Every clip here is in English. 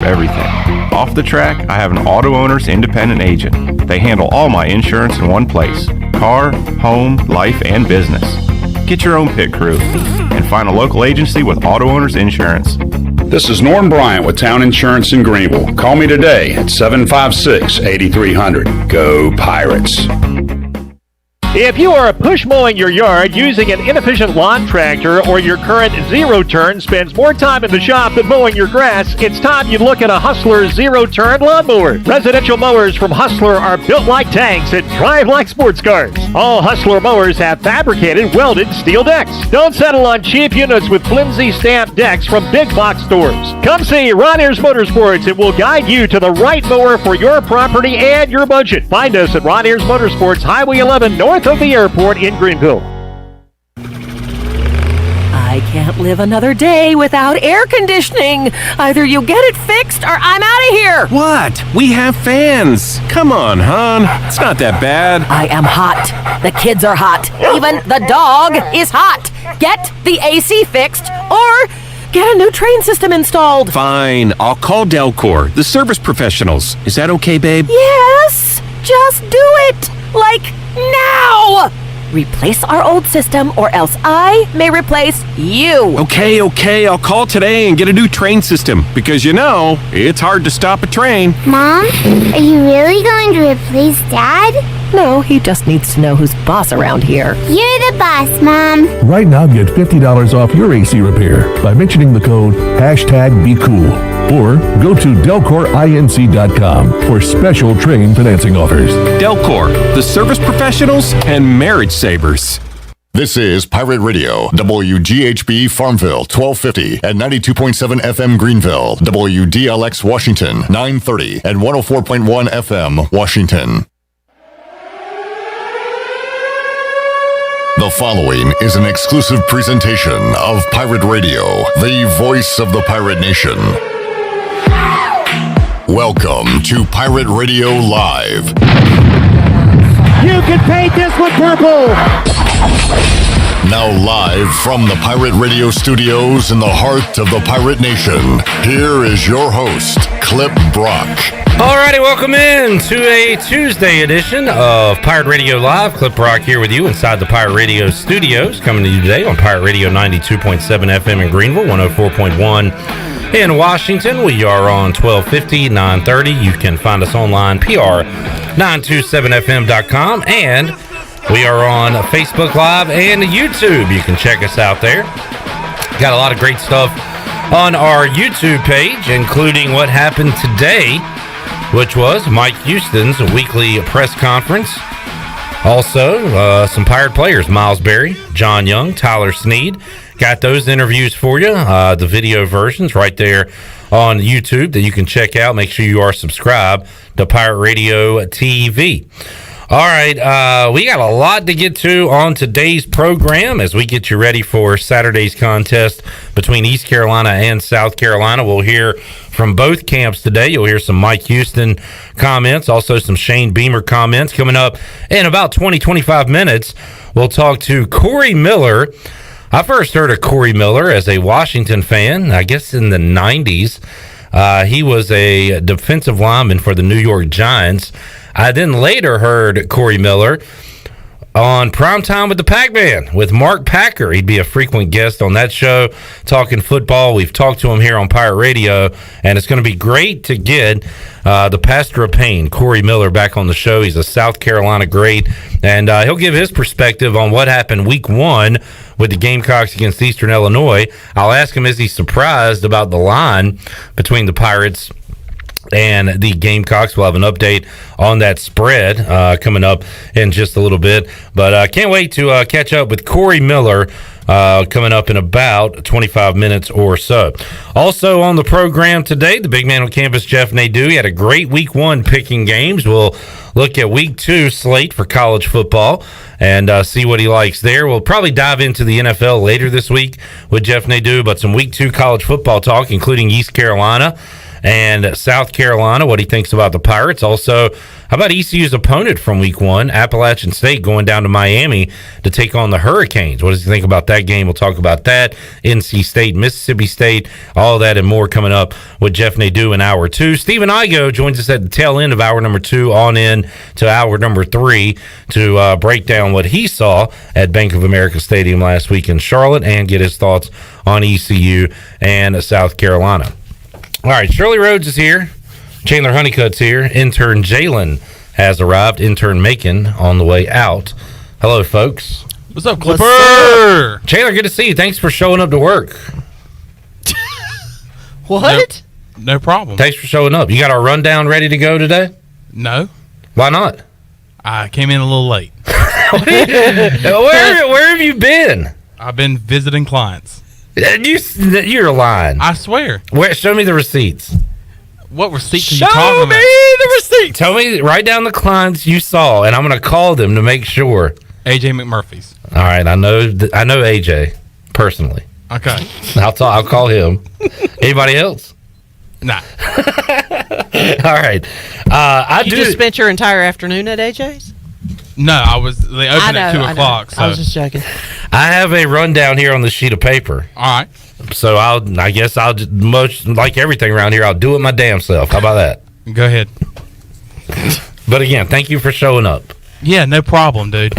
everything. Off the track, I have an Auto Owners Independent Agent. They handle all my insurance in one place: car, home, life, and business. Get your own pit crew and find a local agency with Auto Owners Insurance. This is Norm Bryant with Town Insurance in Greenville. Call me today at 756-8300. Go Pirates. If you are push mowing your yard using an inefficient lawn tractor, or your current zero-turn spends more time in the shop than mowing your grass, it's time you look at a Hustler zero-turn lawnmower. Residential mowers from Hustler are built like tanks and drive like sports cars. All Hustler mowers have fabricated, welded steel decks. Don't settle on cheap units with flimsy stamped decks from big box stores. Come see Ron Ayers Motorsports. It will guide you to the right mower for your property and your budget. Find us at Ron Ayers Motorsports, Highway 11, north of the airport in Greenville. I can't live another day without air conditioning. Either you get it fixed or I'm out of here. What? We have fans. Come on, hon. It's not that bad. I am hot. The kids are hot. Even the dog is hot. Get the AC fixed or get a new train system installed. Fine. I'll call Delcor, the service professionals. Is that okay, babe? Yes. Just do it. Like now. Replace our old system or else I may replace you. Okay. I'll call today and get a new train system because, it's hard to stop a train. Mom, are you really going to replace Dad? No, he just needs to know who's boss around here. You're the boss, Mom. Right now, get $50 off your AC repair by mentioning the code #BeCool. Or go to DelcorINC.com for special train financing offers. Delcor, the service professionals and marriage savers. This is Pirate Radio, WGHB Farmville, 1250 and 92.7 FM Greenville, WDLX Washington, 930 and 104.1 FM Washington. The following is an exclusive presentation of Pirate Radio, the voice of the pirate nation. Welcome to Pirate Radio Live. You can paint this with purple. Now live from the Pirate Radio studios in the heart of the Pirate Nation, here is your host, Clip Brock. Alrighty, welcome in to a Tuesday edition of Pirate Radio Live. Clip Brock here with you inside the Pirate Radio studios, coming to you today on Pirate Radio 92.7 FM in Greenville, 104.1 in Washington. We are on 1250, 930. You can find us online, pr927fm.com, and we are on Facebook Live and YouTube. You can check us out there. Got a lot of great stuff on our YouTube page, including what happened today, which was Mike Houston's weekly press conference. Also, some Pirate players, Miles Berry, John Young, Tyler Snead. Got those interviews for you, the video versions right there on YouTube that you can check out. Make sure you are subscribed to Pirate Radio TV. All right, we got a lot to get to on today's program as we get you ready for Saturday's contest between East Carolina and South Carolina. We'll hear from both camps today. You'll hear some Mike Houston comments, also some Shane Beamer comments. Coming up in about 20-25 minutes, we'll talk to Corey Miller. I first heard of Corey Miller as a Washington fan, I guess in the 90s. He was a defensive lineman for the New York Giants. I then later heard Corey Miller on Primetime with the Pac-Man with Mark Packer. He'd be a frequent guest on that show, talking football. We've talked to him here on Pirate Radio, and it's going to be great to get the Pastor of Pain, Corey Miller, back on the show. He's a South Carolina great, and he'll give his perspective on what happened week 1 with the Gamecocks against Eastern Illinois. I'll ask him, is he surprised about the line between the Pirates and the Gamecocks? We'll have an update on that spread coming up in just a little bit. But I can't wait to catch up with Corey Miller coming up in about 25 minutes or so. Also on the program today, the big man on campus, Jeff Nadu. He had a great week 1 picking games. We'll look at week 2 slate for college football and see what he likes there. We'll probably dive into the NFL later this week with Jeff Nadu, but some week 2 college football talk, including East Carolina and South Carolina, what he thinks about the Pirates. Also, how about ECU's opponent from week 1, Appalachian State, going down to Miami to take on the Hurricanes? What does he think about that game? We'll talk about that. NC State, Mississippi State, all that and more coming up with Jeff Nadu in hour 2. Stephen Igoe joins us at the tail end of hour number 2 on in to hour number 3 to break down what he saw at Bank of America Stadium last week in Charlotte and get his thoughts on ECU and South Carolina. All right, Shirley Rhodes is here. Chandler Honeycutt's here. Intern Jalen has arrived. Intern Macon on the way out. Hello, folks. What's up, Clipper? Chandler, good to see you. Thanks for showing up to work. What? No problem. Thanks for showing up. You got our rundown ready to go today? No. Why not? I came in a little late. Where have you been? I've been visiting clients. You're lying. I swear. Show me the receipts. What receipts are you talking about? Show me the receipt. Tell me, write down the clients you saw, and I'm going to call them to make sure. AJ McMurphy's. All right, I know AJ personally. Okay. I'll call him. Anybody else? Nah. All right. You just spent your entire afternoon at AJ's? No, they opened at 2 o'clock. So. I was just joking. I have a rundown here on the sheet of paper. All right. So I guess I'll just, most like everything around here, I'll do it my damn self. How about that? Go ahead. But again, thank you for showing up. Yeah, no problem, dude.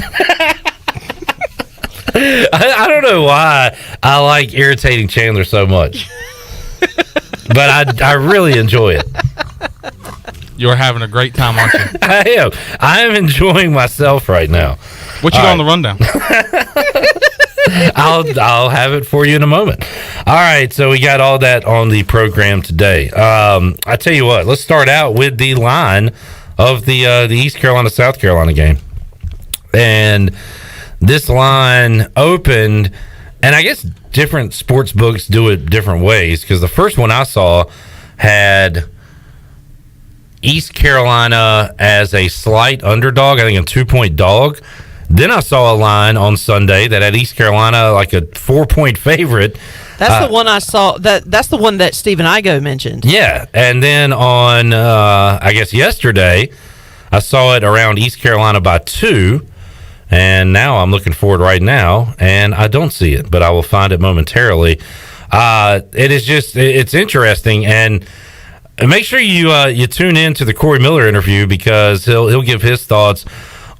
I don't know why I like irritating Chandler so much, but I really enjoy it. You're having a great time, aren't you? I am enjoying myself right now. What you got on the rundown? I'll have it for you in a moment. All right, so we got all that on the program today. I tell you what, let's start out with the line of the East Carolina South Carolina game, and this line opened, and I guess different sports books do it different ways, because the first one I saw had East Carolina as a slight underdog, I think a 2-point dog. Then I saw a line on Sunday that had East Carolina like a 4-point favorite. That's the one I saw. That's the one that Stephen Igoe mentioned. Yeah, and then on I guess yesterday, I saw it around East Carolina by 2, and now I'm looking for it right now, and I don't see it, but I will find it momentarily. It is just, it's interesting, and make sure you tune in to the Corey Miller interview, because he'll give his thoughts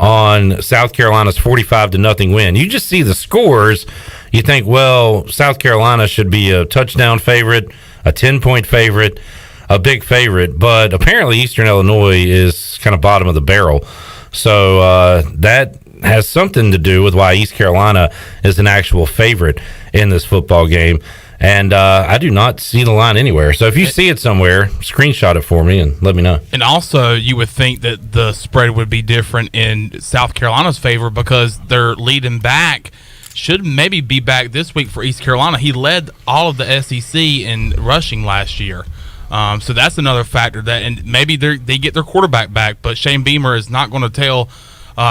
on South Carolina's 45-0 win. You just see the scores, you think, well, South Carolina should be a touchdown favorite, a 10-point favorite, a big favorite, but apparently Eastern Illinois is kind of bottom of the barrel. So that has something to do with why East Carolina is an actual favorite in this football game. And I do not see the line anywhere. So if you see it somewhere, screenshot it for me and let me know. And also, you would think that the spread would be different in South Carolina's favor, because their leading back should maybe be back this week for East Carolina. He led all of the SEC in rushing last year. So that's another factor. And maybe they get their quarterback back, but Shane Beamer is not going to tell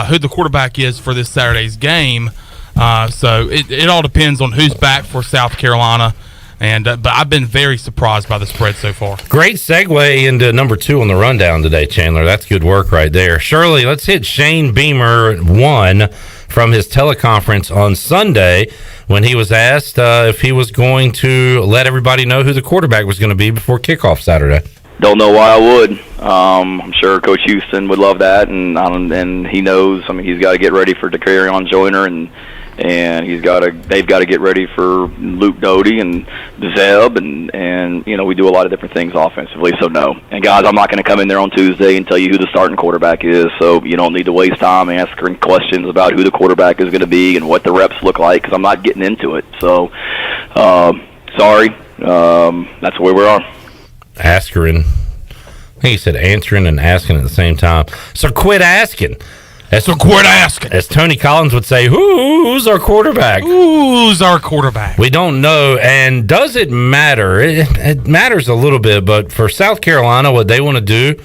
who the quarterback is for this Saturday's game. So it all depends on who's back for South Carolina, but I've been very surprised by the spread so far. Great segue into number 2 on the rundown today, Chandler. That's good work right there. Shirley, let's hit Shane Beamer 1 from his teleconference on Sunday when he was asked if he was going to let everybody know who the quarterback was going to be before kickoff Saturday. Don't know why I would. I'm sure Coach Houston would love that, and he knows. I mean, he's got to get ready for DeCarrion Joyner, and they've got to get ready for Luke Doty and Zeb, and we do a lot of different things offensively. So no, and guys, I'm not going to come in there on Tuesday and tell you who the starting quarterback is. So you don't need to waste time asking questions about who the quarterback is going to be and what the reps look like, because I'm not getting into it. So sorry, that's where we are. Askering. I think he said answering and asking at the same time. So quit asking. As Tony Collins would say, who's our quarterback? Who's our quarterback? We don't know. And does it matter? It matters a little bit, but for South Carolina, what they want to do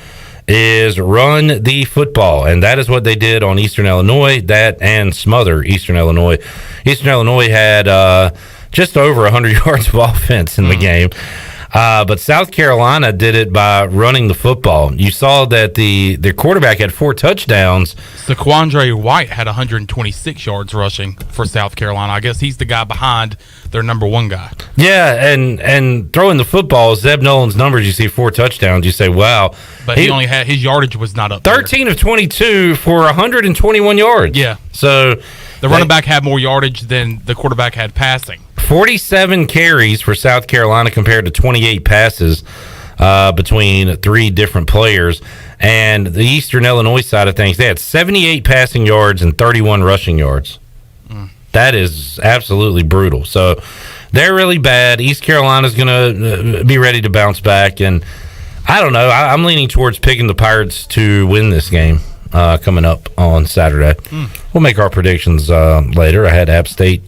is run the football, and that is what they did on Eastern Illinois, and smother Eastern Illinois. Eastern Illinois had just over 100 yards of offense in the game. But South Carolina did it by running the football. You saw that their quarterback had 4 touchdowns. Saquandre White had 126 yards rushing for South Carolina. I guess he's the guy behind their number 1 guy. Yeah, and throwing the football, Zeb Nolan's numbers, you see 4 touchdowns, you say, wow. But he only had, his yardage was not up 13 of 22 for 121 yards. Yeah. So the running back had more yardage than the quarterback had passing. 47 carries for South Carolina compared to 28 passes between 3 different players. And the Eastern Illinois side of things, they had 78 passing yards and 31 rushing yards. That is absolutely brutal. So they're really bad. East Carolina's going to be ready to bounce back. And I don't know. I'm leaning towards picking the Pirates to win this game coming up on Saturday. We'll make our predictions later. I had App State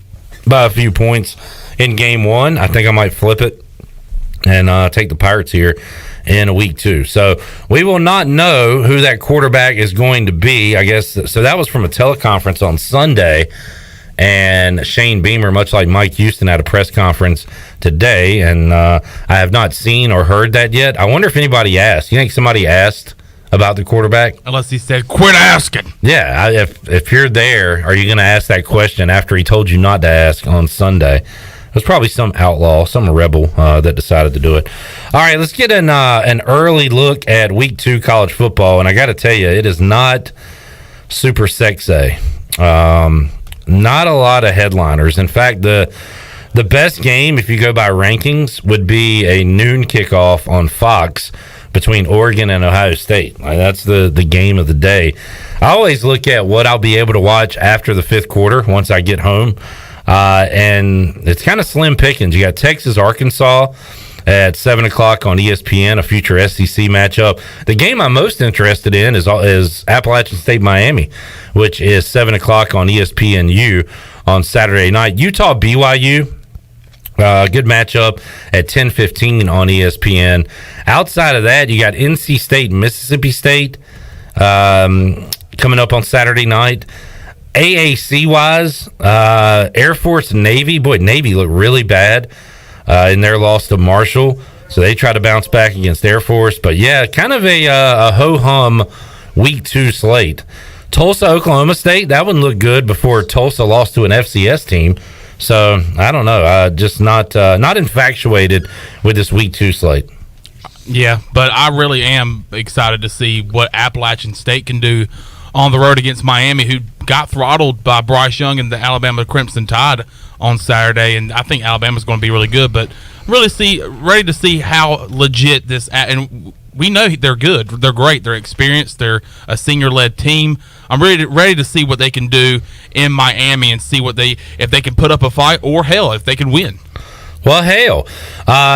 by a few points in game 1. I think I might flip it and take the Pirates here in week 2. So we will not know who that quarterback is going to be, I guess. So that was from a teleconference on Sunday. And Shane Beamer, much like Mike Houston, had a press conference today, and I have not seen or heard that yet. I wonder if anybody asked. You think somebody asked about the quarterback? Unless he said, quit asking. Yeah, if you're there, are you going to ask that question after he told you not to ask on Sunday? It was probably some outlaw, some rebel that decided to do it. All right, let's get an early look at Week 2 college football, and I got to tell you, it is not super sexy. Not a lot of headliners. In fact, the best game, if you go by rankings, would be a noon kickoff on Fox between Oregon and Ohio State. That's the game of the day. I always look at what I'll be able to watch after the 5th quarter once I get home, and it's kind of slim pickings. You got Texas, Arkansas at 7 o'clock on ESPN, a future SEC matchup. The game I'm most interested in is Appalachian State, Miami, which is 7 o'clock on ESPNU on Saturday night. Utah, BYU, good matchup at 10:15 on ESPN. Outside of that, you got NC State, Mississippi State coming up on Saturday night. AAC-wise, Air Force, Navy. Boy, Navy looked really bad in their loss to Marshall, so they try to bounce back against Air Force. But yeah, kind of a ho-hum Week 2 slate. Tulsa, Oklahoma State, that one looked good before Tulsa lost to an FCS team. So I don't know, just not infatuated with this Week 2 slate. Yeah, but I really am excited to see what Appalachian State can do on the road against Miami, who got throttled by Bryce Young and the Alabama Crimson Tide on Saturday, and I think Alabama's going to be really good. But really ready to see how legit this. And we know they're good, they're great, they're experienced, they're a senior-led team. I'm ready to see what they can do in Miami and see if they can put up a fight, or hell, if they can win. Well, hail.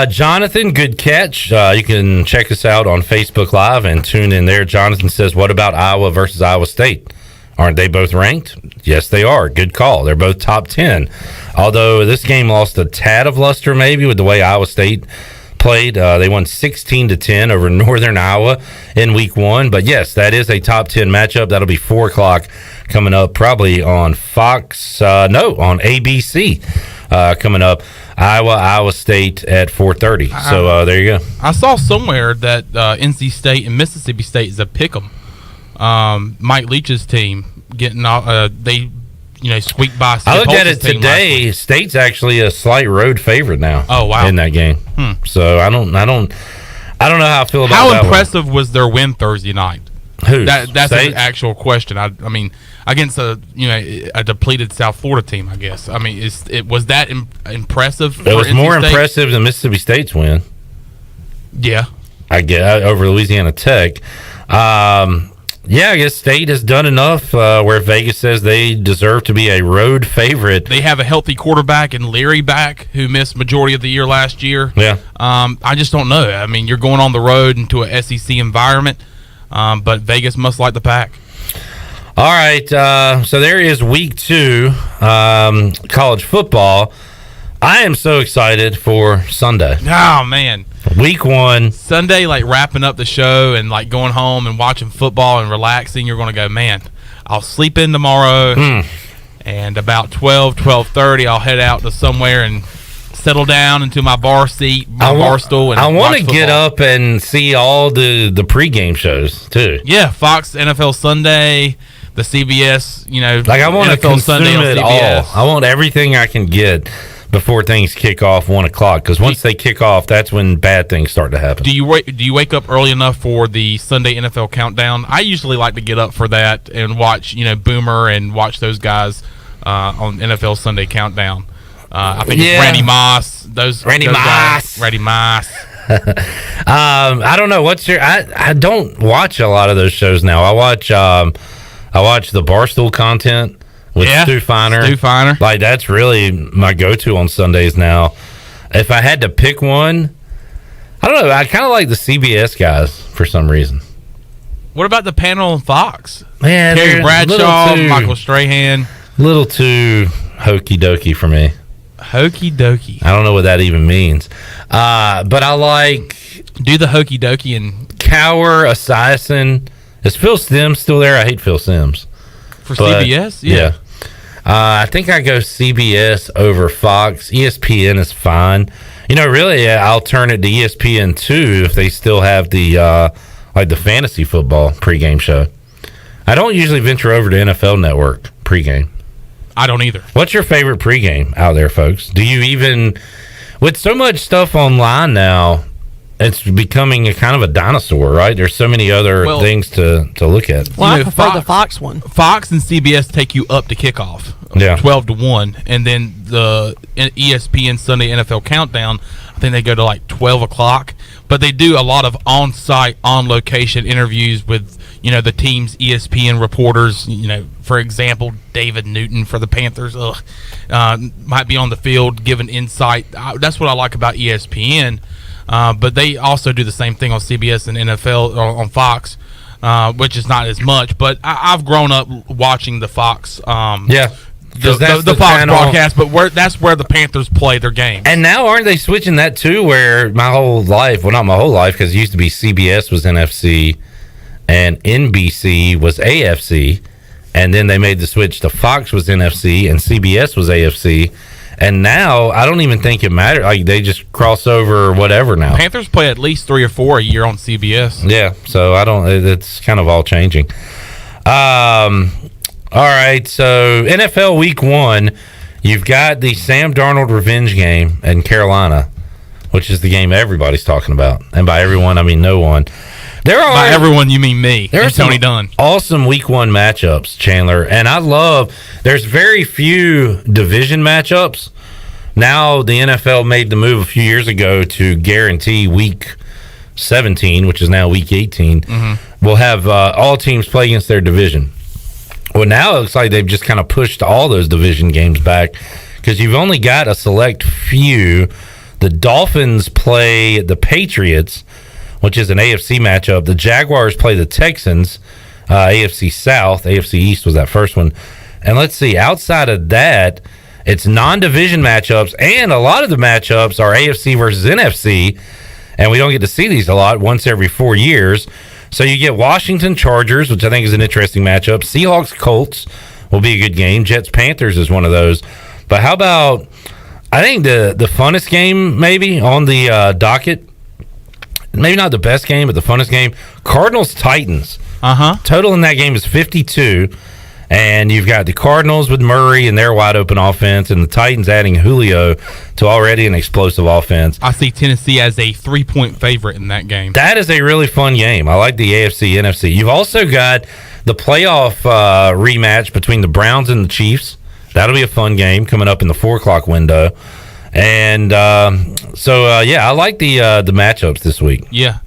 Jonathan, good catch. You can check us out on Facebook Live and tune in there. Jonathan says, what about Iowa versus Iowa State? Aren't they both ranked? Yes, they are. Good call. They're both top 10. Although this game lost a tad of luster maybe with the way Iowa State played. They won 16-10 over Northern Iowa in Week 1. But, yes, that is a top 10 matchup. That'll be 4 o'clock coming up probably on Fox. On ABC coming up. Iowa State at 4:30. So there you go. I saw somewhere that NC State and Mississippi State is a pick'em. Mike Leach's team getting they squeaked by. I looked at it today. State's actually a slight road favorite now. Oh wow! In that game. So I don't know how I feel about how that. How impressive was their win Thursday night? Who? That's State? an actual question. I mean, against a depleted South Florida team, I guess. I mean, was that impressive? It was more impressive than Mississippi State's win. Yeah, I get over Louisiana Tech. Yeah, I guess State has done enough where Vegas says they deserve to be a road favorite. They have a healthy quarterback and Leary back, who missed majority of the year last year. Yeah. I just don't know. I mean, you're going on the road into a SEC environment, but Vegas must like the pack. All right, so there is Week 2 college football. I am so excited for Sunday. Oh, man. Week 1. Sunday, like wrapping up the show and like going home and watching football and relaxing, you're going to go, man, I'll sleep in tomorrow. And about 12:30, I'll head out to somewhere and settle down into my bar seat, bar stool. And I want to watch get football. up and see all the pregame shows too. Yeah, Fox NFL Sunday, the CBS. Like I want to NFL Sunday on consume it CBS. all. I want everything I can get before things kick off 1 o'clock. Because once they kick off, that's when bad things start to happen. Do you wake up early enough for the Sunday NFL countdown? I usually like to get up for that and watch Boomer and watch those guys on NFL Sunday countdown. I think it's Randy Moss. Randy Moss. I don't know. I don't watch a lot of those shows now. I watch the Barstool content with Stu Feiner. Like that's really my go-to on Sundays now. If I had to pick one, I don't know. I kind of like the CBS guys for some reason. What about the panel on Fox? Man, Terry Bradshaw, Michael Strahan. Little too hokey dokey for me. Hokey dokey. I don't know what that even means. But I like do the hokey dokey and Cower, Esiason. Is Phil Simms still there? I hate Phil Simms. For CBS? Yeah. I think I go CBS over Fox. ESPN is fine. Really, I'll turn it to ESPN too if they still have the the fantasy football pregame show. I don't usually venture over to NFL Network pregame. I don't either. What's your favorite pregame out there, folks? Do you even, with so much stuff online now, it's becoming a kind of a dinosaur, right? There's so many other things to look at. Well, I prefer the Fox one. Fox and CBS take you up to kickoff, 12-1, and then the ESPN Sunday NFL Countdown, I think they go to like 12 o'clock. But they do a lot of on-site, on-location interviews with the team's ESPN reporters. For example, David Newton for the Panthers might be on the field giving insight. That's what I like about ESPN. But they also do the same thing on CBS and NFL or on Fox, which is not as much. But I've grown up watching the Fox. The Fox broadcast, but that's where the Panthers play their games. And now aren't they switching that too? Where my whole life, well, not my whole life, because it used to be CBS was NFC and NBC was AFC, and then they made the switch to Fox was NFC and CBS was AFC. And now I don't even think it matters. Like they just cross over or whatever now. Panthers play at least 3 or 4 a year on CBS. Yeah, so I don't. It's kind of all changing. All right, so NFL Week 1, you've got the Sam Darnold revenge game in Carolina, which is the game everybody's talking about, and by everyone I mean no one. By everyone you mean me. There's Tony Dunn. Awesome Week 1 matchups, Chandler, and I love. There's very few division matchups. Now the NFL made the move a few years ago to guarantee Week 17, which is now Week 18. We'll have all teams play against their division. Well, now it looks like they've just kind of pushed all those division games back because you've only got a select few. The Dolphins play the Patriots, which is an AFC matchup. The Jaguars play the Texans, AFC South. AFC East was that first one. And let's see, outside of that, it's non-division matchups, and a lot of the matchups are AFC versus NFC, and we don't get to see these a lot, once every 4 years. So you get Washington Chargers, which I think is an interesting matchup. Seahawks Colts will be a good game. Jets Panthers is one of those. But how about, I think the funnest game maybe on the docket, maybe not the best game, but the funnest game, Cardinals Titans. Total in that game is 52. And you've got the Cardinals with Murray and their wide open offense, and the Titans adding Julio to already an explosive offense. I see Tennessee as a 3-point favorite in that game. That is a really fun game. I like the AFC, NFC. You've also got the playoff rematch between the Browns and the Chiefs. That'll be a fun game coming up in the 4 o'clock window. And I like the matchups this week. Yeah.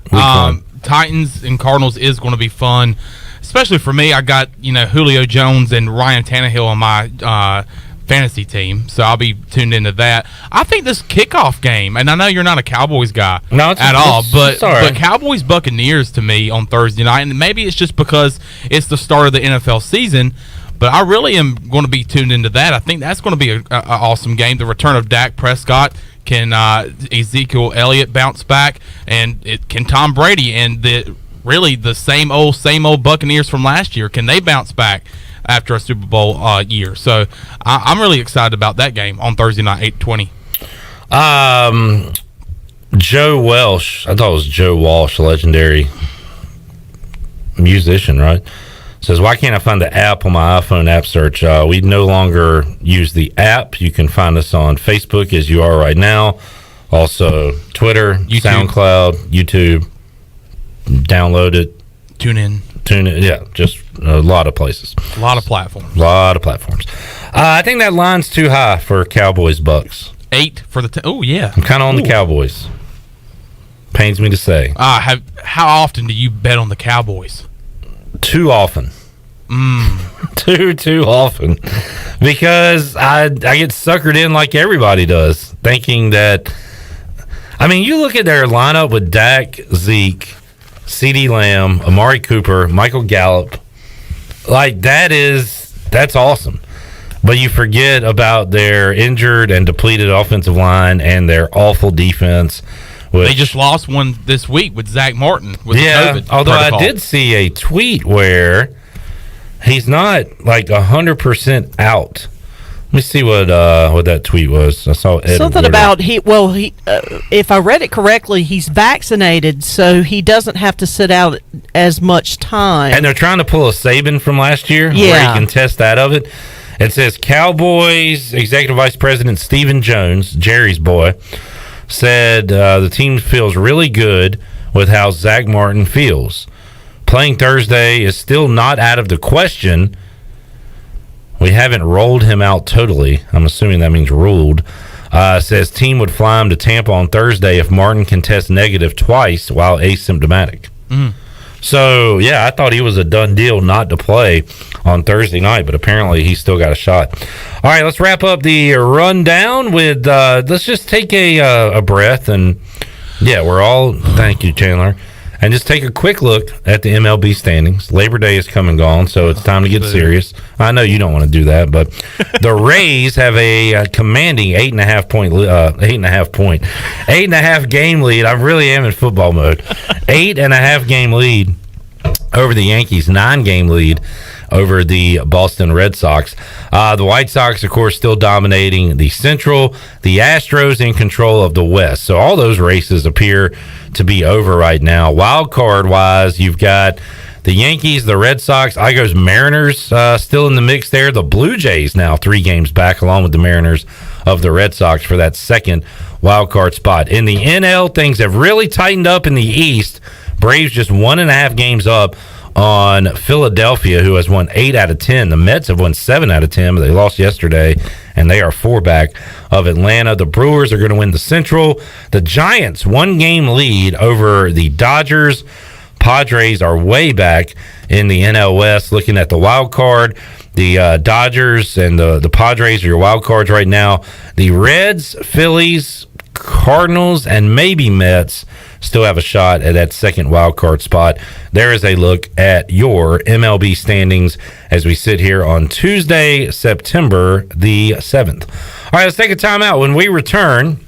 Titans and Cardinals is going to be fun. Especially for me, I got Julio Jones and Ryan Tannehill on my fantasy team, so I'll be tuned into that. I think this kickoff game, and I know you're not a Cowboys guy at all, but Cowboys Buccaneers to me on Thursday night, and maybe it's just because it's the start of the NFL season, but I really am going to be tuned into that. I think that's going to be an awesome game. The return of Dak Prescott. Can Ezekiel Elliott bounce back, and can Tom Brady and the same old Buccaneers from last year, can they bounce back after a Super Bowl year? So I'm really excited about that game on Thursday night, 8:20. Joe Welsh, I thought it was Joe Walsh, a legendary musician, right? Says, why can't I find the app on my iPhone app search? We no longer use the app. You can find us on Facebook as you are right now. Also, Twitter, YouTube. SoundCloud, YouTube. Download it. Tune in. Yeah, just a lot of places. A lot of platforms. I think that line's too high for Cowboys Bucks. 8 for the oh yeah. I'm kind of on the Cowboys. Pains me to say. How often do you bet on the Cowboys? Too often. Too often. Because I get suckered in like everybody does, thinking that. I mean, you look at their lineup with Dak, Zeke, CeeDee Lamb, Amari Cooper, Michael Gallup. Like, that's awesome. But you forget about their injured and depleted offensive line and their awful defense. They just lost one this week with Zach Martin. With COVID although protocol. I did see a tweet where he's not like 100% out. Let me see what that tweet was. I saw Ed something Woodard. about he. If I read it correctly, he's vaccinated, so he doesn't have to sit out as much time. And they're trying to pull a Saban from last year, where he can test that of it. It says Cowboys Executive Vice President Stephen Jones, Jerry's boy, said the team feels really good with how Zach Martin feels. Playing Thursday is still not out of the question. We haven't rolled him out totally. I'm assuming that means ruled. Says team would fly him to Tampa on Thursday if Martin can test negative twice while asymptomatic. So, yeah, I thought he was a done deal not to play on Thursday night, but apparently he's still got a shot. All right, let's wrap up the rundown with let's just take a breath and, thank you, Chandler. And just take a quick look at the MLB standings. Labor Day is come and gone, so it's time to get serious. I know you don't want to do that, but the Rays have a commanding 8.5 game lead. I really am in football mode. 8.5 game lead over the Yankees, 9-game lead over the Boston Red Sox. The White Sox, of course, still dominating the Central. The Astros in control of the West. So all those races appear to be over right now. Wild card wise, you've got the Yankees, the Red Sox, Igoe's Mariners still in the mix there. The Blue Jays now 3 games back, along with the Mariners of the Red Sox for that second wild card spot. In the NL, things have really tightened up in the East. Braves just 1.5 games up on Philadelphia, who has won 8 out of 10. The Mets have won 7 out of 10, but they lost yesterday, and they are 4 back of Atlanta. The Brewers are going to win the Central. The Giants, 1-game lead over the Dodgers. Padres are way back in the NL West. Looking at the wild card, the Dodgers and the Padres are your wild cards right now. The Reds, Phillies, Cardinals, and maybe Mets still have a shot at that second wild card spot. There is a look at your MLB standings as we sit here on Tuesday, September the 7th. All right, let's take a timeout. When we return,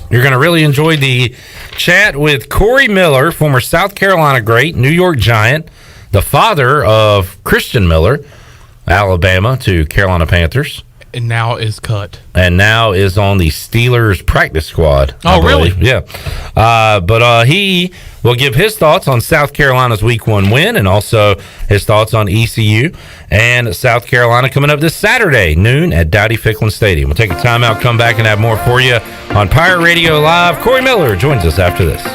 you're going to really enjoy the chat with Corey Miller, former South Carolina great, New York Giant, the father of Christian Miller, Alabama to Carolina Panthers. And now is cut. And now is on the Steelers practice squad. Oh, really? Yeah. But he will give his thoughts on South Carolina's Week 1 win and also his thoughts on ECU and South Carolina coming up this Saturday, noon at Dowdy-Ficklin Stadium. We'll take a timeout, come back, and have more for you on Pirate Radio Live. Corey Miller joins us after this.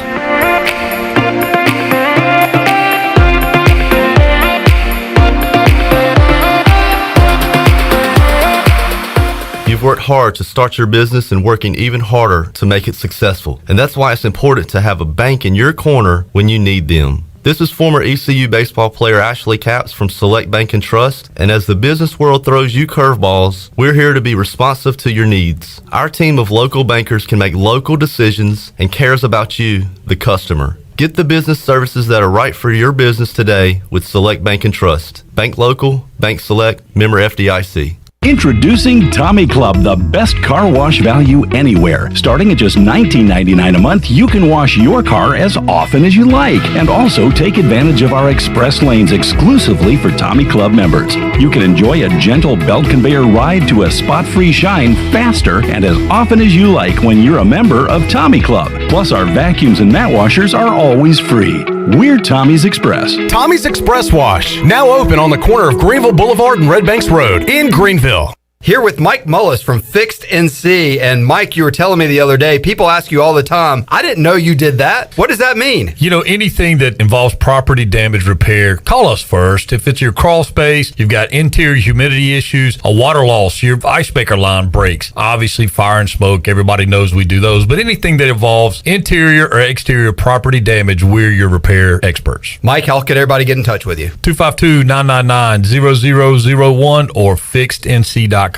You've worked hard to start your business and working even harder to make it successful. And that's why it's important to have a bank in your corner when you need them. This is former ECU baseball player Ashley Capps from Select Bank and Trust. And as the business world throws you curveballs, we're here to be responsive to your needs. Our team of local bankers can make local decisions and cares about you, the customer. Get the business services that are right for your business today with Select Bank and Trust. Bank local, bank select, member FDIC. Introducing Tommy Club, the best car wash value anywhere. Starting at just $19.99 a month, you can wash your car as often as you like, and also take advantage of our express lanes exclusively for Tommy Club members. You can enjoy a gentle belt conveyor ride to a spot-free shine faster and as often as you like when you're a member of Tommy Club. Plus, our vacuums and mat washers are always free. We're Tommy's Express. Tommy's Express Wash, now open on the corner of Greenville Boulevard and Red Banks Road in Greenville. Here with Mike Mullis from Fixed NC. And Mike, you were telling me the other day, people ask you all the time, I didn't know you did that. What does that mean? You know, anything that involves property damage repair, call us first. If it's your crawl space, you've got interior humidity issues, a water loss, your ice maker line breaks, obviously fire and smoke, everybody knows we do those. But anything that involves interior or exterior property damage, we're your repair experts. Mike, how can everybody get in touch with you? 252-999-0001 or fixednc.com.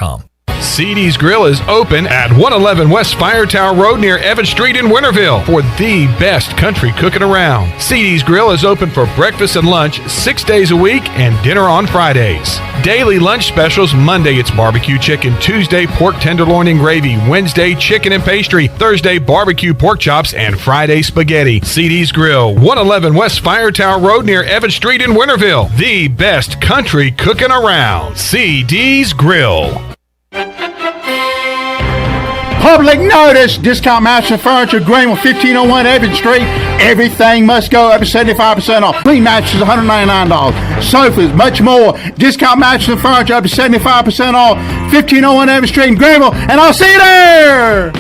CD's Grill is open at 111 West Fire Tower Road near Evans Street in Winterville for the best country cooking around. CD's Grill is open for breakfast and lunch 6 days a week and dinner on Fridays. Daily lunch specials: Monday it's barbecue chicken, Tuesday pork tenderloin and gravy, Wednesday chicken and pastry, Thursday barbecue pork chops, and Friday spaghetti. CD's Grill, 111 West Fire Tower Road near Evans Street in Winterville. The best country cooking around. CD's Grill. Public notice! Discount Mattress Furniture, Greenville, 1501 Evans Street. Everything must go up to 75% off. Queen mattresses, $199. Sofas, much more. Discount Mattress Furniture up to 75% off. 1501 Evans Street in Greenville, and I'll see you there!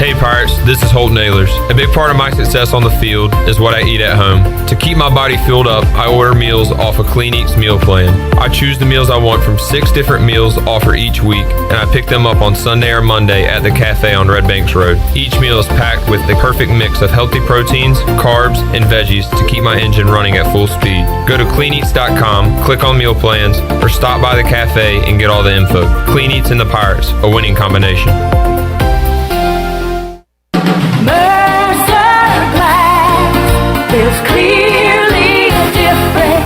Hey Pirates, this is Holt Nailers. A big part of my success on the field is what I eat at home. To keep my body filled up, I order meals off a Clean Eats meal plan. I choose the meals I want from 6 different meals offered each week, and I pick them up on Sunday or Monday at the cafe on Red Banks Road. Each meal is packed with the perfect mix of healthy proteins, carbs, and veggies to keep my engine running at full speed. Go to cleaneats.com, click on meal plans, or stop by the cafe and get all the info. Clean Eats and the Pirates, a winning combination.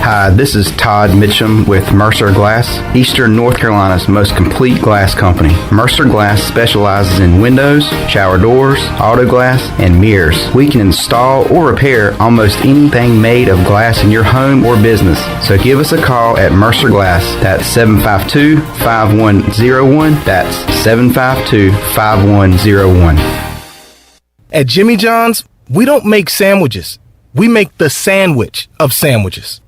Hi, this is Todd Mitchum with Mercer Glass, Eastern North Carolina's most complete glass company. Mercer Glass specializes in windows, shower doors, auto glass, and mirrors. We can install or repair almost anything made of glass in your home or business. So give us a call at Mercer Glass. That's 752-5101. That's 752-5101. At Jimmy John's, we don't make sandwiches. We make the sandwich of sandwiches.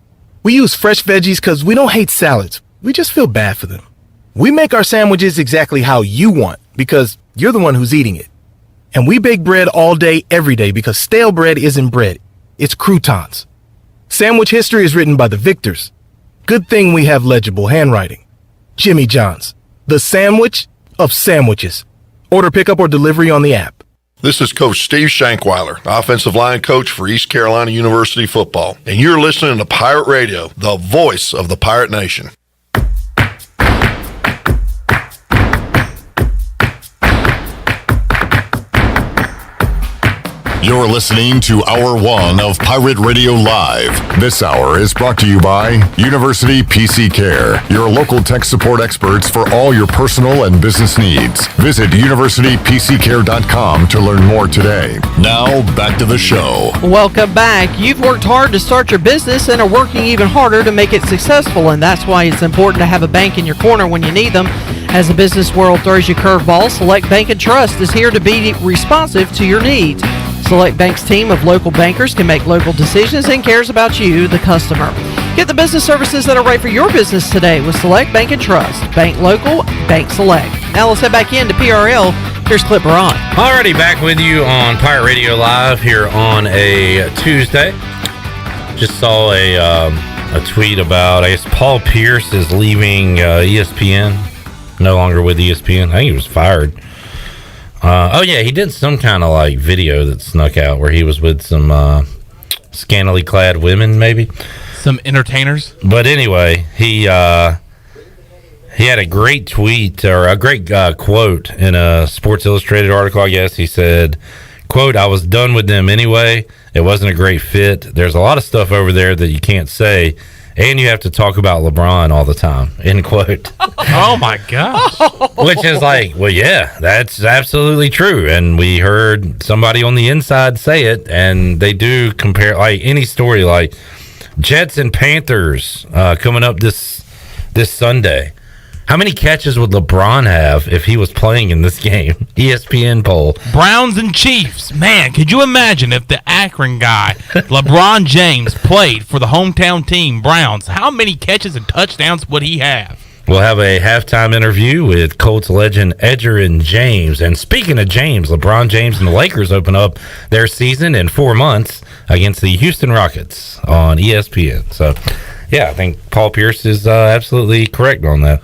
We use fresh veggies because we don't hate salads. We just feel bad for them. We make our sandwiches exactly how you want because you're the one who's eating it. And we bake bread all day, every day because stale bread isn't bread. It's croutons. Sandwich history is written by the victors. Good thing we have legible handwriting. Jimmy John's, the sandwich of sandwiches. Order pickup or delivery on the app. This is Coach Steve Shankweiler, offensive line coach for East Carolina University football, and you're listening to Pirate Radio, the voice of the Pirate Nation. You're listening to Hour 1 of Pirate Radio Live. This hour is brought to you by University PC Care, your local tech support experts for all your personal and business needs. Visit universitypccare.com to learn more today. Now, back to the show. Welcome back. You've worked hard to start your business and are working even harder to make it successful, and that's why it's important to have a bank in your corner when you need them. As the business world throws you curveballs, Select Bank and Trust is here to be responsive to your needs. Select Bank's team of local bankers can make local decisions and cares about you, the customer. Get the business services that are right for your business today with Select Bank and Trust. Bank local, bank select. Now let's head back into PRL. Here's Clip Ron. Alrighty, back with you on Pirate Radio Live here on a Tuesday. Just saw a tweet about, I guess, Paul Pierce is leaving ESPN. No longer with ESPN. I think he was fired. Oh yeah, he did some kind of like video that snuck out where he was with some scantily clad women, maybe some entertainers. But anyway, he had a great tweet or a great quote in a Sports Illustrated article. I guess he said, quote, "I was done with them anyway. It wasn't a great fit. There's a lot of stuff over there that you can't say, and you have to talk about LeBron all the time," end quote. Oh my gosh. Which is like, well, yeah, that's absolutely true. And we heard somebody on the inside say it, and they do compare, like any story, like Jets and Panthers coming up this Sunday. How many catches would LeBron have if he was playing in this game? ESPN poll. Browns and Chiefs. Man, could you imagine if the Akron guy, LeBron James, played for the hometown team, Browns? How many catches and touchdowns would he have? We'll have a halftime interview with Colts legend Edgerrin James. And speaking of James, LeBron James and the Lakers open up their season in 4 months against the Houston Rockets on ESPN. So, yeah, I think Paul Pierce is absolutely correct on that.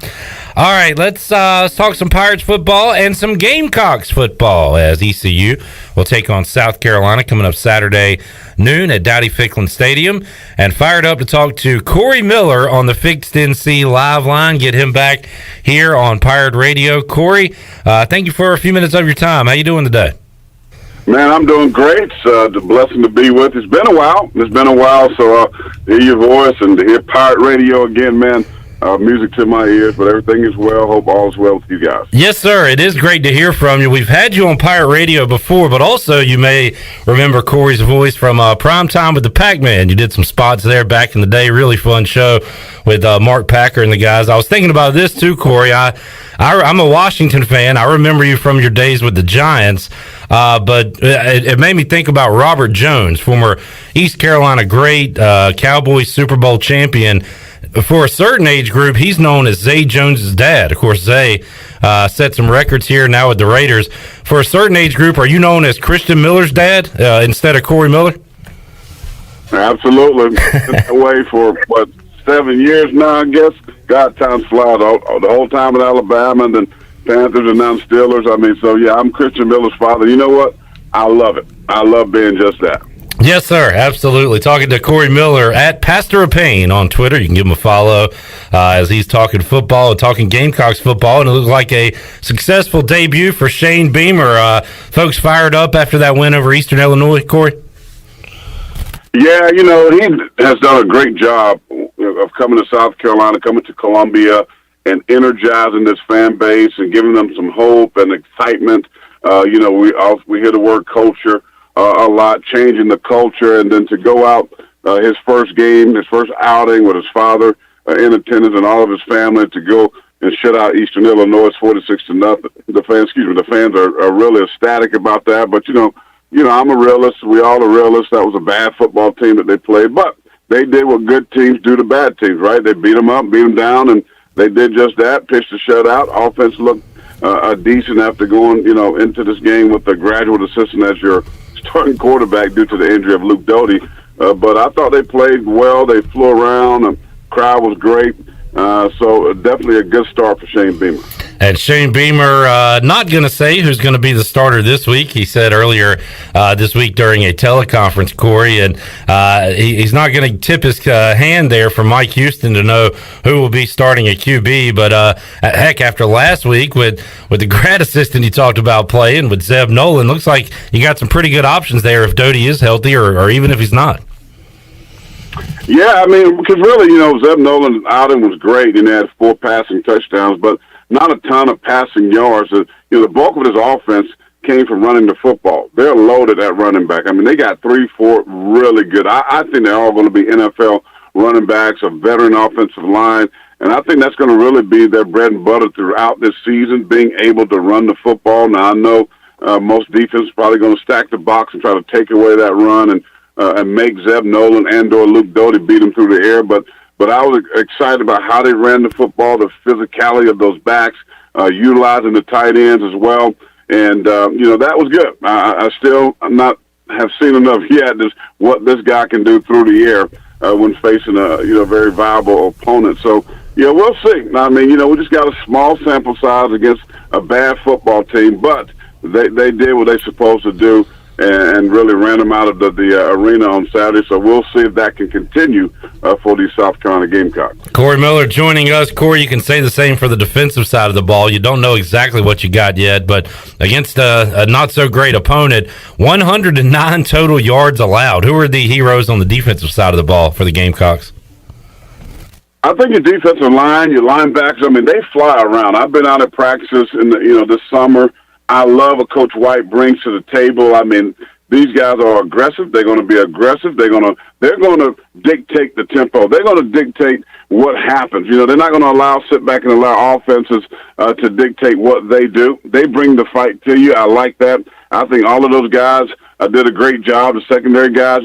All right, let's talk some Pirates football and some Gamecocks football as ECU will take on South Carolina coming up Saturday noon at Dowdy-Ficklin Stadium. And fired up to talk to Corey Miller on the Fixed NC live line. Get him back here on Pirate Radio. Corey, thank you for a few minutes of your time. How you doing today? Man, I'm doing great. It's a blessing to be with. It's been a while. So hear your voice and to hear Pirate Radio again, man. Music to my ears, but everything is well. Hope all is well with you guys. Yes, sir. It is great to hear from you. We've had you on Pirate Radio before, but also you may remember Corey's voice from Prime Time with the Pac-Man. You did some spots there back in the day. Really fun show with Mark Packer and the guys. I was thinking about this too, Corey. I'm a Washington fan. I remember you from your days with the Giants, but it made me think about Robert Jones, former East Carolina great, Cowboys Super Bowl champion. For a certain age group, he's known as Zay Jones's dad. Of course, Zay set some records here now with the Raiders. For a certain age group, are you known as Christian Miller's dad instead of Corey Miller? Absolutely. Been away for, 7 years now, I guess. God, time flies. The whole time in Alabama, and then Panthers and now Steelers. I mean, so, yeah, I'm Christian Miller's father. You know what? I love it. I love being just that. Yes, sir. Absolutely. Talking to Corey Miller at Pastor of Pain on Twitter. You can give him a follow as he's talking football and talking Gamecocks football. And it looks like a successful debut for Shane Beamer. Folks fired up after that win over Eastern Illinois, Corey? Yeah, he has done a great job of coming to South Carolina, coming to Columbia, and energizing this fan base and giving them some hope and excitement. We hear the word culture a lot, changing the culture, and then to go out his first game, his first outing with his father in attendance and all of his family to go and shut out Eastern Illinois 46-0. The fans are really ecstatic about that. But I'm a realist. We all are realists. That was a bad football team that they played, but they did what good teams do to bad teams, right? They beat them up, beat them down, and they did just that. Pitched a shutout. Offense looked decent after going into this game with a graduate assistant as your starting quarterback due to the injury of Luke Doty. But I thought they played well. They flew around. The crowd was great. So definitely a good start for Shane Beamer. And Shane Beamer, not going to say who's going to be the starter this week. He said earlier this week during a teleconference, Corey, and he's not going to tip his hand there for Mike Houston to know who will be starting at QB. But heck, after last week with the grad assistant you talked about playing with Zeb Nolan, looks like you got some pretty good options there if Doty is healthy or even if he's not. Yeah, I mean, because really, Zeb Nolan's outing was great, and he had 4 passing touchdowns, but not a ton of passing yards. The bulk of his offense came from running the football. They're loaded at running back. I mean, they got 3-4 really good. I think they're all going to be NFL running backs, a veteran offensive line, and I think that's going to really be their bread and butter throughout this season, being able to run the football. Now, I know most defense is probably going to stack the box and try to take away that run and make Zeb Nolan and/or Luke Doty beat them through the air. But I was excited about how they ran the football, the physicality of those backs, utilizing the tight ends as well. And, that was good. I still not have seen enough yet as what this guy can do through the air when facing a very viable opponent. So, we'll see. I mean, we just got a small sample size against a bad football team, but they did what they're supposed to do. and really ran them out of the arena on Saturday. So we'll see if that can continue for these South Carolina Gamecocks. Corey Miller joining us. Corey, you can say the same for the defensive side of the ball. You don't know exactly what you got yet, but against a not-so-great opponent, 109 total yards allowed. Who are the heroes on the defensive side of the ball for the Gamecocks? I think your defensive line, your linebackers, I mean, they fly around. I've been out at practices this summer. I love what Coach White brings to the table. I mean, these guys are aggressive. They're going to be aggressive. They're going to dictate the tempo. They're going to dictate what happens. They're not going to sit back and allow offenses to dictate what they do. They bring the fight to you. I like that. I think all of those guys did a great job. The secondary guys,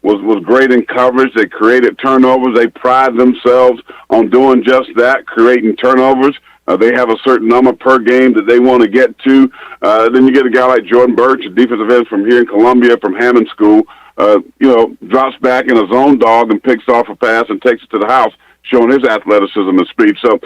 was great in coverage. They created turnovers. They pride themselves on doing just that, creating turnovers. They have a certain number per game that they want to get to. Then you get a guy like Jordan Birch, a defensive end from here in Columbia, from Hammond School, drops back in a zone dog and picks off a pass and takes it to the house, showing his athleticism and speed. So,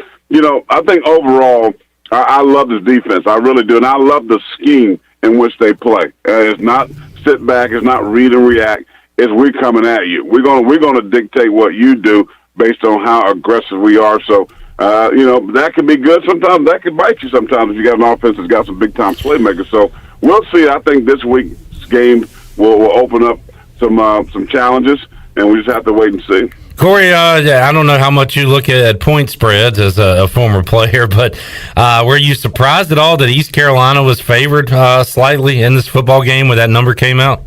I think overall, I love this defense. I really do. And I love the scheme in which they play. It's not sit back. It's not read and react. It's we're coming at you. We're going to dictate what you do based on how aggressive we are. So, that can be good sometimes. That can bite you sometimes if you got an offense that's got some big-time playmakers. So we'll see. I think this week's game will open up some challenges, and we just have to wait and see. Corey, I don't know how much you look at point spreads as a former player, but were you surprised at all that East Carolina was favored slightly in this football game when that number came out?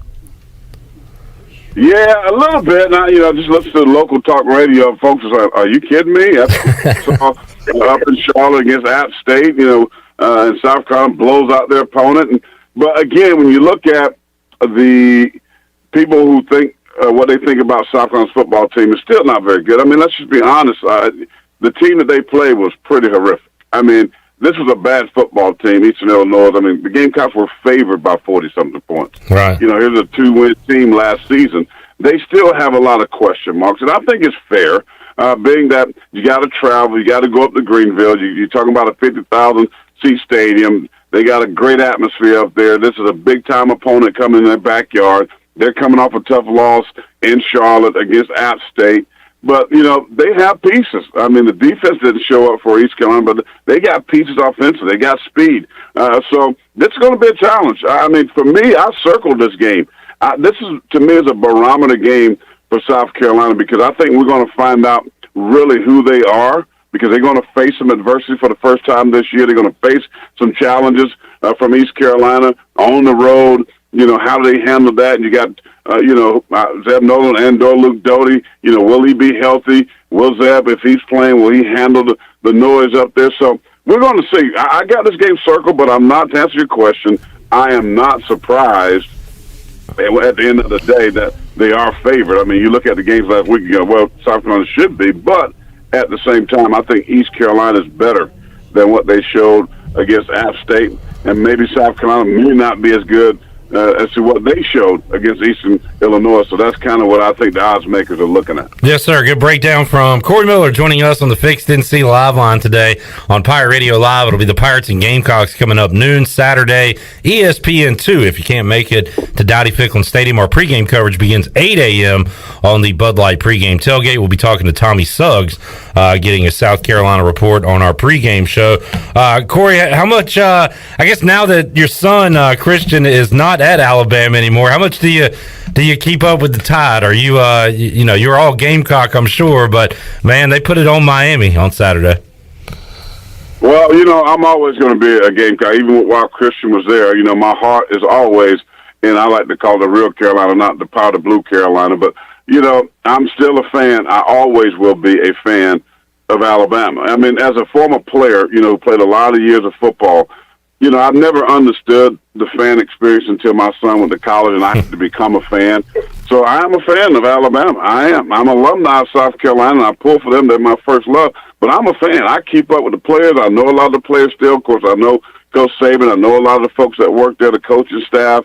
Yeah, a little bit. Now, just listen to the local talk radio. Folks are like, are you kidding me? Up in Charlotte against App State, and South Carolina blows out their opponent. But again, when you look at the people who think what they think about South Carolina's football team, is still not very good. I mean, let's just be honest. The team that they played was pretty horrific. I mean, this was a bad football team, Eastern Illinois. I mean, the Gamecocks were favored by 40-something points. Right. Here's a 2-win team last season. They still have a lot of question marks, and I think it's fair, being that you got to travel, you got to go up to Greenville. You're talking about a 50,000-seat stadium. They got a great atmosphere up there. This is a big-time opponent coming in their backyard. They're coming off a tough loss in Charlotte against App State. But, they have pieces. I mean, the defense didn't show up for East Carolina, but they got pieces offensively. They got speed. So this is going to be a challenge. I mean, for me, I circled this game. This is, to me, is a barometer game for South Carolina because I think we're going to find out really who they are because they're going to face some adversity for the first time this year. They're going to face some challenges from East Carolina on the road. How do they handle that? And you got Zeb Nolan and Luke Doty, will he be healthy? Will Zeb, if he's playing, will he handle the noise up there? So we're going to see. I got this game circled, but I'm not, to answer your question, I am not surprised at the end of the day that they are favored. I mean, you look at the games last week, South Carolina should be, but at the same time, I think East Carolina is better than what they showed against App State, and maybe South Carolina may not be as good as to what they showed against Eastern Illinois. So that's kind of what I think the odds makers are looking at. Yes, sir. Good breakdown from Corey Miller joining us on the Fixed NC Live line today on Pirate Radio Live. It'll be the Pirates and Gamecocks coming up noon Saturday, ESPN2. If you can't make it to Dowdy-Ficklin Stadium, our pregame coverage begins 8 a.m. on the Bud Light pregame tailgate. We'll be talking to Tommy Suggs, getting a South Carolina report on our pregame show. Corey, how much, I guess now that your son, Christian, is not at Alabama anymore, how much do you keep up with the Tide? Are you you're all Gamecock, I'm sure, but man, they put it on Miami on Saturday. Well, I'm always going to be a Gamecock, even while Christian was there. My heart is always, and I like to call it the real Carolina, not the powder blue Carolina, but I'm still a fan. I always will be a fan of Alabama. I mean, as a former player, who played a lot of years of football, I've never understood the fan experience until my son went to college and I had to become a fan. So I am a fan of Alabama. I am. I'm an alumni of South Carolina, and I pull for them. They're my first love. But I'm a fan. I keep up with the players. I know a lot of the players still. Of course, I know Coach Saban. I know a lot of the folks that work there, the coaching staff,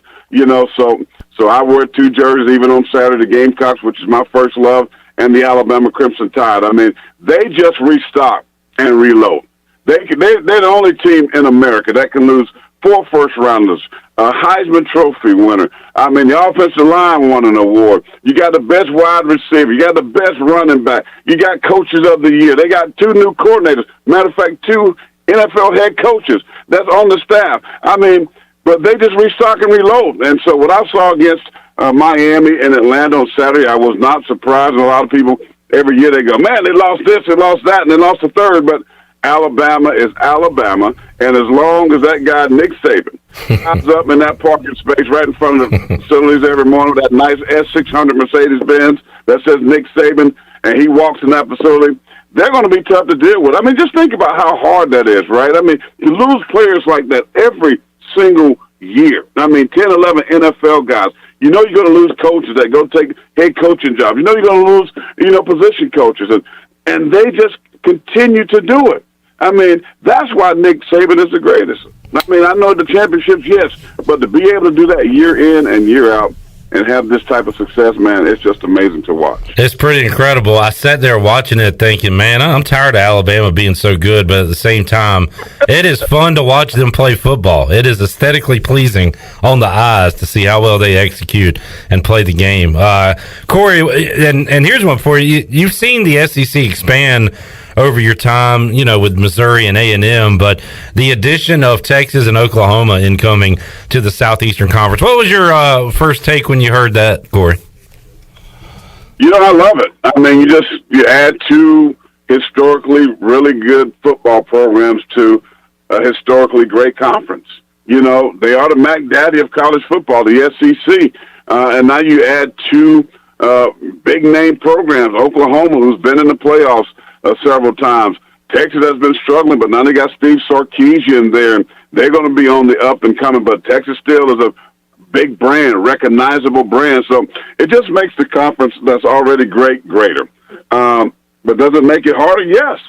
So I wear 2 jerseys even on Saturday, the Gamecocks, which is my first love, and the Alabama Crimson Tide. I mean, they just restock and reload. They're the only team in America that can lose 4 first-rounders, a Heisman Trophy winner. I mean, the offensive line won an award. You got the best wide receiver. You got the best running back. You got coaches of the year. They got 2 new coordinators. Matter of fact, 2 NFL head coaches that's on the staff. I mean, but they just restock and reload. And so what I saw against Miami and Atlanta on Saturday, I was not surprised. And a lot of people, every year they go, man, they lost this, they lost that, and they lost the third. But Alabama is Alabama, and as long as that guy, Nick Saban, pops up in that parking space right in front of the facilities every morning with that nice S600 Mercedes-Benz that says Nick Saban, and he walks in that facility, they're going to be tough to deal with. I mean, just think about how hard that is, right? I mean, you lose players like that every single year. I mean, 10, 11 NFL guys. You know you're going to lose coaches that go take head coaching jobs. You know you're going to lose, position coaches. And they just continue to do it. I mean, that's why Nick Saban is the greatest. I mean, I know the championships, yes, but to be able to do that year in and year out and have this type of success, man, it's just amazing to watch. It's pretty incredible. I sat there watching it thinking, man, I'm tired of Alabama being so good, but at the same time, it is fun to watch them play football. It is aesthetically pleasing on the eyes to see how well they execute and play the game. Corey, and here's one for you. You've seen the SEC expand over your time, with Missouri and A&M, but the addition of Texas and Oklahoma incoming to the Southeastern Conference. What was your first take when you heard that, Corey? I love it. I mean, you add 2 historically really good football programs to a historically great conference. They are the Mac Daddy of college football, the SEC, and now you add 2 big-name programs, Oklahoma, who's been in the playoffs several times. Texas has been struggling, but now they got Steve Sarkisian there, and they're going to be on the up and coming. But Texas still is a big brand, recognizable brand. So it just makes the conference that's already great greater. But does it make it harder? Yes,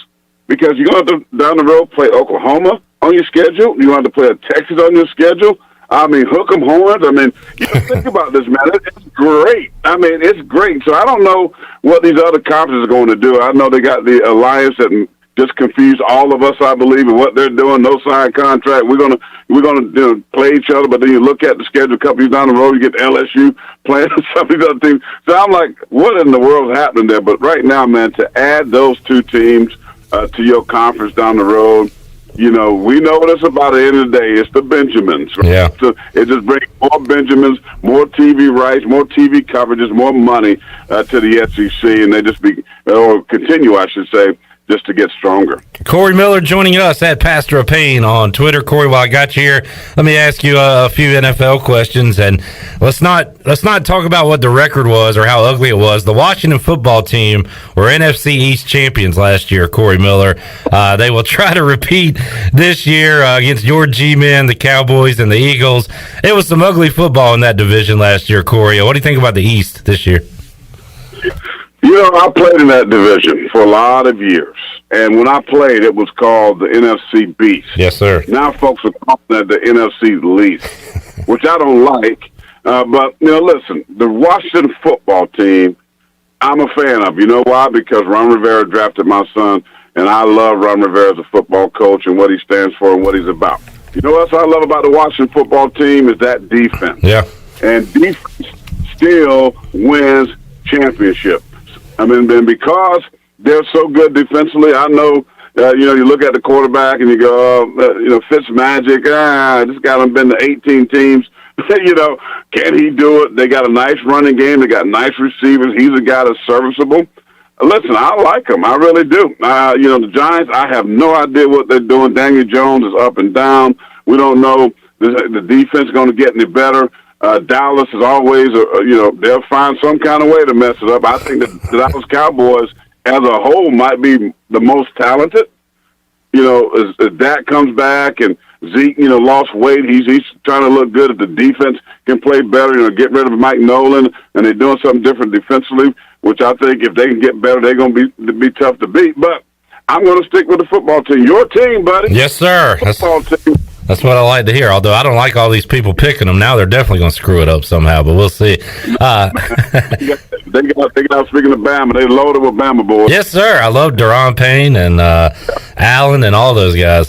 because you're going to have to, down the road, play Oklahoma on your schedule. You're going to have to play a Texas on your schedule. I mean, hook 'em horns. I mean, think about this, man. It's great. I mean, it's great. So I don't know what these other conferences are going to do. I know they got the alliance that just confused all of us, I believe, in what they're doing. No signed contract. We're gonna play each other. But then you look at the schedule a couple years down the road, you get LSU playing some of these other teams. So I'm like, what in the world is happening there? But right now, man, to add those 2 teams to your conference down the road. We know what it's about at the end of the day. It's the Benjamins. Right? Yeah. So it just brings more Benjamins, more TV rights, more TV coverages, more money to the SEC, and they just continue, I should say, just to get stronger. Corey Miller joining us at Pastor of Pain on Twitter. Corey, while I got you here, let me ask you a few NFL questions, and let's not talk about what the record was or how ugly it was. The Washington football team were NFC East champions last year, Corey Miller. They will try to repeat this year against your G-men, the Cowboys, and the Eagles. It was some ugly football in that division last year, Corey. What do you think about the East this year? I played in that division for a lot of years. And when I played, it was called the NFC Beast. Yes, sir. Now folks are calling that the NFC Least, which I don't like. But, listen, the Washington football team, I'm a fan of. You know why? Because Ron Rivera drafted my son, and I love Ron Rivera as a football coach and what he stands for and what he's about. You know what else I love about the Washington football team is that defense. Yeah. And defense still wins championships. I mean, and because they're so good defensively, I know, you look at the quarterback and you go, Fitzmagic, this guy done been to 18 teams. Can he do it? They got a nice running game. They got nice receivers. He's a guy that's serviceable. Listen, I like him. I really do. The Giants, I have no idea what they're doing. Daniel Jones is up and down. We don't know the defense is going to get any better. Dallas is always, they'll find some kind of way to mess it up. I think the Dallas Cowboys as a whole might be the most talented. As Dak comes back and Zeke, lost weight, he's trying to look good. If the defense can play better, get rid of Mike Nolan, and they're doing something different defensively, which I think if they can get better, they're going to be tough to beat. But I'm going to stick with the football team. Your team, buddy. Yes, sir. Football team. That's what I like to hear. Although I don't like all these people picking them now, they're definitely going to screw it up somehow. But we'll see. They got speaking of Bama, they loaded with Bama boys. Yes, sir. I love Deron Payne and Allen and all those guys.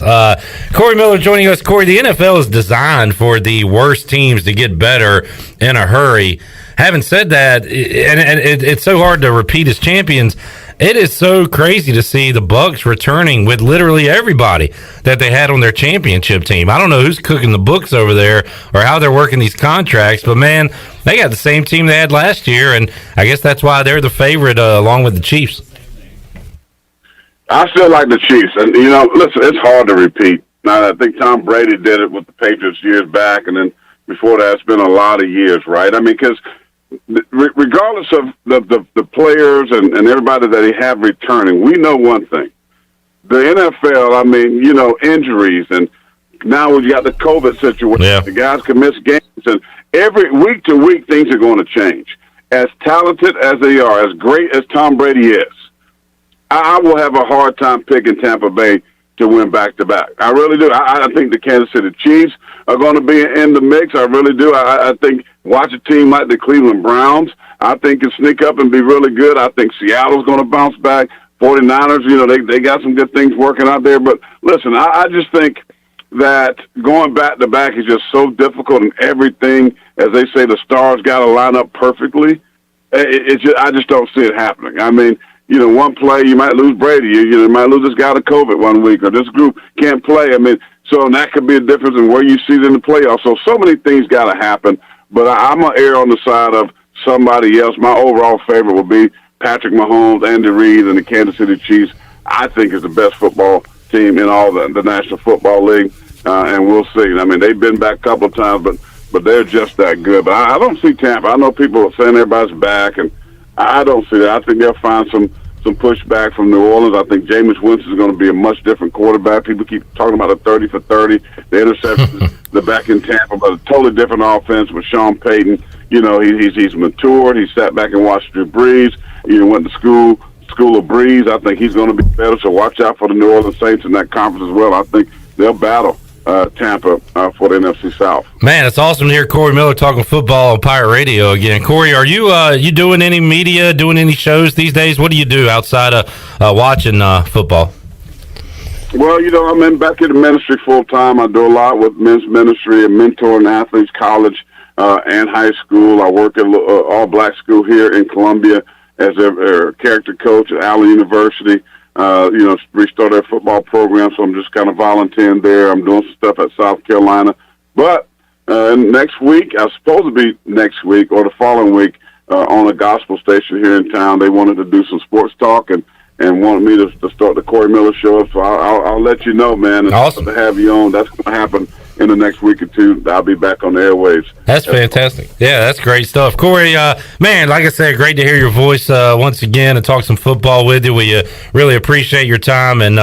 Corey Miller joining us. Corey, the NFL is designed for the worst teams to get better in a hurry. Having said that, and it's so hard to repeat as champions, it is so crazy to see the Bucs returning with literally everybody that they had on their championship team. I don't know who's cooking the books over there or how they're working these contracts, but man, they got the same team they had last year, and I guess that's why they're the favorite along with the Chiefs. I still like the Chiefs, and listen, it's hard to repeat. Now, I think Tom Brady did it with the Patriots years back, and then before that, it's been a lot of years, right? I mean, because regardless of the players and everybody that he have returning, we know one thing. The NFL, I mean, injuries, and now we've got the COVID situation. Yeah. The guys can miss games, and every week to week, things are going to change. As talented as they are, as great as Tom Brady is, I will have a hard time picking Tampa Bay to win back-to-back. I really do. I think the Kansas City Chiefs are going to be in the mix. I really do. I think watch a team like the Cleveland Browns, I think can sneak up and be really good. I think Seattle's going to bounce back. 49ers, they got some good things working out there. But listen, I just think that going back-to-back is just so difficult, and everything, as they say, the stars got to line up perfectly. I just don't see it happening. I mean, one play, you might lose Brady. You might lose this guy to COVID one week, or this group can't play. I mean, so that could be a difference in where you see it in the playoffs. So many things got to happen. But I'm going to err on the side of somebody else. My overall favorite will be Patrick Mahomes, Andy Reid, and the Kansas City Chiefs. I think is the best football team in all the National Football League, and we'll see. I mean, they've been back a couple of times, but they're just that good. But I don't see Tampa. I know people are saying everybody's back, and I don't see that. I think they'll find some pushback from New Orleans. I think Jameis Winston is going to be a much different quarterback. People keep talking about a 30 for 30, the interceptions, the back in Tampa, but a totally different offense with Sean Payton. He's matured. He sat back and watched Drew Brees. Went to school of Brees. I think he's going to be better. So watch out for the New Orleans Saints in that conference as well. I think they'll battle Tampa for the NFC South. Man, it's awesome to hear Corey Miller talking football on Pirate Radio again. Corey, are you doing any media, doing any shows these days? What do you do outside of watching football? Well, I'm back in the ministry full time. I do a lot with men's ministry and mentoring athletes, college and high school. I work at all-black school here in Columbia as a character coach at Allen University. Restart their football program, so I'm just kind of volunteering there. I'm doing some stuff at South Carolina. But next week, I was supposed to be next week or the following week on a gospel station here in town. They wanted to do some sports talk and wanted me to start the Corey Miller Show. So I'll let you know, man. It's awesome to have you on. That's going to happen in the next week or two. I'll be back on the airwaves. That's fantastic. Yeah, that's great stuff. Corey, man, like I said, great to hear your voice once again and talk some football with you. We really appreciate your time, and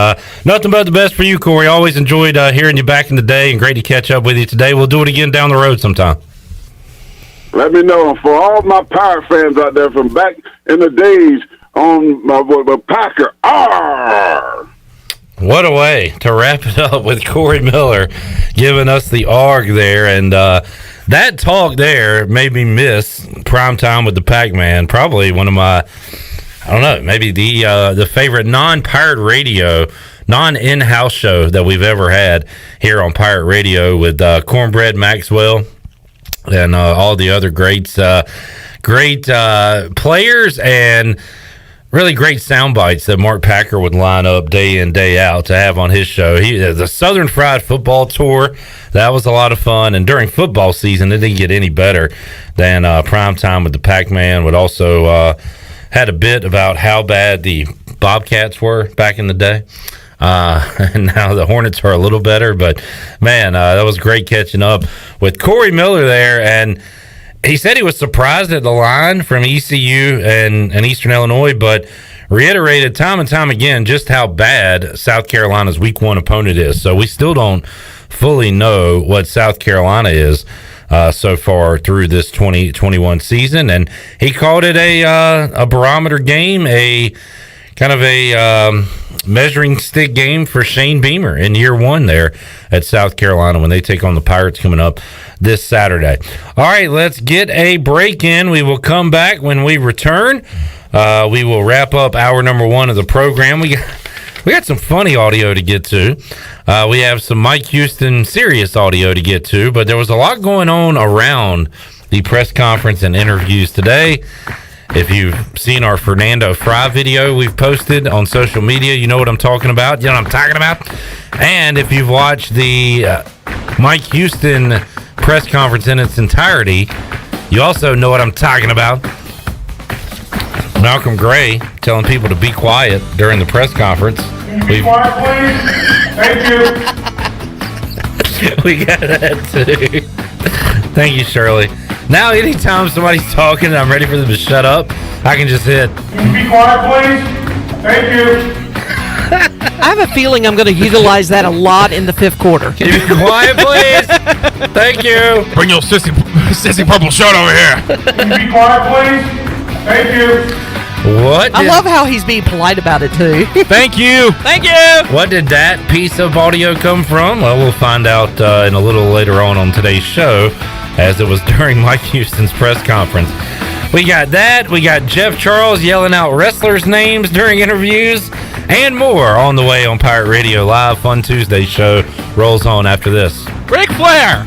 nothing but the best for you, Corey. Always enjoyed hearing you back in the day, and great to catch up with you today. We'll do it again down the road sometime. Let me know. For all my Pirate fans out there from back in the days on my Packer, arr! What a way to wrap it up with Corey Miller giving us the ARG there. And that talk there made me miss Primetime with the Pac-Man. Probably one of my, I don't know, maybe the favorite non-Pirate Radio, non-in-house show that we've ever had here on Pirate Radio with Cornbread Maxwell and all the other great players and really great sound bites that Mark Packer would line up day in, day out to have on his show. The Southern Fried Football Tour, that was a lot of fun. And during football season, it didn't get any better than Primetime with the Pac-Man. Would also had a bit about how bad the Bobcats were back in the day. And now the Hornets are a little better. But, man, that was great catching up with Corey Miller there. And he said he was surprised at the line from ECU and Eastern Illinois, but reiterated time and time again just how bad South Carolina's Week 1 opponent is. So we still don't fully know what South Carolina is so far through this 2021 season. And he called it a barometer game, a kind of a measuring stick game for Shane Beamer in year one there at South Carolina when they take on the Pirates coming up this Saturday. All right, let's get a break in. We will come back when we return. We will wrap up hour number one of the program. We got some funny audio to get to. We have some Mike Houston serious audio to get to, but there was a lot going on around the press conference and interviews today. If you've seen our Fernando Fry video we've posted on social media, you know what I'm talking about. You know what I'm talking about. And if you've watched the Mike Houston press conference in its entirety, you also know what I'm talking about. Malcolm Gray telling people to be quiet during the press conference. Be quiet, please. Thank you. We got that too. Thank you, Shirley. Now, anytime somebody's talking and I'm ready for them to shut up, I can just hit. Be quiet, please. Thank you. I have a feeling I'm going to utilize that a lot in the fifth quarter. Can you be quiet, please? Thank you. Bring your sissy purple shirt over here. Be quiet, please. Thank you. What? I love how he's being polite about it, too. Thank you. Thank you. What did that piece of audio come from? Well, we'll find out in a little later on today's show, as it was during Mike Houston's press conference. We got that. We got Jeff Charles yelling out wrestlers' names during interviews and more on the way on Pirate Radio Live. Fun Tuesday show rolls on after this. Ric Flair.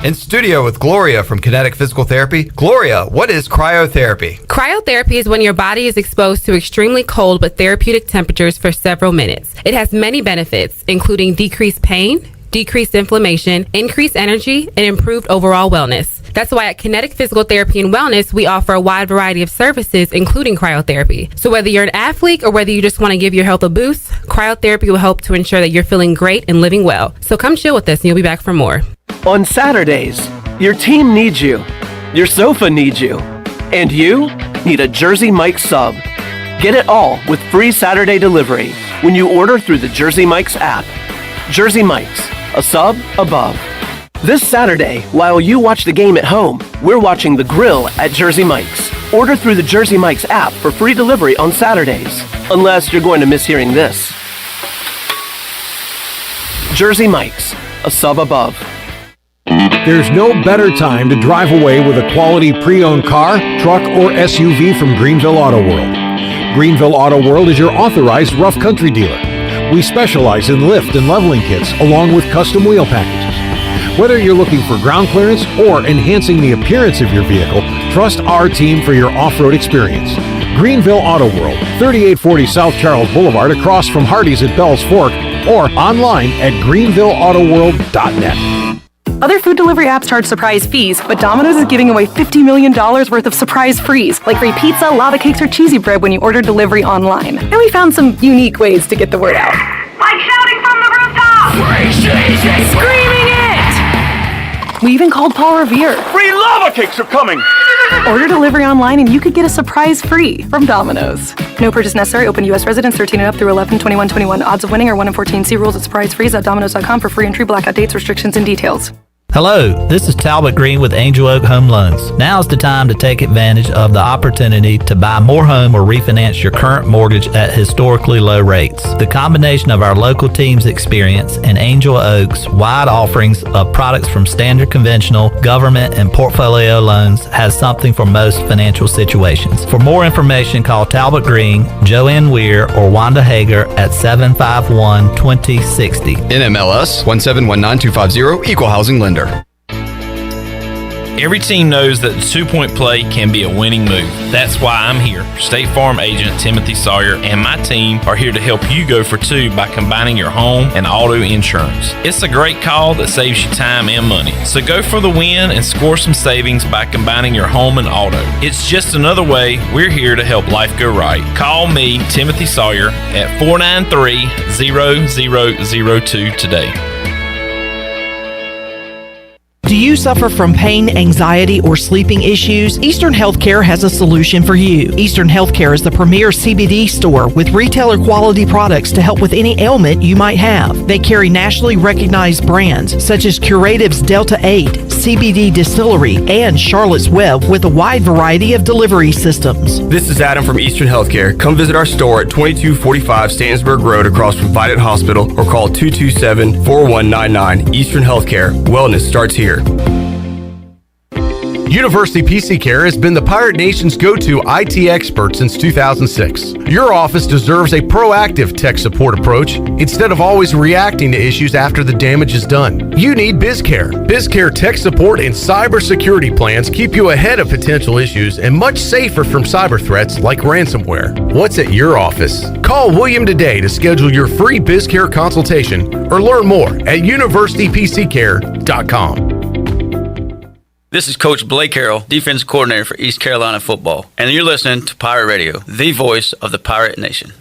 In studio with Gloria from Kinetic Physical Therapy. Gloria, what is cryotherapy? Cryotherapy is when your body is exposed to extremely cold but therapeutic temperatures for several minutes. It has many benefits, including decreased pain, decreased inflammation, increased energy, and improved overall wellness. That's why at Kinetic Physical Therapy and Wellness, we offer a wide variety of services, including cryotherapy. So whether you're an athlete or whether you just want to give your health a boost, cryotherapy will help to ensure that you're feeling great and living well. So come chill with us and you'll be back for more. On Saturdays, your team needs you, your sofa needs you, and you need a Jersey Mike's sub. Get it all with free Saturday delivery when you order through the Jersey Mike's app. Jersey Mike's, a sub above. This Saturday, while you watch the game at home, we're watching the grill at Jersey Mike's. Order through the Jersey Mike's app for free delivery on Saturdays, unless you're going to miss hearing this. Jersey Mike's, a sub above. There's no better time to drive away with a quality pre-owned car, truck, or SUV from Greenville Auto World. Greenville Auto World is your authorized rough country dealer. We specialize in lift and leveling kits along with custom wheel packages. Whether you're looking for ground clearance or enhancing the appearance of your vehicle, trust our team for your off-road experience. Greenville Auto World, 3840 South Charles Boulevard across from Hardee's at Bell's Fork, or online at greenvilleautoworld.net. Other food delivery apps charge surprise fees, but Domino's is giving away $50 million worth of surprise frees, like free pizza, lava cakes, or cheesy bread when you order delivery online. And we found some unique ways to get the word out. Like shouting from the rooftop! Free cheesy! Screaming it! We even called Paul Revere. Free lava cakes are coming! Order delivery online and you could get a surprise free from Domino's. No purchase necessary. Open U.S. residents 13 and up through 11/21/21. Odds of winning are 1 in 14. See rules at surprisefrees.domino's.com for free entry, blackout dates, restrictions, and details. Hello, this is Talbot Green with Angel Oak Home Loans. Now's the time to take advantage of the opportunity to buy more home or refinance your current mortgage at historically low rates. The combination of our local team's experience and Angel Oak's wide offerings of products from standard conventional, government, and portfolio loans has something for most financial situations. For more information, call Talbot Green, Joanne Weir, or Wanda Hager at 751-2060. NMLS 1719250, Equal Housing Lender. Every team knows that the two-point play can be a winning move. That's why I'm here. State Farm agent Timothy Sawyer and my team are here to help you go for two by combining your home and auto insurance. It's a great call that saves you time and money. So go for the win and score some savings by combining your home and auto. It's just another way we're here to help life go right. Call me, Timothy Sawyer, at 493-0002 today. Do you suffer from pain, anxiety, or sleeping issues? Eastern Healthcare has a solution for you. Eastern Healthcare is the premier CBD store with retailer quality products to help with any ailment you might have. They carry nationally recognized brands such as Curative's Delta 8, CBD Distillery, and Charlotte's Web with a wide variety of delivery systems. This is Adam from Eastern Healthcare. Come visit our store at 2245 Stantonburg Road across from Vidant Hospital or call 227-4199. Eastern Healthcare. Wellness starts here. University PC Care has been the Pirate Nation's go-to IT expert since 2006. Your office deserves a proactive tech support approach instead of always reacting to issues after the damage is done. You need BizCare. BizCare tech support and cybersecurity plans keep you ahead of potential issues and much safer from cyber threats like ransomware. What's at your office? Call William today to schedule your free BizCare consultation or learn more at universitypccare.com. This is Coach Blake Carroll, defense coordinator for East Carolina football, and you're listening to Pirate Radio, the voice of the Pirate Nation.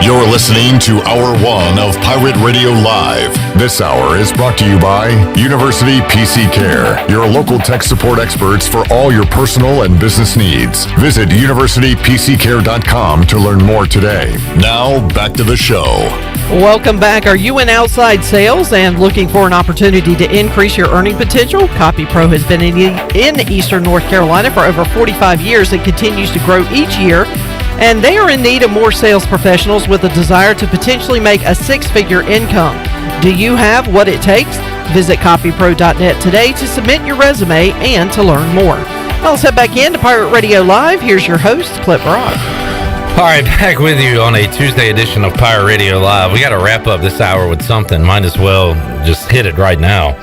You're listening to Hour 1 of Pirate Radio Live. This hour is brought to you by University PC Care, your local tech support experts for all your personal and business needs. Visit universitypccare.com to learn more today. Now, back to the show. Welcome back. Are you in outside sales and looking for an opportunity to increase your earning potential? CopyPro has been in Eastern North Carolina for over 45 years and continues to grow each year. And they are in need of more sales professionals with a desire to potentially make a six-figure income. Do you have what it takes? Visit copypro.net today to submit your resume and to learn more. Now let's head back in to Pirate Radio Live. Here's your host, Clip Rock. All right, back with you on a Tuesday edition of Pirate Radio Live. We got to wrap up this hour with something. Might as well just hit it right now.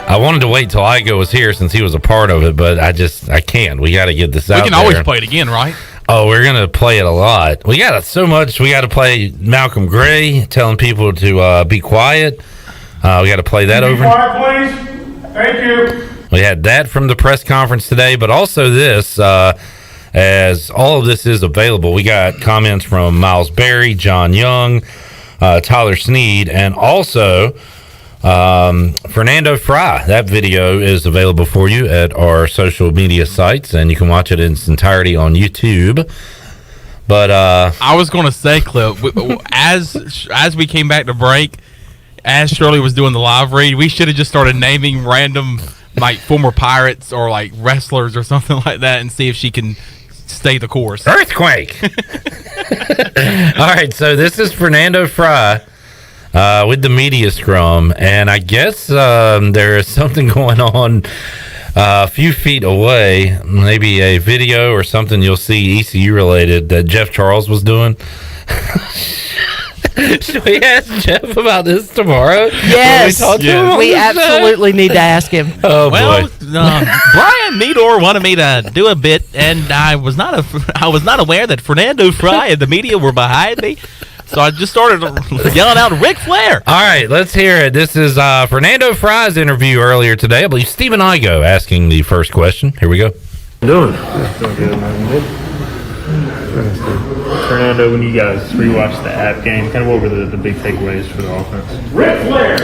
I wanted to wait till Igoe was here since he was a part of it, but I can't. We got to get this out there. We can always play it again, right? Oh, we're going to play it a lot. We got so much. We got to play Malcolm Gray telling people to be quiet. We got to play that over. Be quiet, please. Thank you. We had that from the press conference today, but also this, as all of this is available. We got comments from Miles Berry, John Young, Tyler Snead, and also Fernando Fry. That video is available for you at our social media sites, and you can watch it in its entirety on YouTube. But I was going to say, Clip, as we came back to break, as Shirley was doing the live read, we should have just started naming random like former Pirates or like wrestlers or something like that, and see if she can stay the course. Earthquake. All right, so this is Fernando Fry. With the media scrum, and I guess there is something going on a few feet away, maybe a video or something you'll see ECU related that Jeff Charles was doing. Should we ask Jeff about this tomorrow? Yes, we absolutely need to ask him. Oh, well, boy. Brian Meador wanted me to do a bit, and I was not aware that Fernando Fry and the media were behind me. So I just started yelling out Ric Flair. All right, let's hear it. This is Fernando Fry's interview earlier today. I believe Stephen Igoe asking the first question. Here we go. Doing good, man. Fernando, when you guys rewatched the app game, kind of what were the big takeaways for the offense? Ric Flair!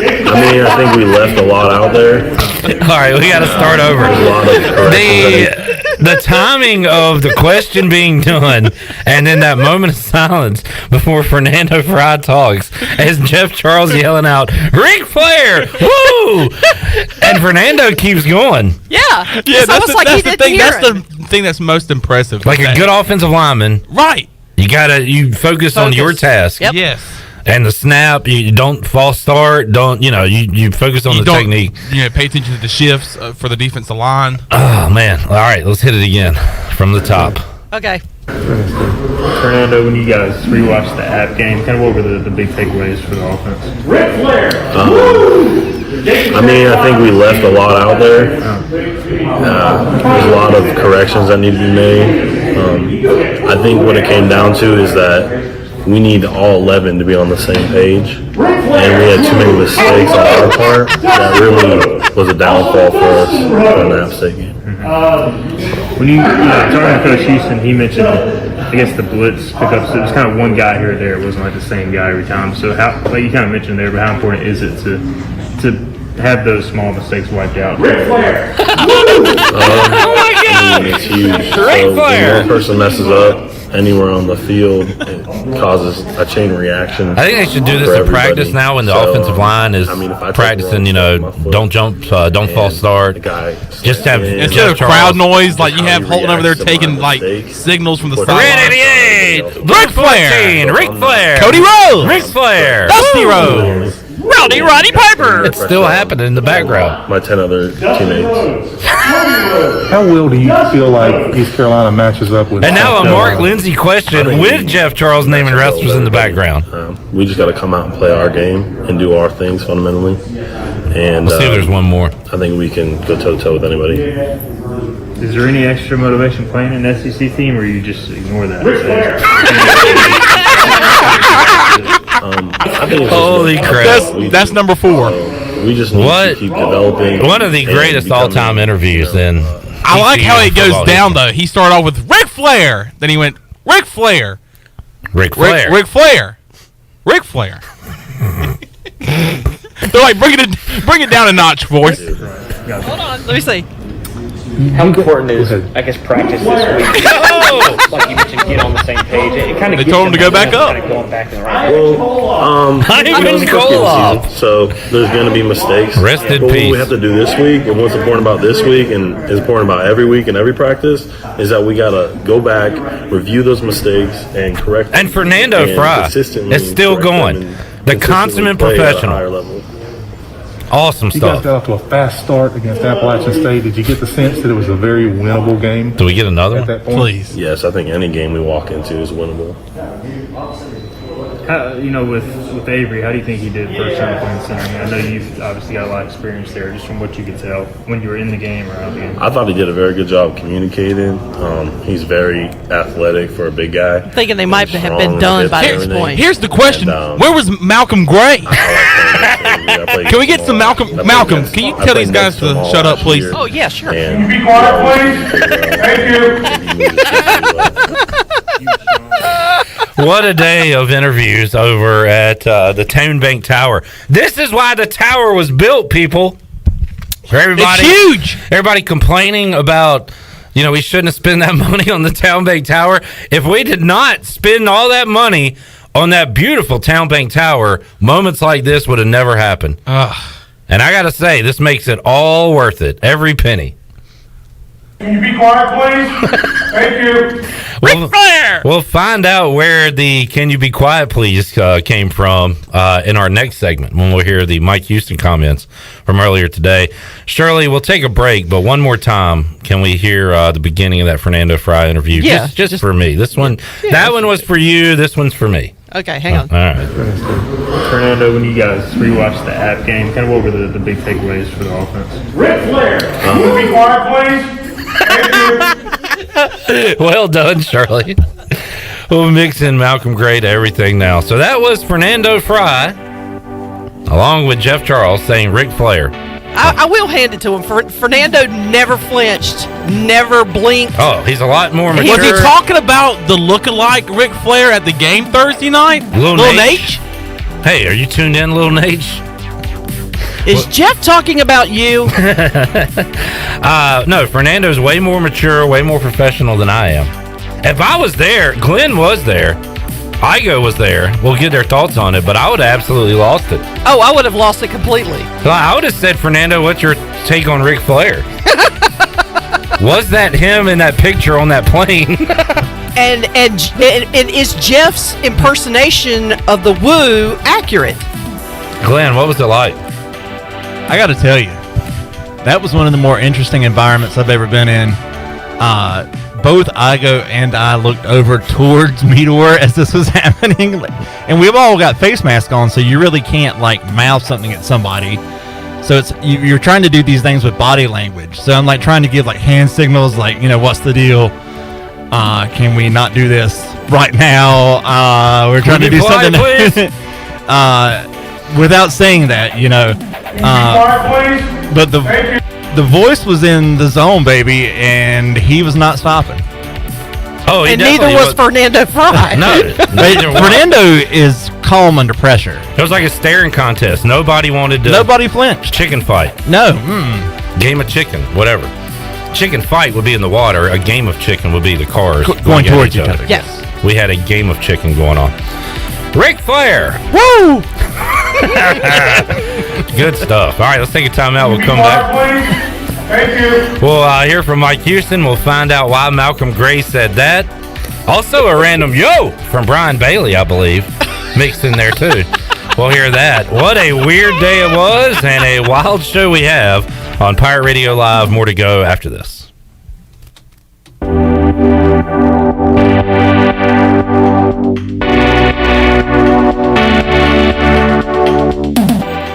I think we left a lot out there. All right, we got to start over. The timing of the question being done and then that moment of silence before Fernando Fry talks as Jeff Charles yelling out, Ric Flair! Woo! And Fernando keeps going. Yeah, that's the thing. That's the thing that's most impressive. Like a good offensive lineman. Right. You focus on your task. Yep. Yes. And the snap, you don't false start, you focus on the technique. Pay attention to the shifts for the defensive line. Oh, man. All right, let's hit it again from the top. Okay. Fernando, when you guys rewatched the app game, kind of what were the big takeaways for the offense? Ric Flair! I think we left a lot out there. There's a lot of corrections that need to be made. I think what it came down to is that we need all 11 to be on the same page, and we had too many mistakes on our part that really was a downfall for us on that State game. When you talking to Coach Houston, he mentioned, I guess, the blitz pickups. It was kind of one guy here or there. It wasn't like the same guy every time. So how, like you kind of mentioned there, but how important is it to have those small mistakes wiped out? Ric Flair! Oh my God! It's huge. Ric Flair! When one person messes up, anywhere on the field, it causes a chain reaction. I think they should do this in practice now when the offensive line is practicing, don't jump, don't false start. Just have instead of crowd noise like you have Holton over there taking like signals from the side. 88, Ric Flair, Ric Flair, Cody Rhodes, Ric Flair, Dusty Rhodes, Roddy Piper. It's still happening in the background. My 10 other teammates. How well do you feel like East Carolina matches up with? And now a Mark Lindsay question with Jeff Charles naming wrestlers in the background. We just got to come out and play our game and do our things fundamentally. And let's see if there's one more. I think we can go toe to toe with anybody. Is there any extra motivation playing an SEC team, or you just ignore that? I think holy crap! That's number 4. We just need to keep developing. One of the greatest all-time interviews. And I like how it goes down though. He started off with Ric Flair, then he went Ric Flair, Ric Flair, Ric Flair, Ric Flair. They're like bring it down a notch, voice. Hold on, let me see. How important is, I guess, practice this week? Like you mentioned, get on the same page. It kind of they told him to go back up. Kind of going back in the right direction. Not even goal off. So there's going to be mistakes. Rest in What peace. we have to do this week, and what's important about this week, and is important about every week and every practice, is that we got to go back, review those mistakes, and correct them. And Fernando Fry is still going. The consummate professional. Awesome You stuff. guys got off to a fast start against Appalachian State. Did you get the sense that it was a very winnable game? Do we get another at that point? Please. Yes, I think any game we walk into is winnable. How, with Avery, how do you think he did first time playing center? I mean, I know you've obviously got a lot of experience there, just from what you could tell when you were in the game or out of the game. I thought he did a very good job communicating. He's very athletic for a big guy. Thinking they might have been done by this point. Here's the question: where was Malcolm Gray? Can we get some Malcolm? Malcolm, can you tell these guys to shut up, please? Oh yeah, sure. Can you be quiet, please? Thank you. What a day of interviews over at the Town Bank Tower. This is why the tower was built, people. For everybody, it's huge. Everybody complaining about, we shouldn't have spent that money on the Town Bank Tower. If we did not spend all that money on that beautiful Town Bank Tower, moments like this would have never happened. And I got to say, this makes it all worth it. Every penny. Can you be quiet, please? Thank you. Ric Flair! We'll find out where the "Can you be quiet, please" came from in our next segment when we'll hear the Mike Houston comments from earlier today. Shirley, we'll take a break, but one more time, can we hear the beginning of that Fernando Fry interview? Yeah, just for me. This one, that one was for you. This one's for me. Okay, hang on. All right. Fernando, when you guys rewatched the App game, kind of what were the big takeaways for the offense? Ric Flair, can you be quiet, please? Well done, Shirley. We'll mix in Malcolm Gray to everything now. So that was Fernando Fry, along with Jeff Charles saying Ric Flair. I will hand it to him. Fernando never flinched, never blinked. Oh, he's a lot more mature. Was he talking about the lookalike Ric Flair at the game Thursday night? Lil Nate? Hey, are you tuned in, Lil Nate? Is Jeff talking about you? No, Fernando's way more mature, way more professional than I am. If I was there, Glenn was there, Igoe was there, we'll get their thoughts on it, but I would have absolutely lost it. Oh, I would have lost it completely. I would have said, Fernando, what's your take on Ric Flair? Was that him in that picture on that plane? and is Jeff's impersonation of the Woo accurate? Glenn, what was it like? I got to tell you, that was one of the more interesting environments I've ever been in. Both Igoe and I looked over towards Meador as this was happening, and we've all got face masks on, so you really can't mouth something at somebody. So it's you're trying to do these things with body language. So I'm trying to give hand signals, what's the deal? Can we not do this right now? We're trying to do something. Without saying that, but the voice was in the zone, baby, and he was not stopping. Oh, and neither was Fernando Fry. No, Fernando is calm under pressure. It was like a staring contest. Nobody wanted to. Nobody flinched. Chicken fight. No. Game of chicken, whatever. chicken fight would be in the water. A game of chicken would be the cars Going at towards each other. Yes. We had a game of chicken going on. Ric Flair. Woo! Good stuff. All right, let's take a time out. We'll come back. Thank you. We'll hear from Mike Houston. We'll find out why Malcolm Gray said that. Also, a random yo from Brian Bailey, I believe, mixed in there too. We'll hear that. What a weird day it was, and a wild show we have on Pirate Radio Live. More to go after this.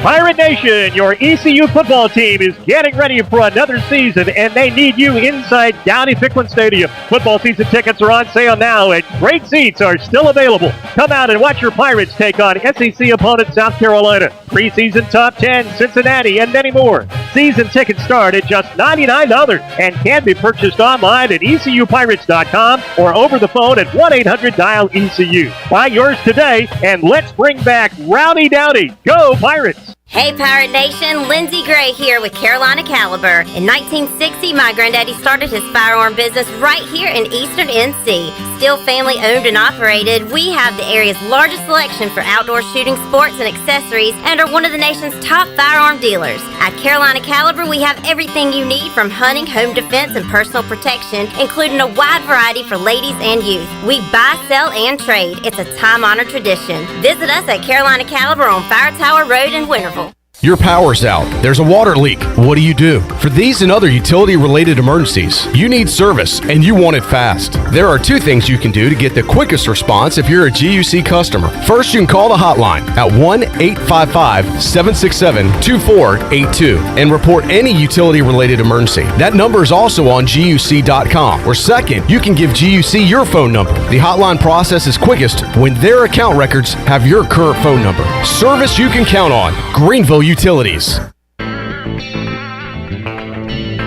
Pirate Nation, your ECU football team is getting ready for another season, and they need you inside Downey-Picklen Stadium. Football season tickets are on sale now, and great seats are still available. Come out and watch your Pirates take on SEC opponent South Carolina, preseason top 10 Cincinnati, and many more. Season tickets start at just $99 and can be purchased online at ECUPirates.com or over the phone at 1-800-DIAL-ECU. Buy yours today, and let's bring back Rowdy Downey. Go Pirates! Hey Pirate Nation, Lindsey Gray here with Carolina Caliber. In 1960, my granddaddy started his firearm business right here in Eastern NC. Still family owned and operated, we have the area's largest selection for outdoor shooting sports and accessories and are one of the nation's top firearm dealers. At Carolina Caliber, we have everything you need from hunting, home defense, and personal protection, including a wide variety for ladies and youth. We buy, sell, and trade. It's a time-honored tradition. Visit us at Carolina Caliber on Fire Tower Road in Winterville. Your power's out. There's a water leak. What do you do? For these and other utility-related emergencies, you need service, and you want it fast. There are two things you can do to get the quickest response if you're a GUC customer. First, you can call the hotline at 1-855-767-2482 and report any utility-related emergency. That number is also on GUC.com. Or second, you can give GUC your phone number. The hotline process is quickest when their account records have your current phone number. Service you can count on. Greenville Utilities.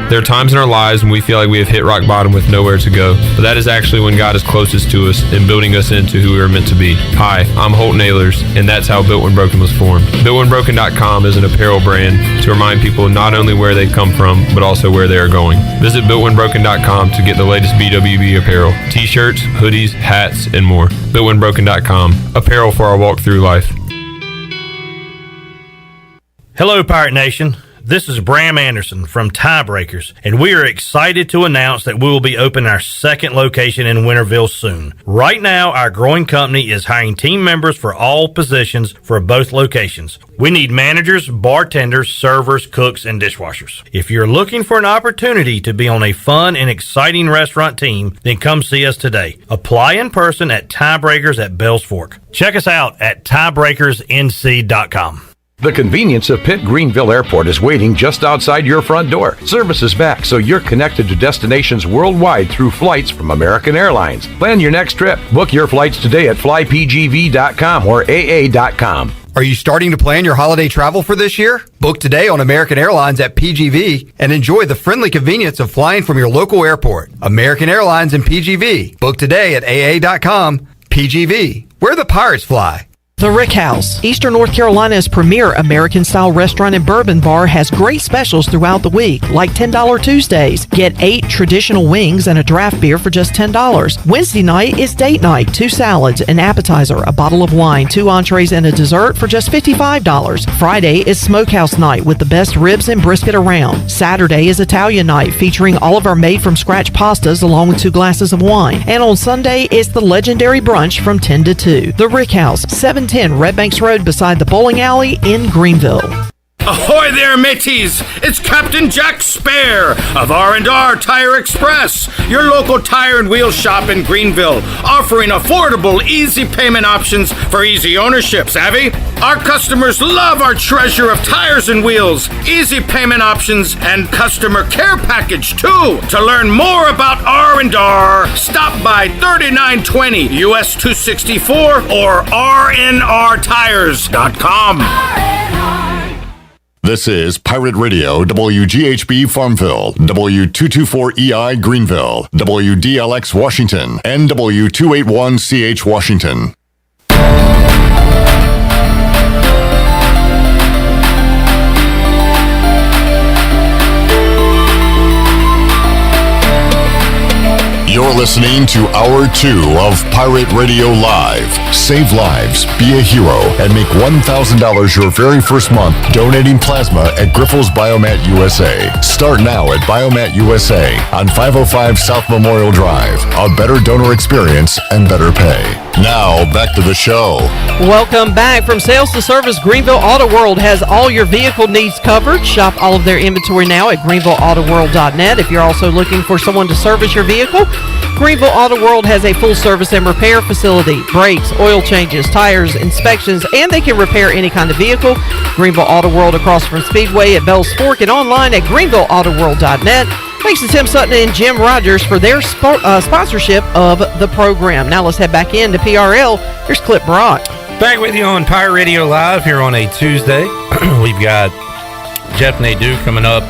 There are times in our lives when we feel like we have hit rock bottom with nowhere to go, but that is actually when God is closest to us and building us into who we are meant to be. Hi, I'm Holt Nailers, and that's how Built When Broken was formed. BuiltWhenBroken.com is an apparel brand to remind people not only where they've come from, but also where they are going. Visit BuiltWhenBroken.com to get the latest BWB apparel, t-shirts, hoodies, hats, and more. BuiltWhenBroken.com, apparel for our walk through life. Hello, Pirate Nation. This is Bram Anderson from Tiebreakers, and we are excited to announce that we will be opening our second location in Winterville soon. Right now, our growing company is hiring team members for all positions for both locations. We need managers, bartenders, servers, cooks, and dishwashers. If you're looking for an opportunity to be on a fun and exciting restaurant team, then come see us today. Apply in person at Tiebreakers at Bells Fork. Check us out at tiebreakersnc.com. The convenience of Pitt Greenville Airport is waiting just outside your front door. Service is back, so you're connected to destinations worldwide through flights from American Airlines. Plan your next trip. Book your flights today at flypgv.com or aa.com. Are you starting to plan your holiday travel for this year? Book today on American Airlines at PGV and enjoy the friendly convenience of flying from your local airport. American Airlines and PGV. Book today at aa.com. PGV, where the pirates fly. The Rick House, Eastern North Carolina's premier American-style restaurant and bourbon bar, has great specials throughout the week, like $10 Tuesdays. Get 8 traditional wings and a draft beer for just $10. Wednesday night is date night, 2 salads, an appetizer, a bottle of wine, 2 entrees, and a dessert for just $55. Friday is smokehouse night with the best ribs and brisket around. Saturday is Italian night, featuring all of our made-from-scratch pastas along with 2 glasses of wine. And on Sunday is the legendary brunch from 10 to 2. The Rick House, 710 Red Banks Road beside the bowling alley in Greenville. Ahoy there, mateys! It's Captain Jack Spare of R&R Tire Express, your local tire and wheel shop in Greenville, offering affordable, easy payment options for easy ownership, savvy? Our customers love our treasure of tires and wheels, easy payment options, and customer care package, too. To learn more about R&R, stop by 3920 US 264 or rnrtires.com. This is Pirate Radio, WGHB Farmville, W224EI Greenville, WDLX Washington, and W281CH Washington. You're listening to Hour 2 of Pirate Radio Live. Save lives, be a hero, and make $1,000 your very first month donating plasma at Grifols Biomat USA. Start now at Biomat USA on 505 South Memorial Drive. A better donor experience and better pay. Now, back to the show. Welcome back. From sales to service, Greenville Auto World has all your vehicle needs covered. Shop all of their inventory now at greenvilleautoworld.net. If you're also looking for someone to service your vehicle, Greenville Auto World has a full service and repair facility. Brakes, oil changes, tires, inspections, and they can repair any kind of vehicle. Greenville Auto World across from Speedway at Bell's Fork and online at greenvilleautoworld.net. Thanks to Tim Sutton and Jim Rogers for their sponsorship of the program. Now let's head back into PRL. Here's Clip Brock. Back with you on Pirate Radio Live here on a Tuesday. We've got Jeff Nadu coming up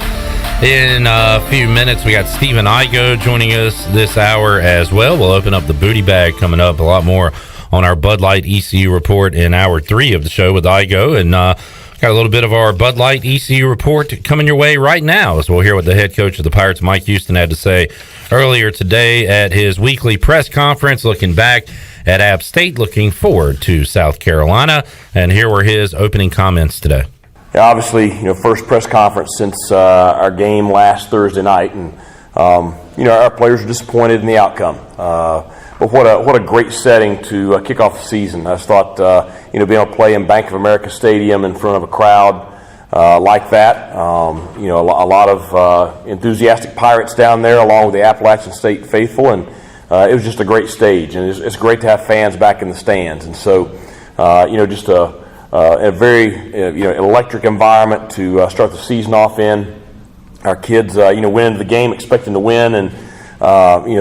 in a few minutes. We got Stephen Igoe joining us this hour as well. We'll open up the booty bag coming up. A lot more on our Bud Light ECU report in hour 3 of the show with Igoe. And got a little bit of our Bud Light ECU report coming your way right now, as we'll hear what the head coach of the Pirates, Mike Houston, had to say earlier today at his weekly press conference, looking back at App State, looking forward to South Carolina. And here were his opening comments today. Yeah, obviously, first press conference since our game last Thursday night, and our players are disappointed in the outcome. But what a great setting to kick off the season. I just thought, being able to play in Bank of America Stadium in front of a crowd like that, a lot of enthusiastic Pirates down there, along with the Appalachian State faithful, and it was just a great stage, and it's great to have fans back in the stands. And so, just a very electric environment to start the season off in. Our kids, went into the game expecting to win, and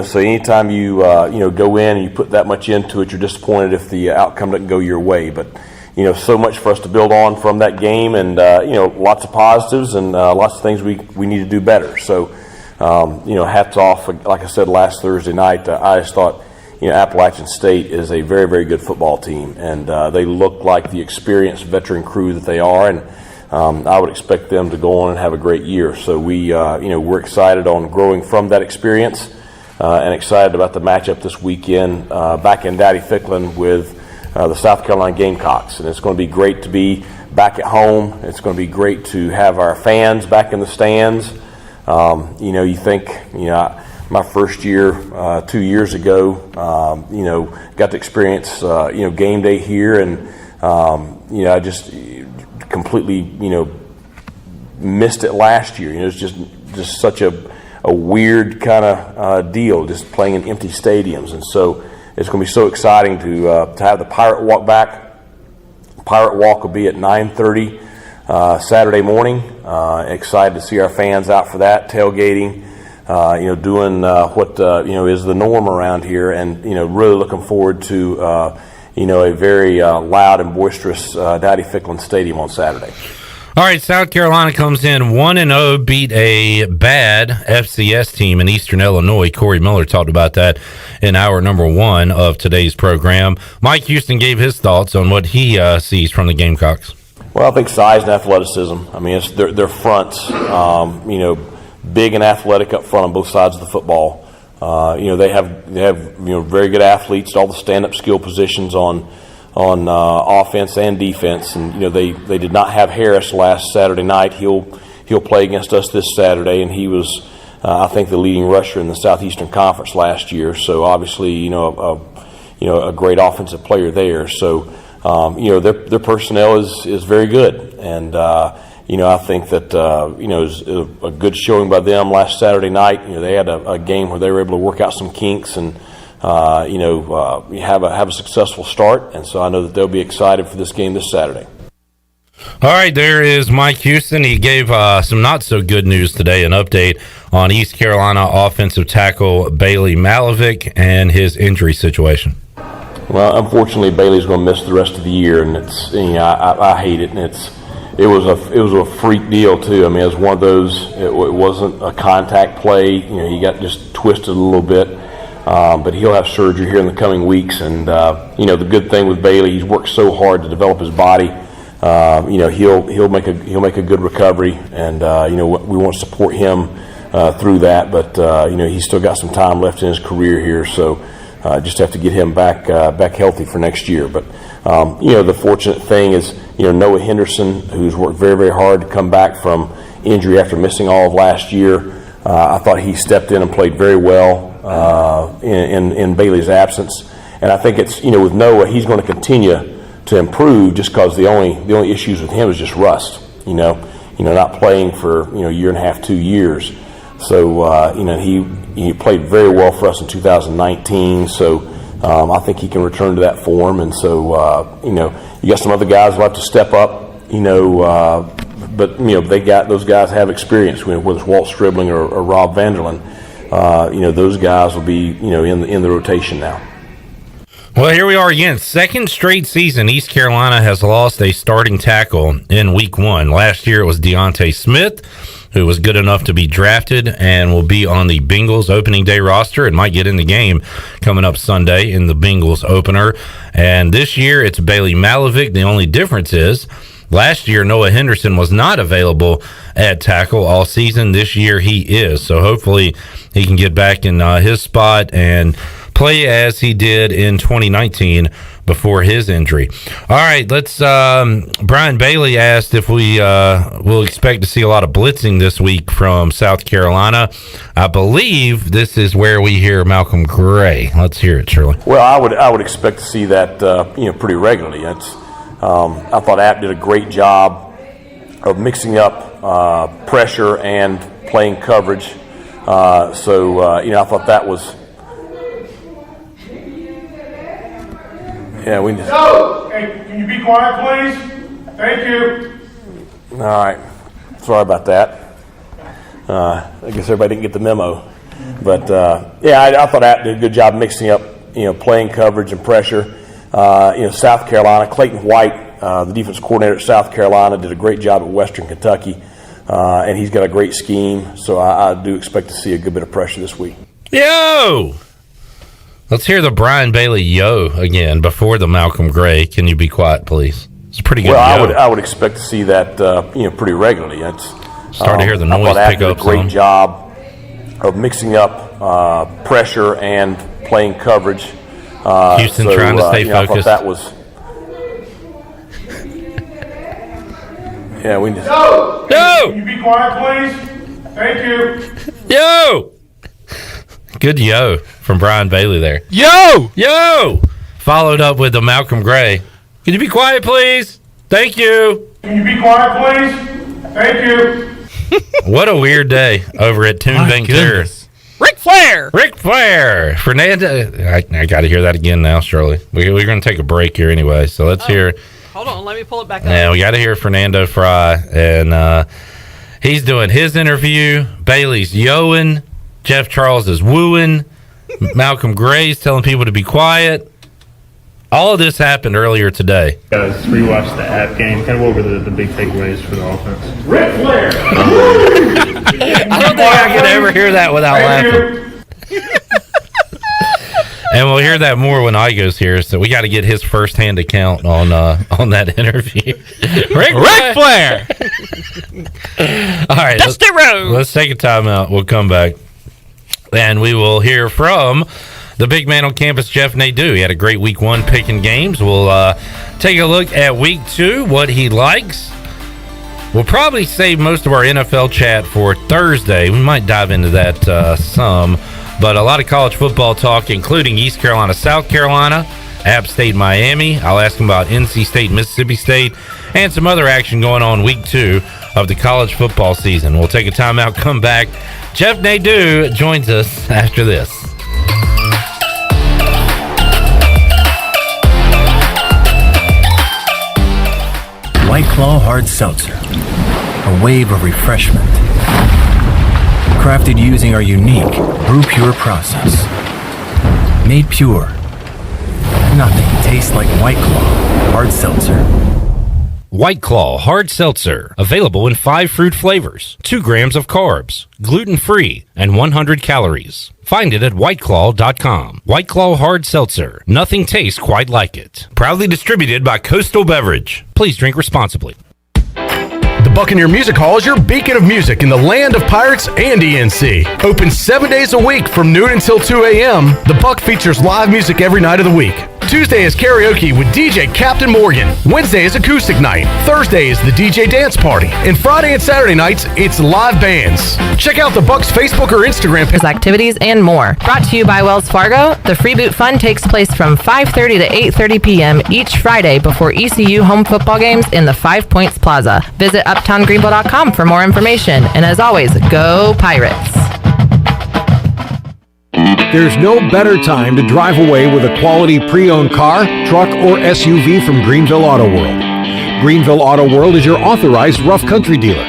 so anytime you go in and you put that much into it, you're disappointed if the outcome doesn't go your way. But so much for us to build on from that game, and lots of positives and lots of things we need to do better. So hats off. Like I said last Thursday night, I just thought Appalachian State is a very, very good football team, and they look like the experienced veteran crew that they are, and I would expect them to go on and have a great year. So we're excited on growing from that experience, and excited about the matchup this weekend back in Daddy Ficklin with the South Carolina Gamecocks. And it's going to be great to be back at home. It's going to be great to have our fans back in the stands. You think, my first year 2 years ago, got to experience, game day here, and, I just completely, missed it last year. It's just such a weird kind of deal, just playing in empty stadiums. And so it's going to be so exciting to have the Pirate Walk back. Pirate Walk will be at 9:30 Saturday morning. Excited to see our fans out for that, tailgating, doing what is the norm around here, and really looking forward to a very loud and boisterous Daddy Ficklin Stadium on Saturday. All right, South Carolina comes in 1-0, beat a bad FCS team in Eastern Illinois. Corey Miller talked about that in hour number 1 of today's program. Mike Houston gave his thoughts on what he sees from the Gamecocks. Well, I think size and athleticism. I mean, it's their fronts, big and athletic up front on both sides of the football. They have very good athletes, all the stand-up skill positions on offense and defense, and they did not have Harris last Saturday night. He'll play against us this Saturday, and he was I think the leading rusher in the Southeastern Conference last year. So obviously a great offensive player there. So their personnel is very good, and I think that it was a good showing by them last Saturday night. They had a game where they were able to work out some kinks and have a successful start, and so I know that they'll be excited for this game this Saturday. All right, there is Mike Houston. He gave some not so good news today, an update on East Carolina offensive tackle Bailey Malovic and his injury situation. Well, unfortunately, Bailey's going to miss the rest of the year, and it's I hate it, and it was a freak deal too. I mean, it was one of those. It wasn't a contact play. He got just twisted a little bit. But he'll have surgery here in the coming weeks, and the good thing with Bailey, he's worked so hard to develop his body. He'll make a good recovery, and we want to support him through that. But he's still got some time left in his career here, so just have to get him back healthy for next year. But the fortunate thing is Noah Henderson, who's worked very, very hard to come back from injury after missing all of last year. I thought he stepped in and played very well in Bailey's absence, and I think it's with Noah, he's going to continue to improve just because the only issues with him is just rust. Not playing for a year and a half, 2 years. So he played very well for us in 2019. So I think he can return to that form. And so you got some other guys who have to step up. But those guys have experience. Whether it's Walt Stribling or Rob Vanderlyn, those guys will be in the rotation now. Well, here we are again. Second straight season, East Carolina has lost a starting tackle in week 1. Last year it was Deontay Smith, who was good enough to be drafted and will be on the Bengals opening day roster and might get in the game coming up Sunday in the Bengals opener. And this year it's Bailey Malovic. The only difference is last year Noah Henderson was not available at tackle all season. This year he is. So hopefully he can get back in his spot and play as he did in 2019 before his injury. All right, let's. Brian Bailey asked if we will expect to see a lot of blitzing this week from South Carolina. I believe this is where we hear Malcolm Gray. Let's hear it, Shirley. Well, I would expect to see that pretty regularly. I thought App did a great job of mixing up pressure and playing coverage. I thought that was. Yeah, Hey, can you be quiet, please? Thank you. All right. Sorry about that. I guess everybody didn't get the memo. But, I thought App did a good job mixing up, playing coverage and pressure. South Carolina, Clayton White, the defense coordinator at South Carolina, did a great job at Western Kentucky. And he's got a great scheme. So I do expect to see a good bit of pressure this week. Yo! Let's hear the Brian Bailey yo again before the Malcolm Gray. Can you be quiet, please? It's a pretty good. Well, I would expect to see that pretty regularly. Start to hear the noise pick up. Did a great job of mixing up pressure and playing coverage. Houston trying to stay focused. I thought that was. We just. Yo! Can you be quiet, please? Thank you. Yo! Good yo from Brian Bailey there. Yo! Yo! Followed up with the Malcolm Gray. Can you be quiet, please? Thank you. Can you be quiet, please? Thank you. What a weird day over at Toon Bank Tour. Ric Flair! Ric Flair! Fernando. I got to hear that again now, Shirley. We're going to take a break here anyway, so let's hear. Hold on, let me pull it back up. Yeah, we got to hear Fernando Fry, and he's doing his interview. Bailey's yoing. Jeff Charles is wooing. Malcolm Gray's telling people to be quiet. All of this happened earlier today. Guys, rewatched the App game. Kind of what were the big takeaways for the offense? Ric Flair! I don't think I could ever hear that without laughing. And we'll hear that more when Igoe's here, so we got to get his first-hand account on that interview. Ric Flair! All right, Dusty Rhodes! Let's take a timeout. We'll come back. And we will hear from the big man on campus, Jeff Nadu. He had a great week 1 picking games. We'll take a look at week 2, what he likes. We'll probably save most of our NFL chat for Thursday. We might dive into that some. But a lot of college football talk, including East Carolina, South Carolina, App State, Miami. I'll ask him about NC State, Mississippi State, and some other action going on week 2 of the college football season. We'll take a timeout, come back. Jeff Nadu joins us after this. White Claw Hard Seltzer, a wave of refreshment. Crafted using our unique Brew Pure process. Made pure. Nothing tastes like White Claw Hard Seltzer. White Claw Hard Seltzer, available in 5 fruit flavors, 2 grams of carbs, gluten-free, and 100 calories. Find it at whiteclaw.com. White Claw Hard Seltzer, nothing tastes quite like it. Proudly distributed by Coastal Beverage. Please drink responsibly. The The Buccaneer Music Hall is your beacon of music in the land of Pirates and ENC. Open 7 days a week from noon until 2 a.m., the Buck features live music every night of the week. Tuesday is karaoke with DJ Captain Morgan. Wednesday is acoustic night. Thursday is the DJ dance party. And Friday and Saturday nights, it's live bands. Check out the Bucks Facebook or Instagram page. Activities and more. Brought to you by Wells Fargo, the Free Boot Fun takes place from 5:30 to 8:30 p.m. each Friday before ECU home football games in the 5 Points Plaza. Visit uptowngreenville.com for more information. And as always, go Pirates. There's no better time to drive away with a quality pre-owned car, truck, or SUV from Greenville Auto World. Greenville Auto World is your authorized rough country dealer.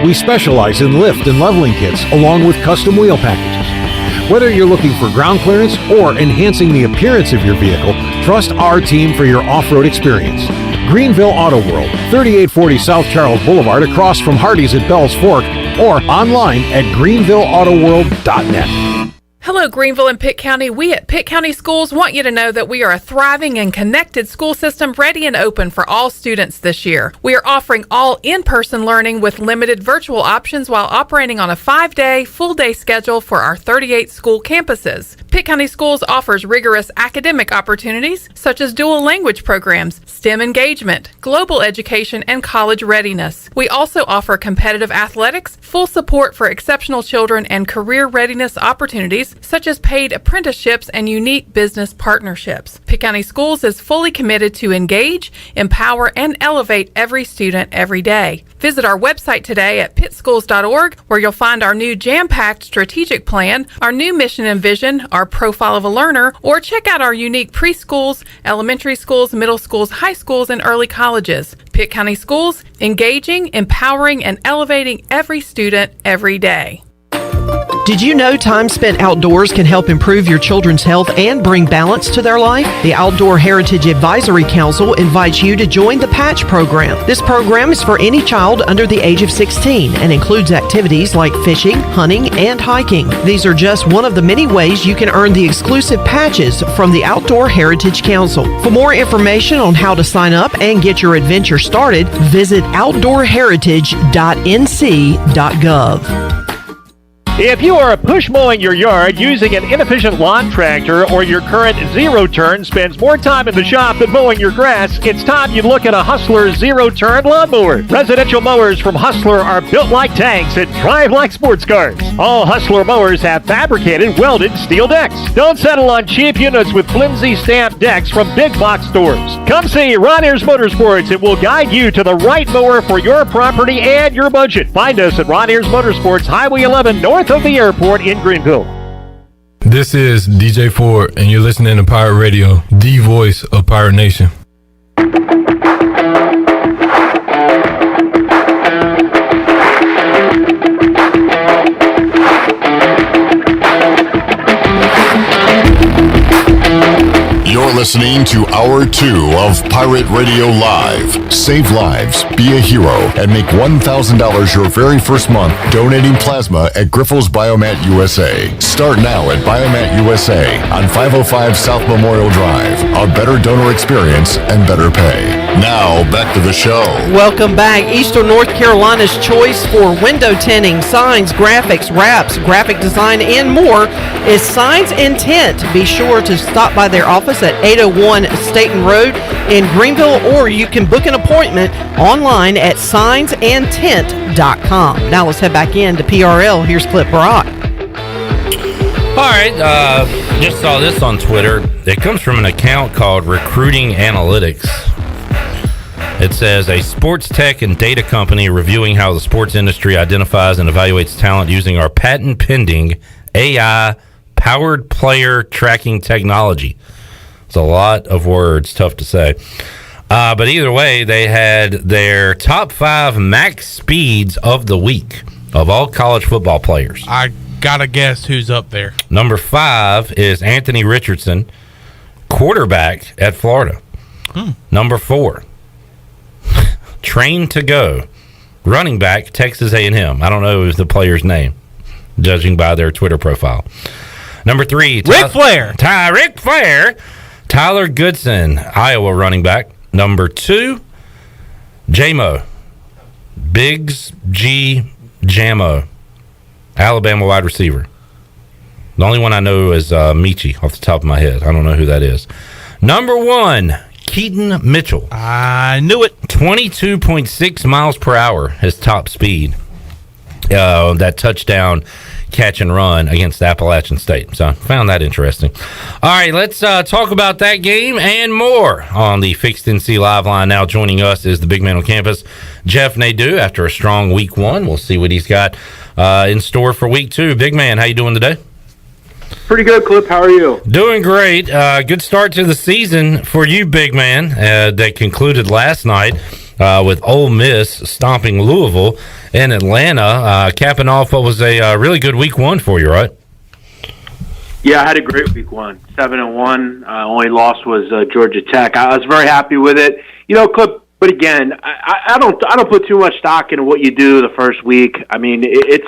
We specialize in lift and leveling kits along with custom wheel packages. Whether you're looking for ground clearance or enhancing the appearance of your vehicle, trust our team for your off-road experience. Greenville Auto World, 3840 South Charles Boulevard across from Hardee's at Bell's Fork, or online at greenvilleautoworld.net. Hello, Greenville and Pitt County. We at Pitt County Schools want you to know that we are a thriving and connected school system ready and open for all students this year. We are offering all in-person learning with limited virtual options while operating on a 5-day, full-day schedule for our 38 school campuses. Pitt County Schools offers rigorous academic opportunities such as dual language programs, STEM engagement, global education, and college readiness. We also offer competitive athletics, full support for exceptional children, and career readiness opportunities such as paid apprenticeships and unique business partnerships. Pitt County Schools is fully committed to engage, empower, and elevate every student every day. Visit our website today at pittschools.org, where you'll find our new jam-packed strategic plan, our new mission and vision, our profile of a learner, or check out our unique preschools, elementary schools, middle schools, high schools, and early colleges. Pitt County Schools, engaging, empowering, and elevating every student every day. Did you know time spent outdoors can help improve your children's health and bring balance to their life? The Outdoor Heritage Advisory Council invites you to join the Patch program. This program is for any child under the age of 16 and includes activities like fishing, hunting, and hiking. These are just one of the many ways you can earn the exclusive patches from the Outdoor Heritage Council. For more information on how to sign up and get your adventure started, visit outdoorheritage.nc.gov. If you are push mowing your yard using an inefficient lawn tractor, or your current zero-turn spends more time in the shop than mowing your grass, it's time you look at a Hustler zero-turn lawnmower. Residential mowers from Hustler are built like tanks and drive like sports cars. All Hustler mowers have fabricated, welded steel decks. Don't settle on cheap units with flimsy stamped decks from big box stores. Come see Ron Ayers Motorsports. It will guide you to the right mower for your property and your budget. Find us at Ron Ayers Motorsports, Highway 11 north of the airport in Greenville. This is DJ Ford, and you're listening to Pirate Radio, the voice of Pirate Nation. You're listening to Hour 2 of Pirate Radio Live. Save lives, be a hero, and make $1,000 your very first month donating plasma at Grifols Biomat USA. Start now at Biomat USA on 505 South Memorial Drive. A better donor experience and better pay. Now, back to the show. Welcome back. Eastern North Carolina's choice for window tinting, signs, graphics, wraps, graphic design, and more is Signs and Tint. Be sure to stop by their office at 801 Staten Road in Greenville, or you can book an appointment online at signsandtint.com. Now let's head back in to PRL. Here's Clip Brock. All right, just saw this on Twitter. It comes from an account called Recruiting Analytics. It says a sports tech and data company reviewing how the sports industry identifies and evaluates talent using our patent-pending AI-powered player tracking technology. It's a lot of words, tough to say. But either way, they had their top 5 max speeds of the week of all college football players. I gotta guess who's up there. Number 5 is Anthony Richardson, quarterback at Florida. Number 4, Train to Go, running back, Texas A&M. I don't know the player's name, judging by their Twitter profile. Number 3, Ric Flair. Ric Flair. Tyler Goodson, Iowa running back. Number 2, J-Mo, Biggs G. Jamo, Alabama wide receiver. The only one I know is Michi off the top of my head. I don't know who that is. Number 1, Keaton Mitchell. I knew it. 22.6 miles per hour, his top speed. That touchdown catch and run against Appalachian State. So I found that interesting. All right, let's talk about that game and more on the Fixed NC Live line. Now joining us is the big man on campus, Jeff Nadu. After a strong week 1, we'll see what he's got in store for week 2. Big man, how you doing today? Pretty good, Clip. How are you? Doing great. Good start to the season for you, big man. That concluded last night with Ole Miss stomping Louisville in Atlanta, capping off what was a really good week 1 for you, right? Yeah, I had a great week 1, 7-1. Only loss was Georgia Tech. I was very happy with it. You know, Clip. But again, I don't put too much stock into what you do the first week. I mean, it's.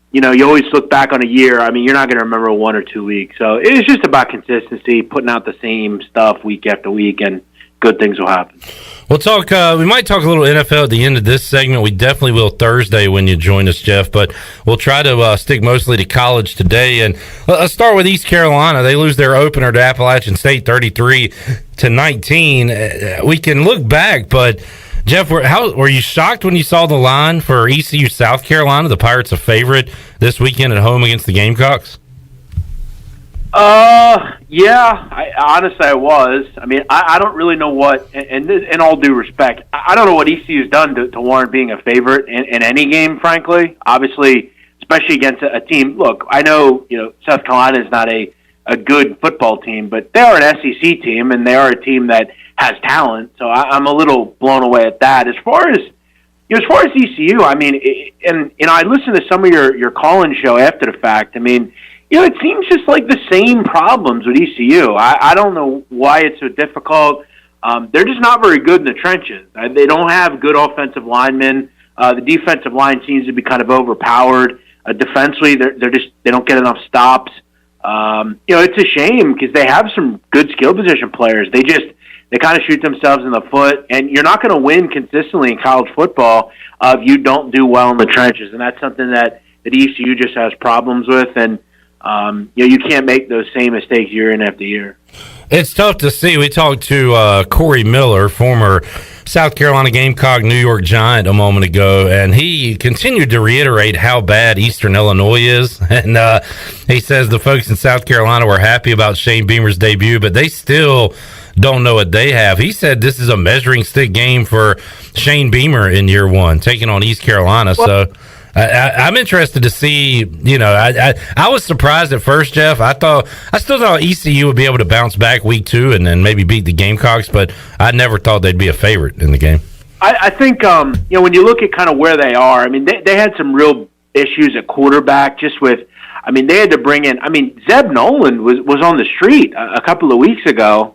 You know, you always look back on a year. I mean, you're not going to remember 1 or 2 weeks. So it's just about consistency, putting out the same stuff week after week, and good things will happen. We'll talk. We might talk a little NFL at the end of this segment. We definitely will Thursday when you join us, Jeff. But we'll try to stick mostly to college today. And let's start with East Carolina. They lose their opener to Appalachian State, 33-19. We can look back, but. Jeff, were you shocked when you saw the line for ECU South Carolina? The Pirates a favorite this weekend at home against the Gamecocks? Yeah. Honestly, I was. I mean, I don't really know what, and in all due respect, I don't know what ECU's done to warrant being a favorite in any game, frankly. Obviously, especially against a team. Look, I know, South Carolina is not a good football team, but they are an SEC team, and they are a team that has talent, so I'm a little blown away at that. As far as ECU, I mean, and I listened to some of your call-in show after the fact. I mean, it seems just like the same problems with ECU. I don't know why it's so difficult. They're just not very good in the trenches. They don't have good offensive linemen. The defensive line seems to be kind of overpowered. Defensively, they don't get enough stops. It's a shame because they have some good skill position players. They kind of shoot themselves in the foot, and you're not going to win consistently in college football if you don't do well in the trenches, and that's something that ECU just has problems with, and you can't make those same mistakes year in after year. It's tough to see. We talked to Corey Miller, former South Carolina Gamecock, New York Giant, a moment ago, and he continued to reiterate how bad Eastern Illinois is. And he says the folks in South Carolina were happy about Shane Beamer's debut, but they still don't know what they have. He said this is a measuring stick game for Shane Beamer in year 1, taking on East Carolina. So I'm interested to see. I was surprised at first, Jeff. I still thought ECU would be able to bounce back week 2 and then maybe beat the Gamecocks, but I never thought they'd be a favorite in the game. I think when you look at kind of where they are, I mean, they had some real issues at quarterback. Just with, I mean, they had to bring in. I mean, Zeb Nolan was on the street a couple of weeks ago.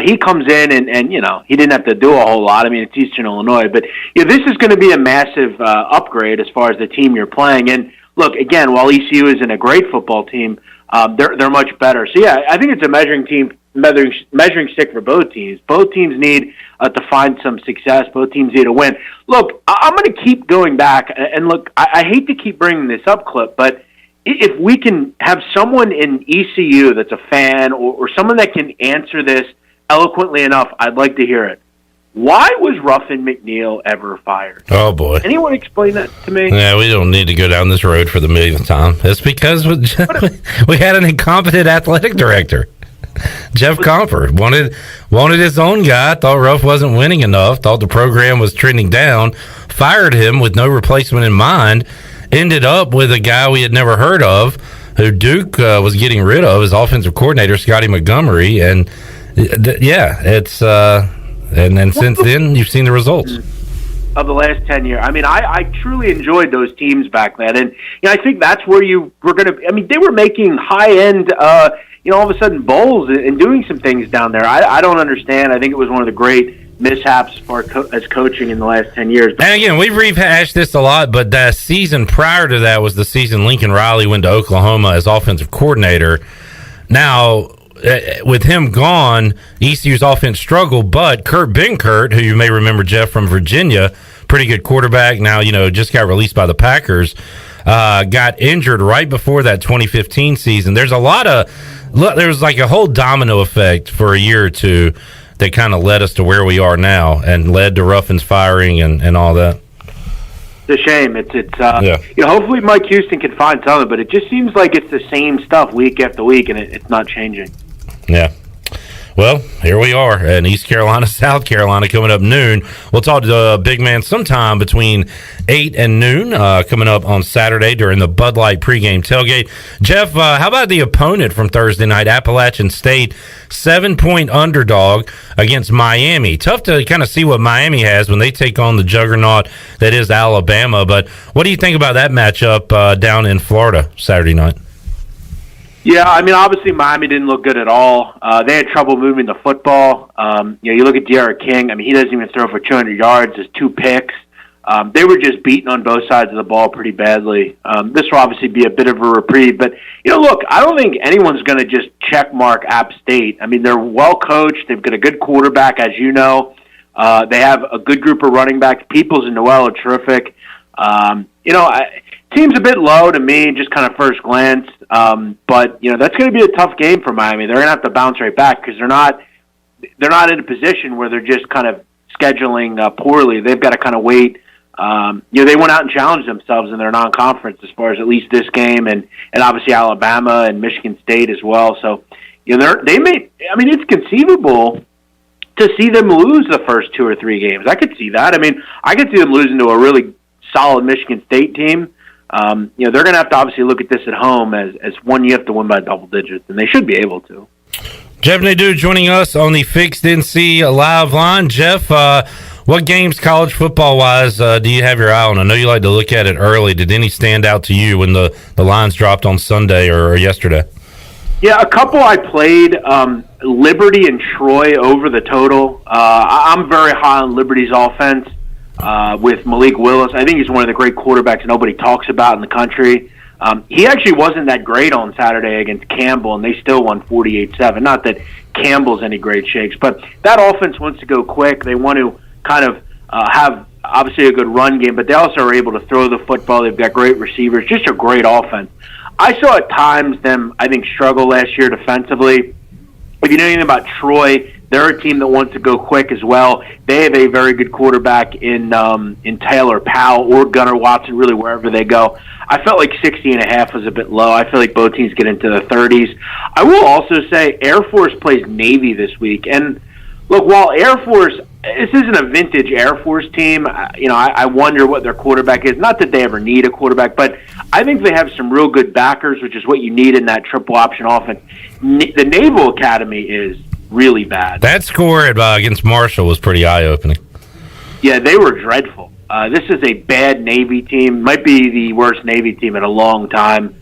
He comes in and he didn't have to do a whole lot. I mean, it's Eastern Illinois, but this is going to be a massive upgrade as far as the team you're playing. And look, again, while ECU isn't a great football team, they're much better. So yeah, I think it's a measuring stick for both teams. Both teams need to find some success. Both teams need to win. Look, I'm going to keep going back, and look, I hate to keep bringing this up, Clip, but if we can have someone in ECU that's a fan or someone that can answer this eloquently enough, I'd like to hear it. Why was Ruffin McNeil ever fired? Oh, boy. Anyone explain that to me? Yeah, we don't need to go down this road for the millionth time. It's because we had an incompetent athletic director. Jeff Comfort wanted his own guy, thought Ruff wasn't winning enough, thought the program was trending down, fired him with no replacement in mind, ended up with a guy we had never heard of, who Duke was getting rid of, his offensive coordinator, Scotty Montgomery, and it's and then since then you've seen the results of the last 10 years. I mean, I truly enjoyed those teams back then, and I think that's where you were going to. I mean, they were making high end, all of a sudden bowls and doing some things down there. I don't understand. I think it was one of the great mishaps as coaching in the last 10 years. And again, we've rehashed this a lot, but the season prior to that was the season Lincoln Riley went to Oklahoma as offensive coordinator. Now, with him gone, ECU's offense struggled, but Kurt Benkert, who you may remember, Jeff, from Virginia, pretty good quarterback. Now, just got released by the Packers. Got injured right before that 2015 season. There's like a whole domino effect for a year or two that kind of led us to where we are now and led to Ruffin's firing and all that. It's a shame. Hopefully Mike Houston can find something, but it just seems like it's the same stuff week after week, and it's not changing. Yeah. Well, here we are in East Carolina, South Carolina, coming up noon. We'll talk to the big man sometime between 8 and noon, coming up on Saturday during the Bud Light pregame tailgate. Jeff, how about the opponent from Thursday night, Appalachian State, 7-point underdog against Miami? Tough to kind of see what Miami has when they take on the juggernaut that is Alabama. But what do you think about that matchup down in Florida Saturday night? Yeah, I mean, obviously Miami didn't look good at all. They had trouble moving the football. You look at De'Ara King. I mean, he doesn't even throw for 200 yards. There's 2 picks. They were just beaten on both sides of the ball pretty badly. This will obviously be a bit of a reprieve. But, look, I don't think anyone's going to just check mark App State. I mean, they're well coached. They've got a good quarterback, as you know. They have a good group of running backs. Peoples and Noel are terrific. Team's a bit low to me, just kind of first glance. But that's going to be a tough game for Miami. They're going to have to bounce right back because they're not in a position where they're just kind of scheduling poorly. They've got to kind of wait. They went out and challenged themselves in their non-conference as far as at least this game, and obviously Alabama and Michigan State as well. So they may. I mean, it's conceivable to see them lose the first 2 or 3 games. I could see that. I mean, I could see them losing to a really solid Michigan State team. They're going to have to obviously look at this at home as one you have to win by double digits, and they should be able to. Jeff Nadu joining us on the Fixed NC Live line. Jeff, what games college football-wise do you have your eye on? I know you like to look at it early. Did any stand out to you when the lines dropped on Sunday or yesterday? Yeah, a couple I played, Liberty and Troy over the total. I'm very high on Liberty's offense. With Malik Willis. I think he's one of the great quarterbacks nobody talks about in the country. He actually wasn't that great on Saturday against Campbell, and they still won 48-7. Not that Campbell's any great shakes, but that offense wants to go quick. They want to kind of have, obviously, a good run game, but they also are able to throw the football. They've got great receivers, just a great offense. I saw at times them, I think, struggle last year defensively. If you know anything about Troy, they're a team that wants to go quick as well. They have a very good quarterback in Taylor Powell or Gunnar Watson, really wherever they go. I felt like 60.5 was a bit low. I feel like both teams get into the 30s. I will also say Air Force plays Navy this week. And look, while Air Force, this isn't a vintage Air Force team, I wonder what their quarterback is. Not that they ever need a quarterback, but I think they have some real good backers, which is what you need in that triple option offense. The Naval Academy is really bad. That score against Marshall was pretty eye-opening. Yeah, they were dreadful. This is a bad Navy team. Might be the worst Navy team in a long time.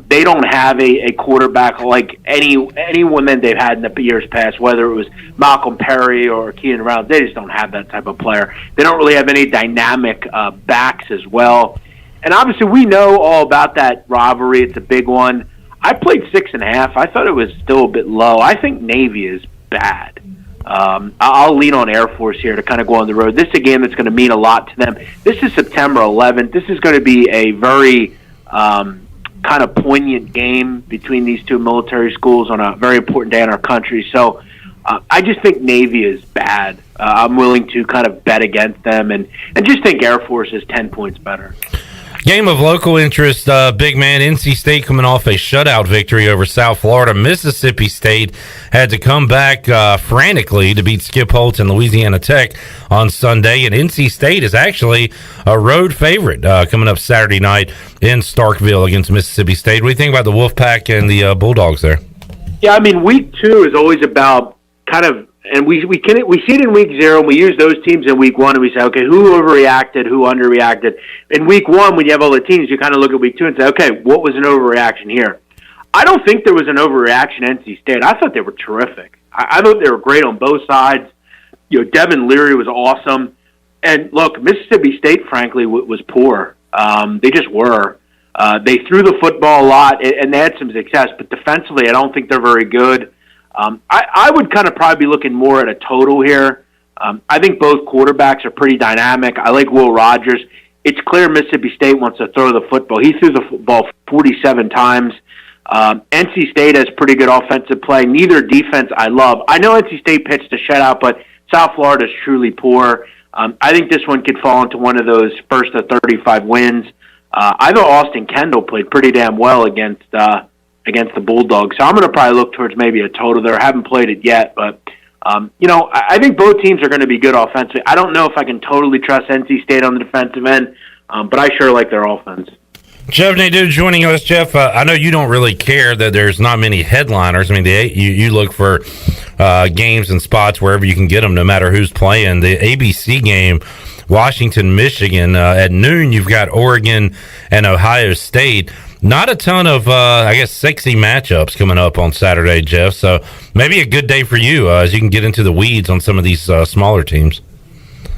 They don't have a quarterback like anyone that they've had in the years past, whether it was Malcolm Perry or Keenan Rounds. They just don't have that type of player. They don't really have any dynamic backs as well. And obviously we know all about that rivalry. It's a big one. I played 6.5. I thought it was still a bit low. I think Navy is bad. I'll lean on Air Force here to kind of go on the road. This is a game that's going to mean a lot to them. This is September 11th. This is going to be a very kind of poignant game between these two military schools on a very important day in our country. So I just think Navy is bad. I'm willing to kind of bet against them and just think Air Force is 10 points better. Game of local interest, big man, NC State coming off a shutout victory over South Florida. Mississippi State had to come back frantically to beat Skip Holtz and Louisiana Tech on Sunday, and NC State is actually a road favorite coming up Saturday night in Starkville against Mississippi State. What do you think about the Wolfpack and the Bulldogs there? Yeah, I mean, week 2 is always about kind of, and we see it in week 0, and we use those teams in week 1, and we say, okay, who overreacted, who underreacted. In week 1, when you have all the teams, you kind of look at week 2 and say, okay, what was an overreaction here? I don't think there was an overreaction at NC State. I thought they were terrific. I thought they were great on both sides. Devin Leary was awesome. And look, Mississippi State, frankly, was poor. They just were. They threw the football a lot, and they had some success, but defensively, I don't think they're very good. I would kind of probably be looking more at a total here. I think both quarterbacks are pretty dynamic. I like Will Rogers. It's clear Mississippi State wants to throw the football. He threw the ball 47 times. NC State has pretty good offensive play. Neither defense I love. I know NC State pitched a shutout, but South Florida is truly poor. I think this one could fall into one of those first to 35 wins. I thought Austin Kendall played pretty damn well against the Bulldogs, so I'm going to probably look towards maybe a total there. I haven't played it yet, but I think both teams are going to be good offensively. I don't know if I can totally trust NC State on the defensive end, but I sure like their offense. Jeff Nadu joining us. Jeff, I know you don't really care that there's not many headliners. I mean, you look for games and spots wherever you can get them, no matter who's playing. The ABC game, Washington, Michigan, at noon, you've got Oregon and Ohio State. Not a ton of, sexy matchups coming up on Saturday, Jeff. So maybe a good day for you as you can get into the weeds on some of these smaller teams.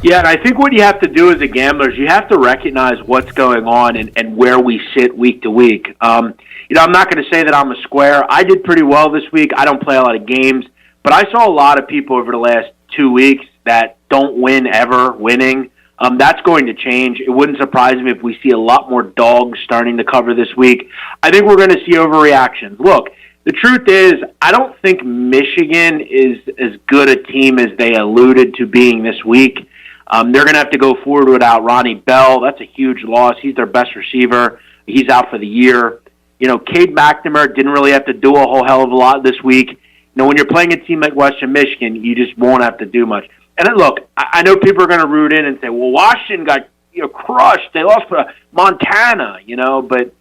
Yeah, and I think what you have to do as a gambler is you have to recognize what's going on and where we sit week to week. I'm not going to say that I'm a square. I did pretty well this week. I don't play a lot of games, but I saw a lot of people over the last 2 weeks that don't win ever winning. That's going to change. It wouldn't surprise me if we see a lot more dogs starting to cover this week. I think we're going to see overreactions. Look, the truth is, I don't think Michigan is as good a team as they alluded to being this week. They're going to have to go forward without Ronnie Bell. That's a huge loss. He's their best receiver. He's out for the year. Cade McNamara didn't really have to do a whole hell of a lot this week. When you're playing a team like Western Michigan, you just won't have to do much. And then, look, I know people are going to root in and say, well, Washington got crushed. They lost to Montana, But,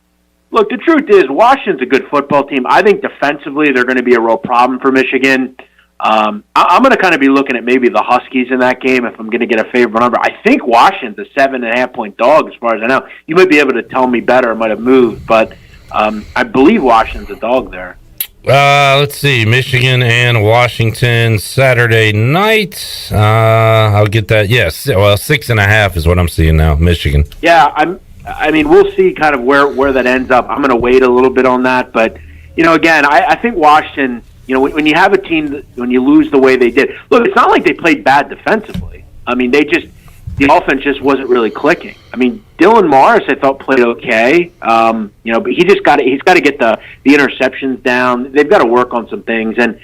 look, the truth is Washington's a good football team. I think defensively they're going to be a real problem for Michigan. I'm going to kind of be looking at maybe the Huskies in that game if I'm going to get a favorable number. I think Washington's a 7.5-point dog as far as I know. You might be able to tell me better. It might have moved, but I believe Washington's a dog there. Let's see, Michigan and Washington Saturday night. I'll get that. Yes, 6.5 is what I'm seeing now. Michigan. Yeah, we'll see kind of where that ends up. I'm going to wait a little bit on that, but again, I think Washington. When you have a team, when you lose the way they did, look, it's not like they played bad defensively. The offense just wasn't really clicking. Dylan Morris, I thought, played okay. But he's got to get the interceptions down. They've got to work on some things, and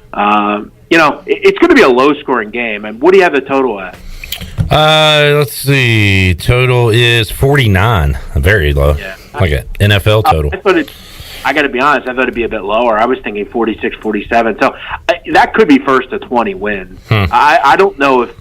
it's going to be a low-scoring game. And what do you have the total at? Let's see. Total is 49. Very low. Yeah. Like an NFL total. I got to be honest, I thought it'd be a bit lower. I was thinking 46, 47. So that could be first to 20 wins. I don't know if,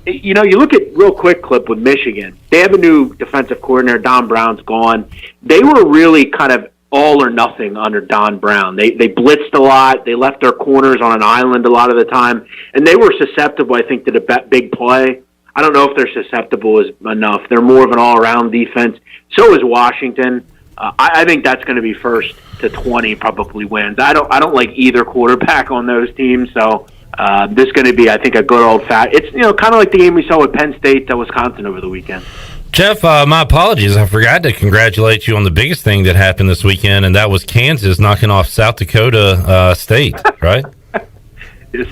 you look at real quick clip with Michigan. They have a new defensive coordinator. Don Brown's gone. They were really kind of all or nothing under Don Brown. They blitzed a lot. They left their corners on an island a lot of the time. And they were susceptible, I think, to the big play. I don't know if they're susceptible enough. They're more of an all-around defense. So is Washington. I think that's going to be first to 20 probably wins. I don't like either quarterback on those teams, so this is going to be, I think, a good old fat. It's kind of like the game we saw with Penn State to Wisconsin over the weekend. Jeff, my apologies. I forgot to congratulate you on the biggest thing that happened this weekend, and that was Kansas knocking off South Dakota State, right?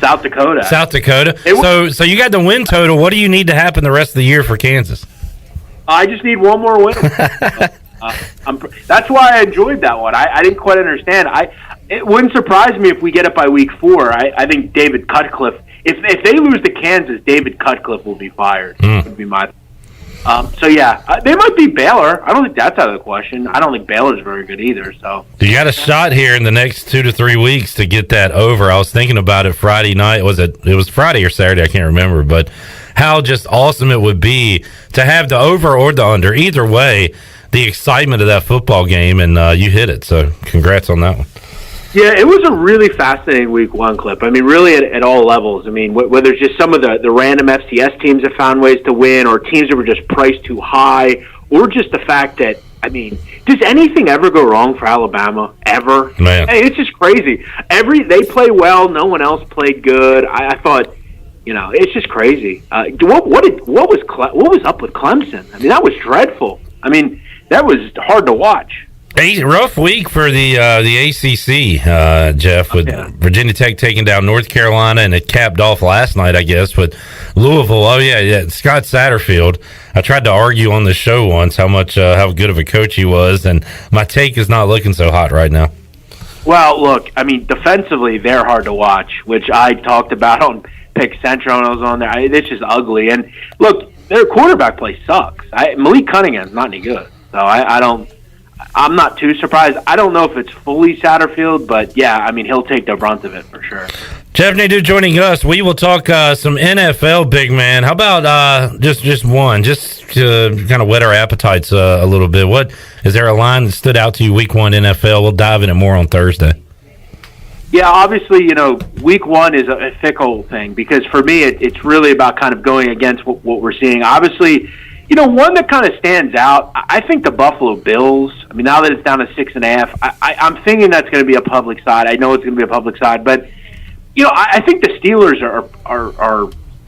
South Dakota. So you got the win total. What do you need to happen the rest of the year for Kansas? I just need one more win. That's why I enjoyed that one. I didn't quite understand. It wouldn't surprise me if we get it by week 4. I think David Cutcliffe, if they lose to Kansas, David Cutcliffe will be fired. Would be my. They might be Baylor. I don't think that's out of the question. I don't think Baylor's very good either. So you got a shot here in the next 2 to 3 weeks to get that over. I was thinking about it Friday night. It was Friday or Saturday? I can't remember, but how just awesome it would be to have the over or the under. Either way, the excitement of that football game, and you hit it. So congrats on that one. Yeah, it was a really fascinating week 1 clip. Really at all levels. Whether it's just some of the random FCS teams that found ways to win, or teams that were just priced too high, or just the fact that, does anything ever go wrong for Alabama? Ever? Man. It's just crazy. They play well, no one else played good. I thought, it's just crazy. What was up with Clemson? That was dreadful. That was hard to watch. Rough week for the ACC, Jeff, with Virginia Tech taking down North Carolina, and it capped off last night, I guess, with Louisville. Oh, yeah, Scott Satterfield. I tried to argue on the show once how good of a coach he was, and my take is not looking so hot right now. Well, look, I mean, defensively, they're hard to watch, which I talked about on Pick Central when I was on there. It's just ugly. And, look, their quarterback play sucks. Malik Cunningham's not any good. So I'm not too surprised. I don't know if it's fully Satterfield, but, yeah, I mean, he'll take the brunt of it for sure. Jeff Nadu joining us. We will talk some NFL, big man. How about just one, just to kind of whet our appetites a little bit. What is there a line that stood out to you week one NFL? We'll dive in it more on Thursday. Yeah, obviously, week one is a fickle thing because for me, it's really about kind of going against what we're seeing. Obviously, one that kind of stands out, I think the Buffalo Bills. I mean, now that it's down to 6.5, I'm thinking that's going to be a public side. I know it's going to be a public side, but I think the Steelers are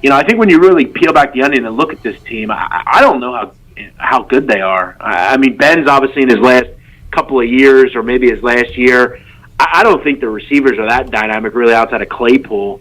I think when you really peel back the onion and look at this team, I don't know how good they are. I mean, Ben's obviously in his last couple of years or maybe his last year. I don't think the receivers are that dynamic really outside of Claypool.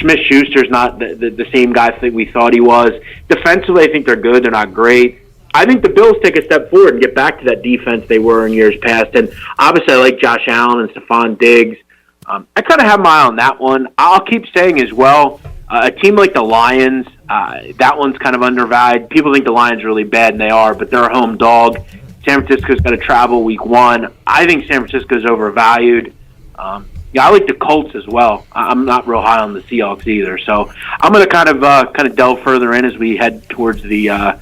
Smith-Schuster's not the same guy that we thought he was. Defensively, I think they're good. They're not great. I think the Bills take a step forward and get back to that defense they were in years past. And obviously, I like Josh Allen and Stephon Diggs. I kind of have my eye on that one. I'll keep saying as well, a team like the Lions, that one's kind of undervalued. People think the Lions are really bad, and they are, but they're a home dog. San Francisco's got to travel week one. I think San Francisco's overvalued. I like the Colts as well. I'm not real high on the Seahawks either. So I'm going to kind of delve further in as we head towards the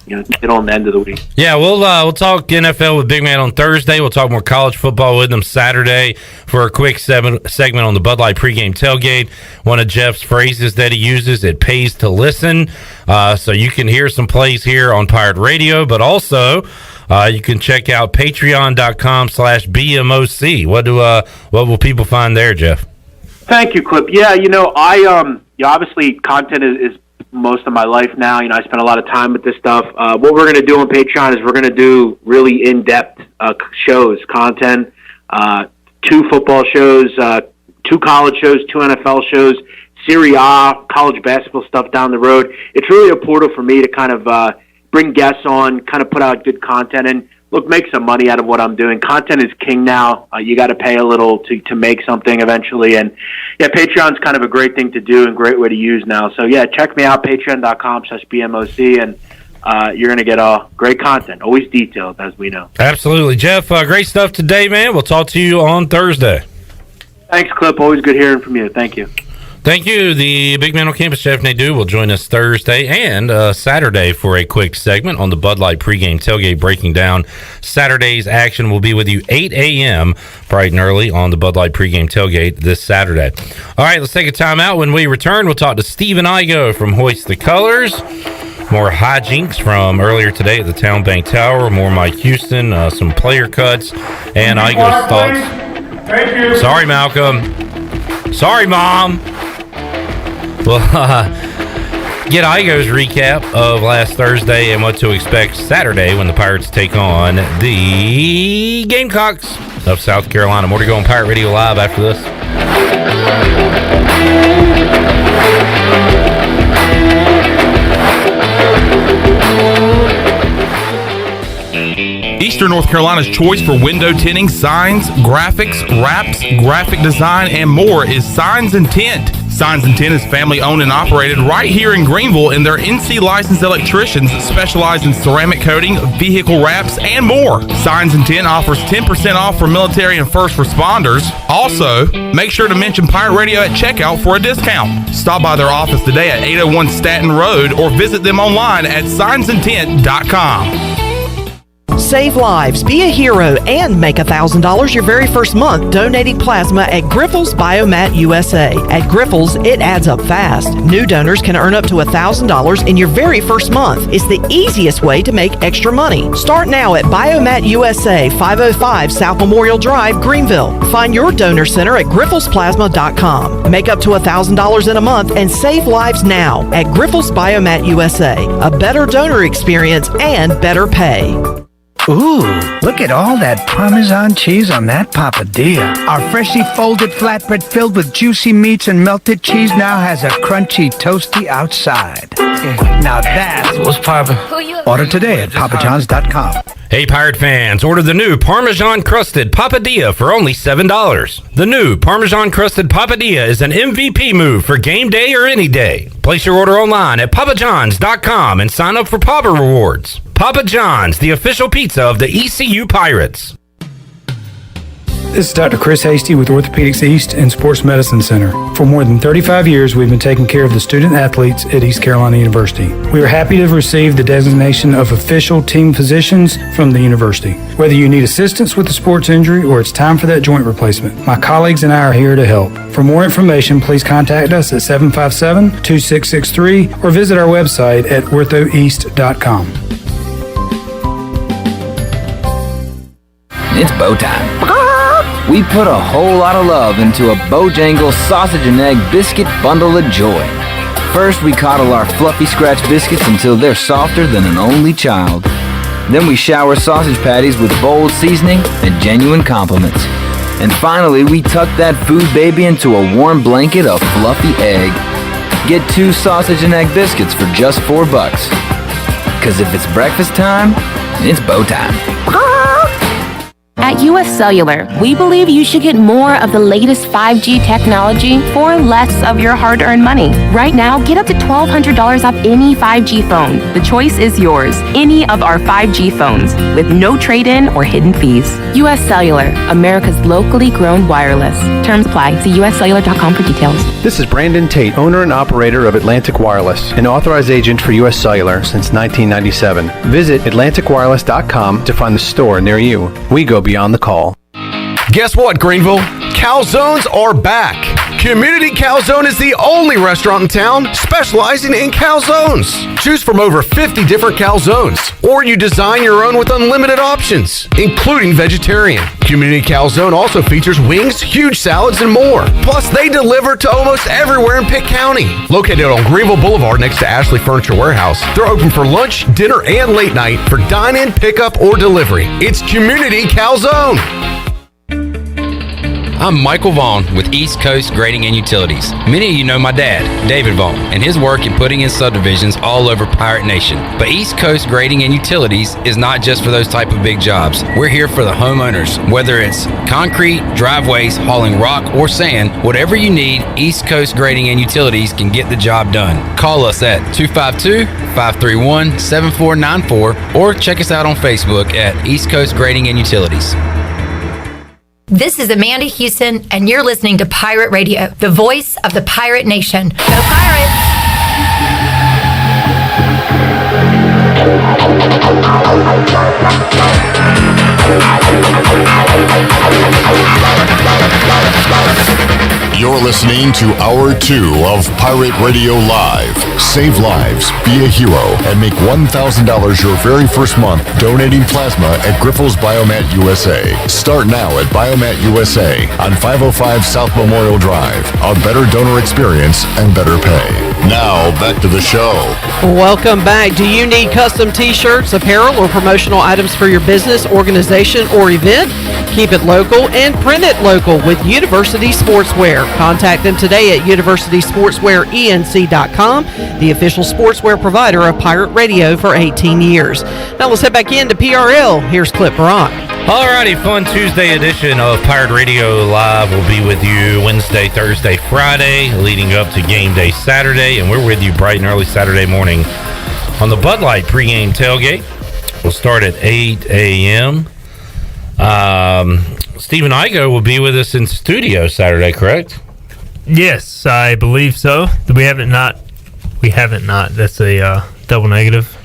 middle and end of the week. Yeah, we'll talk NFL with Big Man on Thursday. We'll talk more college football with them Saturday for a quick segment on the Bud Light pregame tailgate. One of Jeff's phrases that he uses, it pays to listen. So you can hear some plays here on Pirate Radio, but also you can check out patreon.com/BMOC. What will people find there, Jeff? Thank you, Clip. Yeah, obviously content is most of my life now. I spend a lot of time with this stuff. What we're going to do on Patreon is we're going to do really in-depth shows, content, 2 football shows, 2 college shows, 2 NFL shows, Serie A, college basketball stuff down the road. It's really a portal for me to kind of bring guests on, kind of put out good content, and look, make some money out of what I'm doing. Content is king now. You got to pay a little to make something eventually. And, yeah, Patreon's kind of a great thing to do and great way to use now. So, yeah, check me out, patreon.com/BMOC, and you're going to get great content, always detailed, as we know. Absolutely. Jeff, great stuff today, man. We'll talk to you on Thursday. Thanks, Clip. Always good hearing from you. Thank you. Thank you. The Big Man on Campus, Jeff Nadu, will join us Thursday and Saturday for a quick segment on the Bud Light pregame tailgate, breaking down Saturday's action. We'll be with you 8 a.m. bright and early on the Bud Light pregame tailgate this Saturday. All right, let's take a time out. When we return, we'll talk to Stephen Igoe from Hoist the Colors. More hijinks from earlier today at the Town Bank Tower. More Mike Houston, some player cuts, and Igoe's thoughts. Thank you. Sorry, Malcolm. Sorry, Mom. Well, get Igoe's recap of last Thursday and what to expect Saturday when the Pirates take on the Gamecocks of South Carolina. More to go on Pirate Radio Live after this. Eastern North Carolina's choice for window tinting, signs, graphics, wraps, graphic design, and more is Signs and Tint. Signs and Tint is family owned and operated right here in Greenville, and their NC licensed electricians specialize in ceramic coating, vehicle wraps, and more. Signs and Tint offers 10% off for military and first responders. Also, make sure to mention Pirate Radio at checkout for a discount. Stop by their office today at 801 Staten Road or visit them online at signsandtint.com. Save lives, be a hero, and make $1,000 your very first month donating plasma at Grifols Biomat USA. At Grifols, it adds up fast. New donors can earn up to $1,000 in your very first month. It's the easiest way to make extra money. Start now at Biomat USA, 505 South Memorial Drive, Greenville. Find your donor center at grifolsplasma.com. Make up to $1,000 in a month and save lives now at Grifols Biomat USA. A better donor experience and better pay. Ooh, look at all that Parmesan cheese on that papadilla. Our freshly folded flatbread filled with juicy meats and melted cheese now has a crunchy, toasty outside. Now that's what's poppin'. Order today at papajohns.com. Hey, Pirate fans, order the new Parmesan-crusted papadilla for only $7. The new Parmesan-crusted papadilla is an MVP move for game day or any day. Place your order online at papajohns.com and sign up for Papa Rewards. Papa John's, the official pizza of the ECU Pirates. This is Dr. Chris Hasty with Orthopedics East and Sports Medicine Center. For more than 35 years, we've been taking care of the student athletes at East Carolina University. We are happy to have received the designation of official team physicians from the university. Whether you need assistance with a sports injury or it's time for that joint replacement, my colleagues and I are here to help. For more information, please contact us at 757-2663 or visit our website at orthoeast.com. It's bow time. We put a whole lot of love into a Bojangles sausage and egg biscuit bundle of joy. First, we coddle our fluffy scratch biscuits until they're softer than an only child. Then we shower sausage patties with bold seasoning and genuine compliments. And finally, we tuck that food baby into a warm blanket of fluffy egg. Get 2 sausage and egg biscuits for just $4. 'Cause if it's breakfast time, it's bow time. At US Cellular, we believe you should get more of the latest 5G technology for less of your hard-earned money. Right now, get up to $1,200 off any 5G phone. The choice is yours. Any of our 5G phones with no trade-in or hidden fees. US Cellular, America's locally grown wireless. Terms apply. See uscellular.com for details. This is Brandon Tate, owner and operator of Atlantic Wireless, an authorized agent for US Cellular since 1997. Visit atlanticwireless.com to find the store near you. We go beyond the call. Guess what, Greenville? Calzones are back. Community Calzone is the only restaurant in town specializing in calzones. Choose from over 50 different calzones, or you design your own with unlimited options, including vegetarian. Community Calzone also features wings, huge salads, and more. Plus, they deliver to almost everywhere in Pitt County. Located on Greenville Boulevard next to Ashley Furniture Warehouse, they're open for lunch, dinner, and late night for dine-in, pickup, or delivery. It's Community Calzone. I'm Michael Vaughn with East Coast Grading and Utilities. Many of you know my dad, David Vaughn, and his work in putting in subdivisions all over Pirate Nation. But East Coast Grading and Utilities is not just for those type of big jobs. We're here for the homeowners. Whether it's concrete, driveways, hauling rock, or sand, whatever you need, East Coast Grading and Utilities can get the job done. Call us at 252-531-7494 or check us out on Facebook at East Coast Grading and Utilities. This is Amanda Houston, and you're listening to Pirate Radio, the voice of the Pirate Nation. Go Pirates! You're listening to Hour 2 of Pirate Radio Live. Save lives, be a hero, and make $1,000 your very first month donating plasma at Grifols Biomat USA. Start now at Biomat USA on 505 South Memorial Drive. A better donor experience and better pay. Now, back to the show. Welcome back. Do you need custom t-shirts, apparel, or promotional items for your business, organization, or event? Keep it local and print it local with University Sportswear. Contact them today at universitysportswearenc.com, the official sportswear provider of Pirate Radio for 18 years. Now let's head back into PRL. Here's Clip Brock. Alrighty, fun Tuesday edition of Pirate Radio Live will be with you Wednesday, Thursday, Friday, leading up to game day Saturday, and we're with you bright and early Saturday morning on the Bud Light pregame tailgate. We'll start at 8 a.m. Stephen Igoe will be with us in studio Saturday, correct? Yes, I believe so. We haven't not. That's a double negative.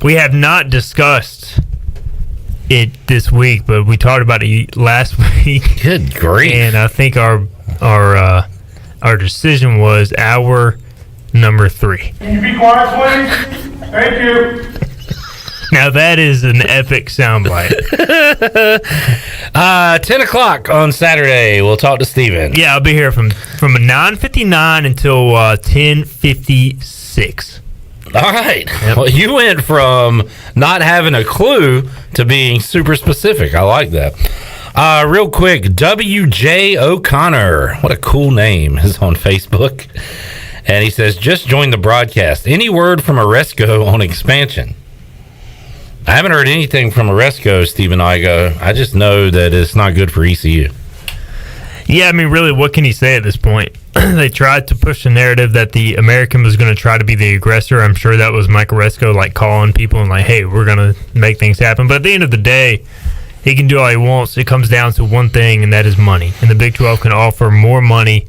We have not discussed it this week, but we talked about it last week. Good grief! And I think our decision was hour number 3. Can you be quiet, please? Thank you. Now that is an epic soundbite. 10 o'clock on Saturday. We'll talk to Steven. Yeah, I'll be here from 9:59 until 10:56. All right. Well, you went from not having a clue to being super specific. I like that. Real quick, WJ O'Connor. What a cool name is on Facebook. And he says, just joined the broadcast. Any word from Oresco on expansion? I haven't heard anything from Oresco, Stephen Igoe. I just know that it's not good for ECU. Yeah, I mean, really, what can he say at this point? They tried to push the narrative that the American was going to try to be the aggressor. I'm sure that was Mike Oresco, like, calling people and like, hey, we're going to make things happen. But at the end of the day, he can do all he wants. It comes down to one thing, and that is money. And the Big 12 can offer more money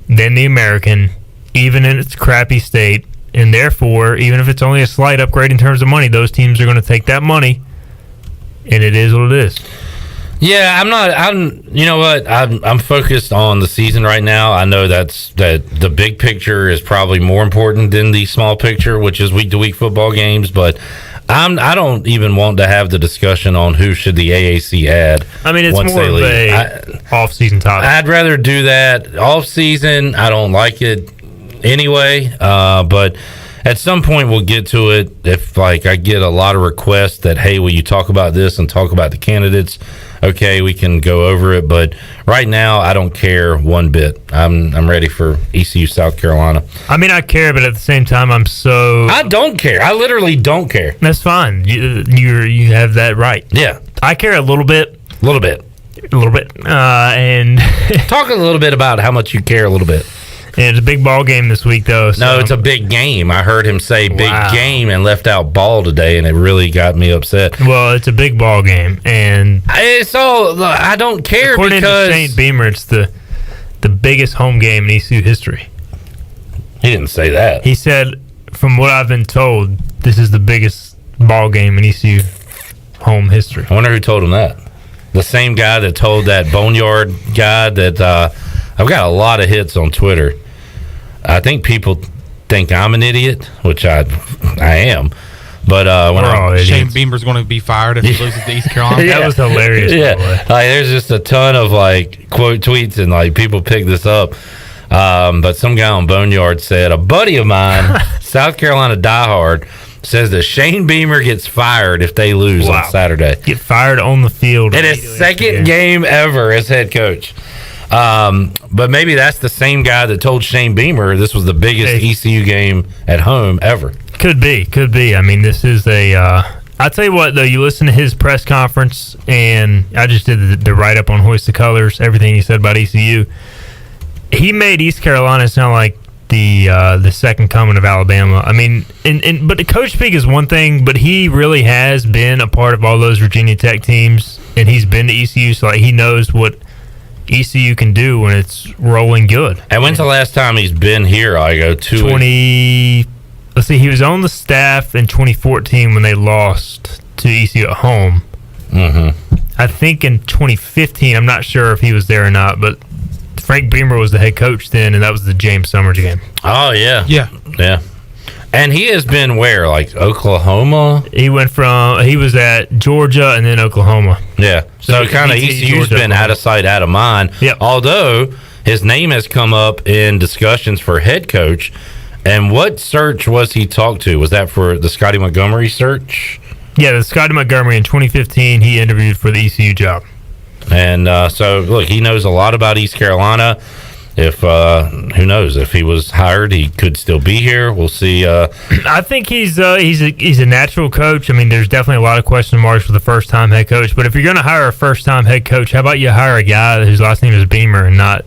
than the American, even in its crappy state. And therefore, even if it's only a slight upgrade in terms of money, those teams are going to take that money, and it is what it is. Yeah, you know what? I'm focused on the season right now. I know that the big picture is probably more important than the small picture, which is week to week football games, but I don't even want to have the discussion on who should the AAC add. I mean, it's more of a off-season topic. I'd rather do that off-season. I don't like it anyway, but at some point we'll get to it. If like I get a lot of requests that, hey, will you talk about this and talk about the candidates? Okay, we can go over it, but right now I don't care one bit. I'm ready for ECU South Carolina. I mean, I care, but at the same time, I don't care. I literally don't care. That's fine. You have that right. Yeah, I care a little bit. And talk a little bit about how much you care a little bit. And it's a big ball game this week, though. So. No, it's a big game. I heard him say big game and left out ball today, and it really got me upset. Well, it's a big ball game, and it's all. I don't care according because to Shane Beamer, it's the biggest home game in ECU history. He didn't say that. He said, from what I've been told, this is the biggest ball game in ECU home history. I wonder who told him that. The same guy that told that Boneyard guy that I've got a lot of hits on Twitter. I think people think I'm an idiot, which I am. But Shane Beamer's going to be fired if he loses to East Carolina. That was hilarious. Yeah, like there's just a ton of like quote tweets and like people pick this up. But some guy on Boneyard said a buddy of mine, South Carolina diehard, says that Shane Beamer gets fired if they lose on Saturday. Get fired on the field in his second game ever as head coach. But maybe that's the same guy that told Shane Beamer this was the biggest ECU game at home ever. Could be. I mean, this is I'll tell you what, though, you listen to his press conference, and I just did the write-up on Hoist the Colors, everything he said about ECU. He made East Carolina sound like the second coming of Alabama. I mean, but the coach speak is one thing, but he really has been a part of all those Virginia Tech teams, and he's been to ECU, so like, he knows what ECU can do when it's rolling good. And when's the last time he's been here? I go Let's see, he was on the staff in 2014 when they lost to ECU at home. Mm-hmm. I think in 2015, I'm not sure if he was there or not, but Frank Beamer was the head coach then, and that was the James Summers game. Oh, yeah. Yeah. And he has been where? Like Oklahoma? He was at Georgia and then Oklahoma. Yeah. So kind of ECU's been out of sight, out of mind. Yep. Although his name has come up in discussions for head coach. And what search was he talked to? Was that for the Scotty Montgomery search? Yeah, the Scotty Montgomery in 2015, he interviewed for the ECU job. And so, look, he knows a lot about East Carolina. If who knows, if he was hired, he could still be here. We'll see. I think he's a natural coach. I mean, there's definitely a lot of question marks for the first time head coach. But if you're going to hire a first time head coach, how about you hire a guy whose last name is Beamer and not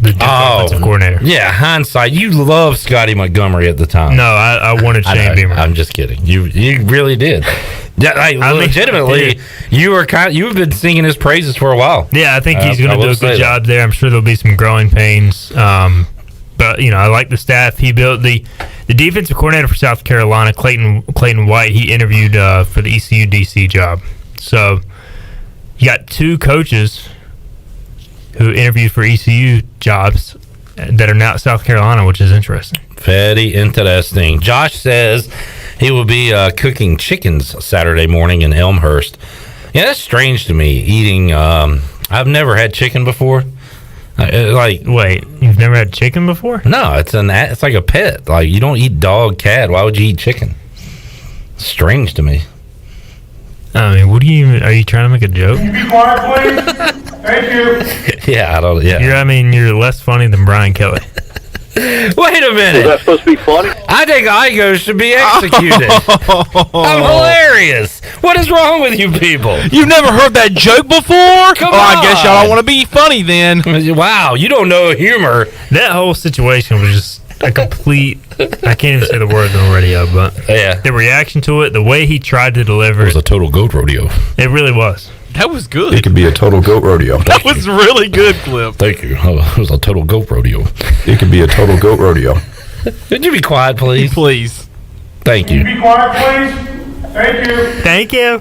the offensive coordinator? Yeah, hindsight. You loved Scotty Montgomery at the time. No, I wanted Shane Beamer. I'm just kidding. You really did. Yeah, legitimately, you've been singing his praises for a while. Yeah, I think he's going to do a good job there. I'm sure there'll be some growing pains. But I like the staff. He built the defensive coordinator for South Carolina, Clayton White. He interviewed for the ECU DC job. So you got two coaches who interviewed for ECU jobs that are now at South Carolina, which is interesting. Very interesting. Josh says he will be cooking chickens Saturday morning in Elmhurst. Yeah, that's strange to me, eating. I've never had chicken before. Wait, you've never had chicken before? No, it's like a pet. Like, you don't eat dog, cat. Why would you eat chicken? Strange to me. I mean, are you trying to make a joke? Can you be quiet, please? Thank you. Yeah, I don't. Yeah. You're less funny than Brian Kelly. Wait a minute. Is that supposed to be funny? I think Igoe should be executed. I'm hilarious. What is wrong with you people? You've never heard that joke before? Come I on. guess y'all don't want to be funny then. Wow, you don't know humor. That whole situation was just a complete. I can't even say the word on the radio, but yeah, the reaction to it, the way he tried to deliver it was a total goat rodeo. It really was. That was good. It could be a total goat rodeo. That was really good, Cliff. Thank you. It was a total goat rodeo. It could be a total goat rodeo. Could you be quiet, please? Please. Thank Can you. you be quiet, please? Thank you. Thank you.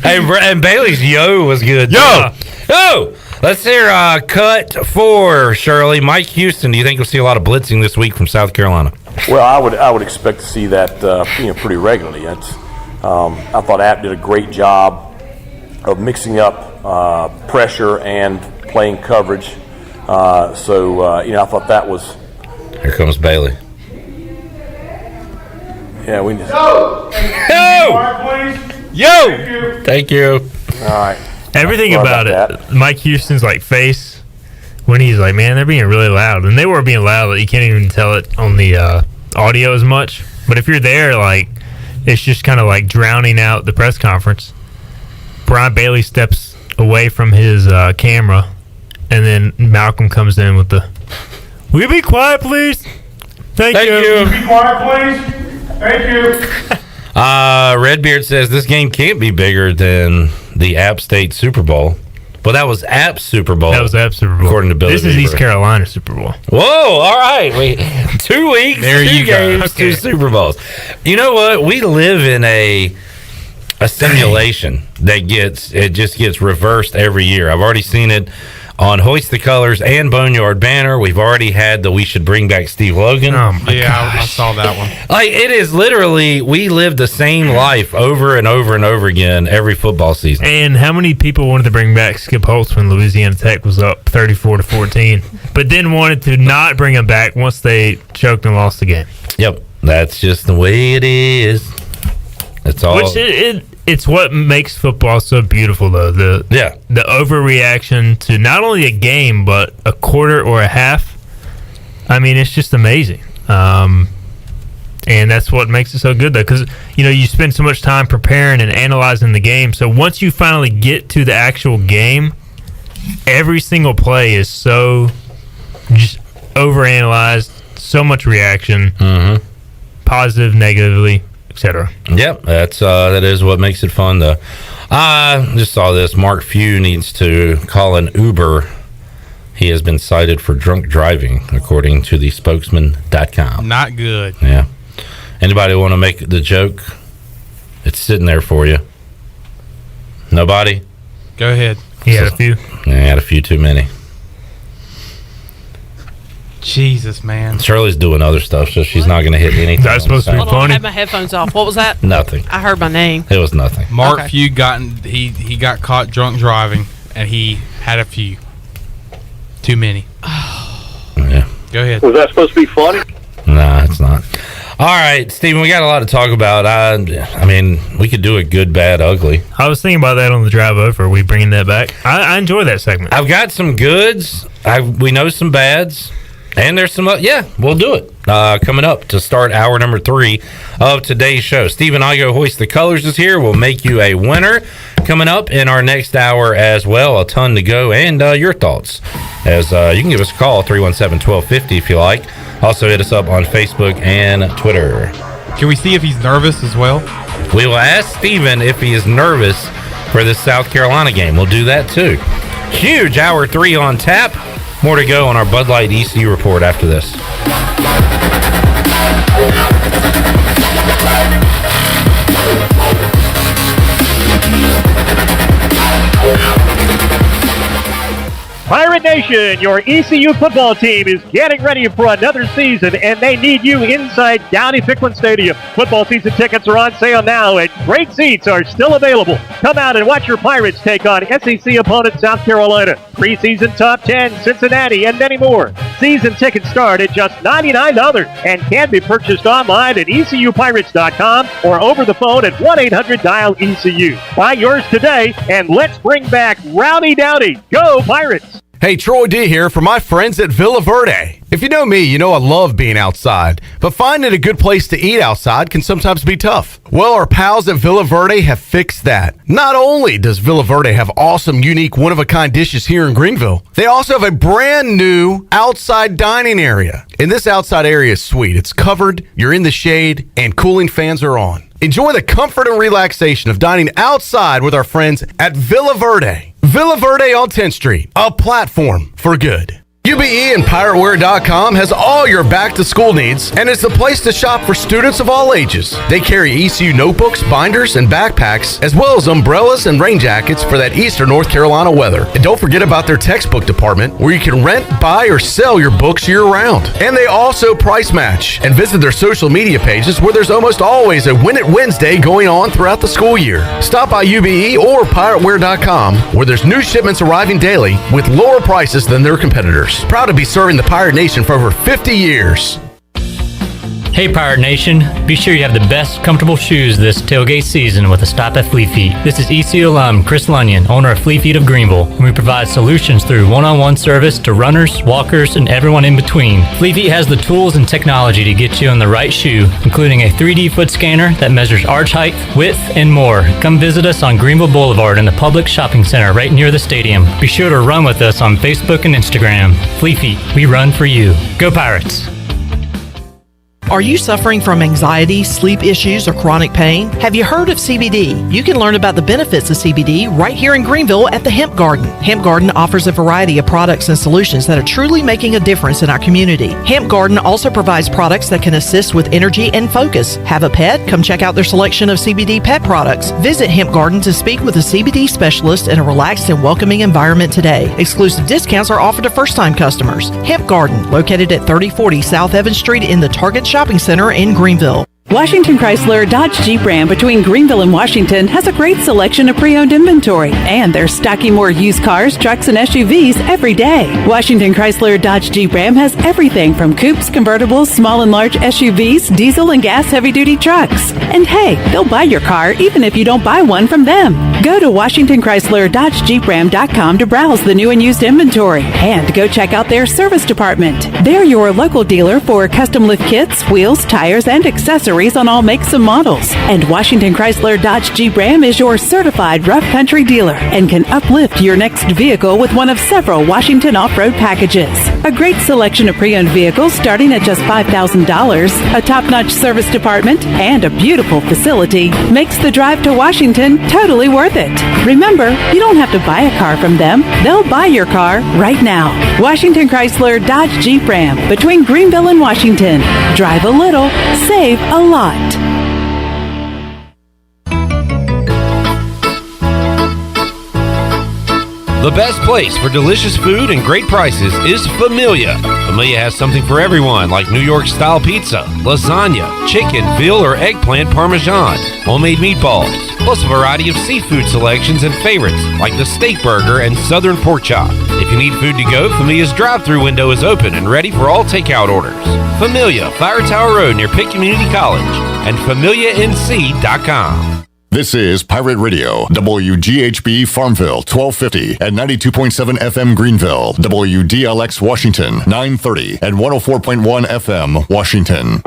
Hey, and Bailey's yo was good. Yo! Let's hear cut 4, Shirley. Mike Houston, do you think we'll see a lot of blitzing this week from South Carolina? Well, I would expect to see that pretty regularly. I thought App did a great job of mixing up pressure and playing coverage. I thought that was. Here comes Bailey. Yeah, we just. Yo! Thank you. All right. Everything Sorry about it. Mike Houston's face when he's like, man, they're being really loud, and they were being loud. You can't even tell it on the audio as much. But if you're there, it's just kind of drowning out the press conference. Brian Bailey steps away from his camera, and then Malcolm comes in with the, "Will you be quiet, please? Thank you. Can you be quiet, please? Thank you." Redbeard says this game can't be bigger than the App State Super Bowl. Well, that was App's Super Bowl. That was App's Super Bowl. According to Billy This is Beaver. East Carolina Super Bowl. Whoa, all right. 2 weeks, There 2 you go. games, Okay. 2 Super Bowls. You know what? We live in a simulation that just gets reversed every year. I've already seen it on Hoist the Colors and Boneyard Banner. We've already had the We Should Bring Back Steve Logan. I saw that one. It is literally, we live the same life over and over and over again every football season. And how many people wanted to bring back Skip Holtz when Louisiana Tech was up 34-14, but then wanted to not bring him back once they choked and lost the game? Yep, that's just the way it is. It's all. It's what makes football so beautiful, though. The overreaction to not only a game but a quarter or a half. I mean, it's just amazing. And that's what makes it so good, though, because you spend so much time preparing and analyzing the game. So once you finally get to the actual game, every single play is so just overanalyzed. So much reaction, positive, negatively, etc. Yep, that is what makes it fun, though. I just saw this. Mark Few needs to call an Uber. He has been cited for drunk driving, according to the spokesman.com. Not good. Yeah. Anybody want to make the joke? It's sitting there for you. Nobody? Go ahead. He had a few. Yeah, I had a few too many. Jesus, man. Shirley's doing other stuff, so she's not going to hit anything. That's supposed to be Hold on, I had my headphones off. What was that? Nothing. I heard my name. It was nothing. Mark Few he got caught drunk driving, and he had a few. Too many. Yeah. Go ahead. Was that supposed to be funny? Nah, it's not. All right, Steven, we got a lot to talk about. I mean, we could do a good, bad, ugly. I was thinking about that on the drive over. Are we bringing that back? I enjoy that segment. I've got some goods. We know some bads. And there's some, we'll do it. Coming up to start hour number 3 of today's show. Stephen Igoe Hoist the Colors is here. We'll make you a winner coming up in our next hour as well. A ton to go. And your thoughts. As you can give us a call, 317-1250 if you like. Also hit us up on Facebook and Twitter. Can we see if he's nervous as well? We will ask Stephen if he is nervous for this South Carolina game. We'll do that too. Huge hour 3 on tap. More to go on our Bud Light ECU report after this. Pirate Nation, your ECU football team is getting ready for another season, and they need you inside Downey-Ficklin Stadium. Football season tickets are on sale now, and great seats are still available. Come out and watch your Pirates take on SEC opponent South Carolina, preseason top 10 Cincinnati, and many more. Season tickets start at just $99 and can be purchased online at ECUPirates.com or over the phone at 1-800-DIAL-ECU. Buy yours today, and let's bring back Rowdy Dowdy. Go Pirates! Hey, Troy D here for my friends at Villa Verde. If you know me, you know I love being outside, but finding a good place to eat outside can sometimes be tough. Well, our pals at Villa Verde have fixed that. Not only does Villa Verde have awesome, unique, one-of-a-kind dishes here in Greenville, they also have a brand new outside dining area. And this outside area is sweet. It's covered, you're in the shade, and cooling fans are on. Enjoy the comfort and relaxation of dining outside with our friends at Villa Verde. Villa Verde on 10th Street, a platform for good. UBE and PirateWear.com has all your back-to-school needs, and it's the place to shop for students of all ages. They carry ECU notebooks, binders, and backpacks, as well as umbrellas and rain jackets for that eastern North Carolina weather. And don't forget about their textbook department, where you can rent, buy, or sell your books year-round. And they also price match. And visit their social media pages, where there's almost always a Win It Wednesday going on throughout the school year. Stop by UBE or PirateWear.com, where there's new shipments arriving daily with lower prices than their competitors. Proud to be serving the Pirate Nation for over 50 years. Hey Pirate Nation, be sure you have the best comfortable shoes this tailgate season with a stop at Fleet Feet. This is ECU alum Chris Lunyon, owner of Fleet Feet of Greenville, and we provide solutions through one-on-one service to runners, walkers, and everyone in between. Fleet Feet has the tools and technology to get you on the right shoe, including a 3D foot scanner that measures arch height, width, and more. Come visit us on Greenville Boulevard in the public shopping center right near the stadium. Be sure to run with us on Facebook and Instagram. Fleet Feet, we run for you. Go Pirates! Are you suffering from anxiety, sleep issues, or chronic pain? Have you heard of CBD? You can learn about the benefits of CBD right here in Greenville at the Hemp Garden. Hemp Garden offers a variety of products and solutions that are truly making a difference in our community. Hemp Garden also provides products that can assist with energy and focus. Have a pet? Come check out their selection of CBD pet products. Visit Hemp Garden to speak with a CBD specialist in a relaxed and welcoming environment today. Exclusive discounts are offered to first-time customers. Hemp Garden, located at 3040 South Evans Street in the Target Shopping Center in Greenville. Washington Chrysler Dodge Jeep Ram between Greenville and Washington has a great selection of pre-owned inventory, and they're stocking more used cars, trucks, and SUVs every day. Washington Chrysler Dodge Jeep Ram has everything from coupes, convertibles, small and large SUVs, diesel and gas heavy-duty trucks. And hey, they'll buy your car even if you don't buy one from them. Go to WashingtonChryslerDodgeJeepRam.com to browse the new and used inventory, and go check out their service department. They're your local dealer for custom lift kits, wheels, tires, and accessories on all makes and models. And Washington Chrysler Dodge Jeep Ram is your certified rough country dealer and can uplift your next vehicle with one of several Washington off-road packages. A great selection of pre-owned vehicles starting at just $5,000, a top-notch service department, and a beautiful facility makes the drive to Washington totally worth it. Remember, you don't have to buy a car from them. They'll buy your car right now. Washington Chrysler Dodge Jeep Ram between Greenville and Washington. Drive a little, save a lot. The best place for delicious food and great prices is Familia. Familia has something for everyone, like New York-style pizza, lasagna, chicken, veal, or eggplant parmesan, homemade meatballs, plus a variety of seafood selections and favorites, like the steak burger and southern pork chop. If you need food to go, Familia's drive-thru window is open and ready for all takeout orders. Familia, Fire Tower Road near Pitt Community College, and FamiliaNC.com. This is Pirate Radio, WGHB Farmville, 1250 and 92.7 FM Greenville, WDLX Washington, 930 and 104.1 FM Washington.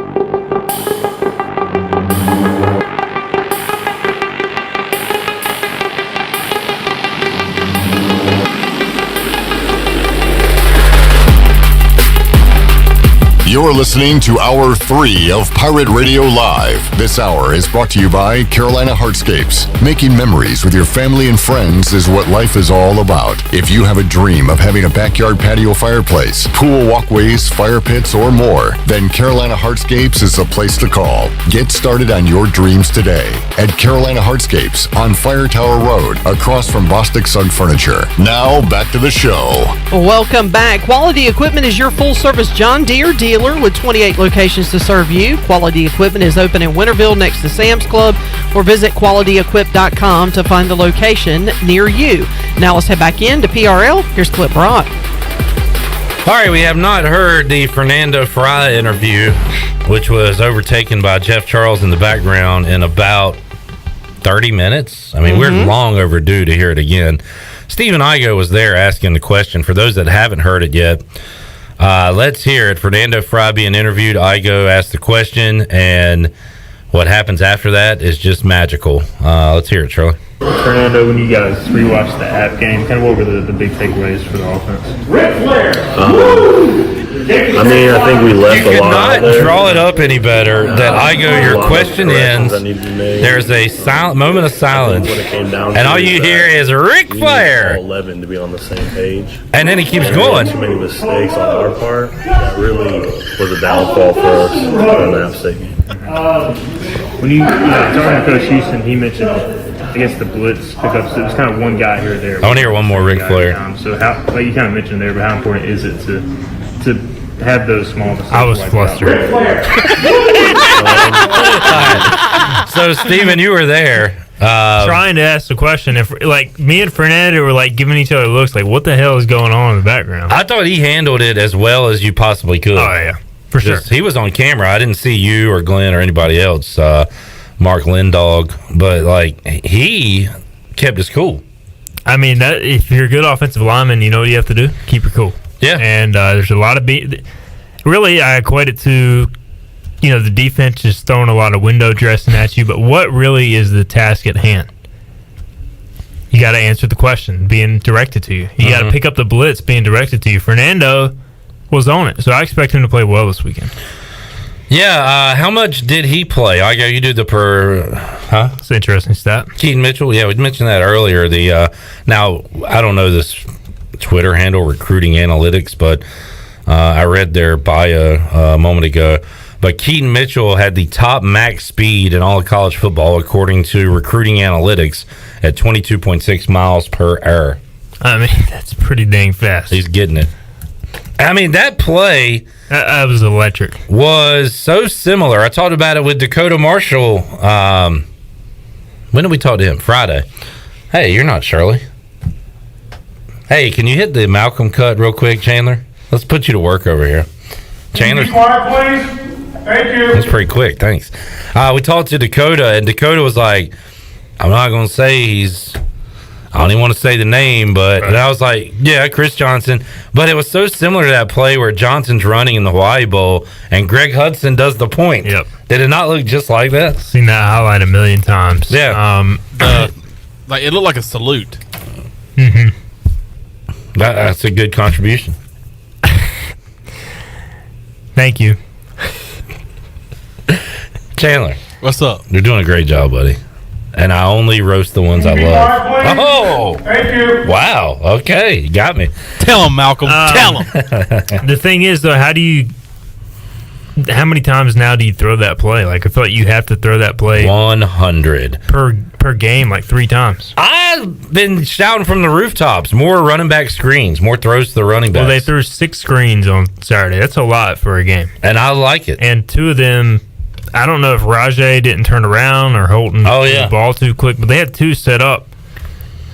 You're listening to Hour 3 of Pirate Radio Live. This hour is brought to you by Carolina Heartscapes. Making memories with your family and friends is what life is all about. If you have a dream of having a backyard patio fireplace, pool walkways, fire pits, or more, then Carolina Heartscapes is the place to call. Get started on your dreams today at Carolina Heartscapes on Fire Tower Road, across from Bostic Sugg Furniture. Now, back to the show. Welcome back. Quality Equipment is your full-service John Deere dealer with 28 locations to serve you. Quality Equipment is open in Winterville next to Sam's Club, or visit QualityEquip.com to find the location near you. Now let's head back in to PRL. Here's Clip Brock. All right, we have not heard the Fernando Fry interview, which was overtaken by Jeff Charles in the background in about 30 minutes. I mean, we're long overdue to hear it again. Stephen Igoe was there asking the question. For those that haven't heard it yet, let's hear it. Fernando Fry being interviewed. Igoe asked the question, and what happens after that is just magical. Let's hear it, Charlie. Fernando, when you guys rewatched the app game, kind of what were the big takeaways for the offense? I mean, I think we left a lot out there. You could not draw it up any better. That Igoe, your question ends. There's a silent moment of silence, and all you hear is Ric Flair. 11 to be on the same page, and then he keeps going. Too many mistakes on our part. That really was a downfall for us in the App State game. When you talking to Coach Houston, he mentioned, I guess, the blitz pickups. It was kind of one guy here or there. I want to hear one more Ric Flair. So how, like you kind of mentioned there, but how important is it to have those small mistakes? I was flustered. So, Steven, you were there. Trying to ask the question. If like me and Fernando were like giving each other looks like, what the hell is going on in the background? I thought he handled it as well as you possibly could. Oh, yeah. For sure. He was on camera. I didn't see you or Glenn or anybody else, Mark Lindog, but like he kept his cool. I mean, that if you're a good offensive lineman, you know what you have to do? Keep your cool. Yeah. And there's a lot of really, I equate it to, the defense just throwing a lot of window dressing at you. But what really is the task at hand? You got to answer the question being directed to you. You got to pick up the blitz being directed to you. Fernando was on it, so I expect him to play well this weekend. Yeah, how much did he play? Igoe, you did the It's an interesting stat. Keaton Mitchell, yeah, we mentioned that earlier. Now, I don't know this Twitter handle, Recruiting Analytics, but I read their bio a moment ago. But Keaton Mitchell had the top max speed in all of college football, according to Recruiting Analytics, at 22.6 miles per hour. I mean, that's pretty dang fast. He's getting it. I mean, that play that was electric. Was so similar. I talked about it with Dakota Marshall. When did we talk to him? Friday. Hey, you're not Shirley. Hey, can you hit the Malcolm cut real quick, Chandler? Let's put you to work over here. Chandler, be quiet, please. Thank you. That's pretty quick. Thanks. We talked to Dakota, and Dakota was like, I'm not going to say I don't even want to say the name, but I was like, yeah, Chris Johnson. But it was so similar to that play where Johnson's running in the Hawaii Bowl and Greg Hudson does the point. Yep. Did it not look just like that? Seen that highlight a million times. Yeah. Like it looked like a salute. Mm-hmm. That's a good contribution. Thank you. Chandler. What's up? You're doing a great job, buddy. And I only roast the ones I love. Oh! Thank you. Wow. Okay. You got me. Tell him, Malcolm. Tell him. The thing is, though, how many times now do you throw that play? Like, I feel like you have to throw that play 100 per game, like 3 times. I've been shouting from the rooftops. More running back screens, more throws to the running backs. Well, they threw 6 screens on Saturday. That's a lot for a game. And I like it. And 2 of them, I don't know if Rajay didn't turn around or Holton threw the ball too quick, but they had 2 set up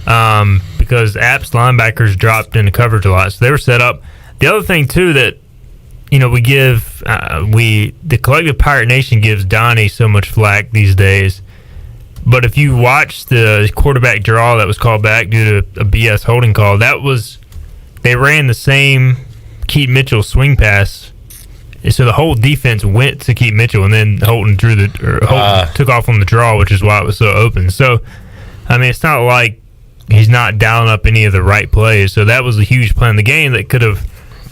because App's linebackers dropped into coverage a lot. So they were set up. The other thing, too, that we give the collective Pirate Nation gives Donnie so much flack these days. But if you watch the quarterback draw that was called back due to a BS holding call, they ran the same Keaton Mitchell swing pass. So the whole defense went to Keaton Mitchell, and then Holton took off on the draw, which is why it was so open. So, I mean, it's not like he's not dialing up any of the right plays. So that was a huge play in the game that could have,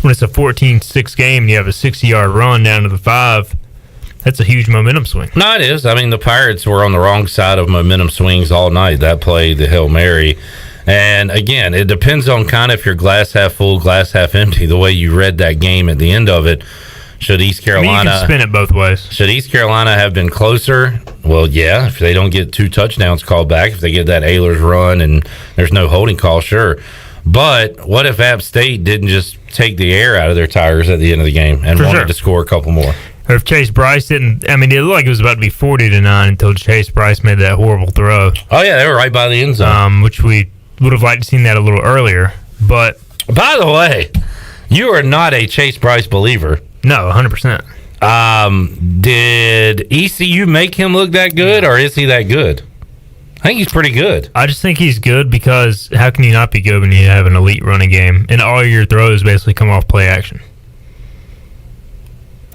when it's a 14-6 game and you have a 60-yard run down to the 5, that's a huge momentum swing. No, it is. I mean, the Pirates were on the wrong side of momentum swings all night. That play, the Hail Mary. And, again, it depends on kind of if you're glass half full, glass half empty, the way you read that game at the end of it. Should East Carolina... you can spin it both ways. Should East Carolina have been closer? Well, yeah. If they don't get 2 touchdowns called back, if they get that Ehlers run and there's no holding call, sure. But what if App State didn't just take the air out of their tires at the end of the game and wanted to score a couple more? Or if Chase Bryce didn't, I mean, it looked like it was about to be 40-9 until Chase Bryce made that horrible throw. Oh yeah, they were right by the end zone. Which we would have liked to seen that a little earlier. But by the way, you are not a Chase Bryce believer. No, 100%. Did ECU make him look that good, or is he that good? I think he's pretty good. I just think he's good because how can you not be good when you have an elite running game and all your throws basically come off play action?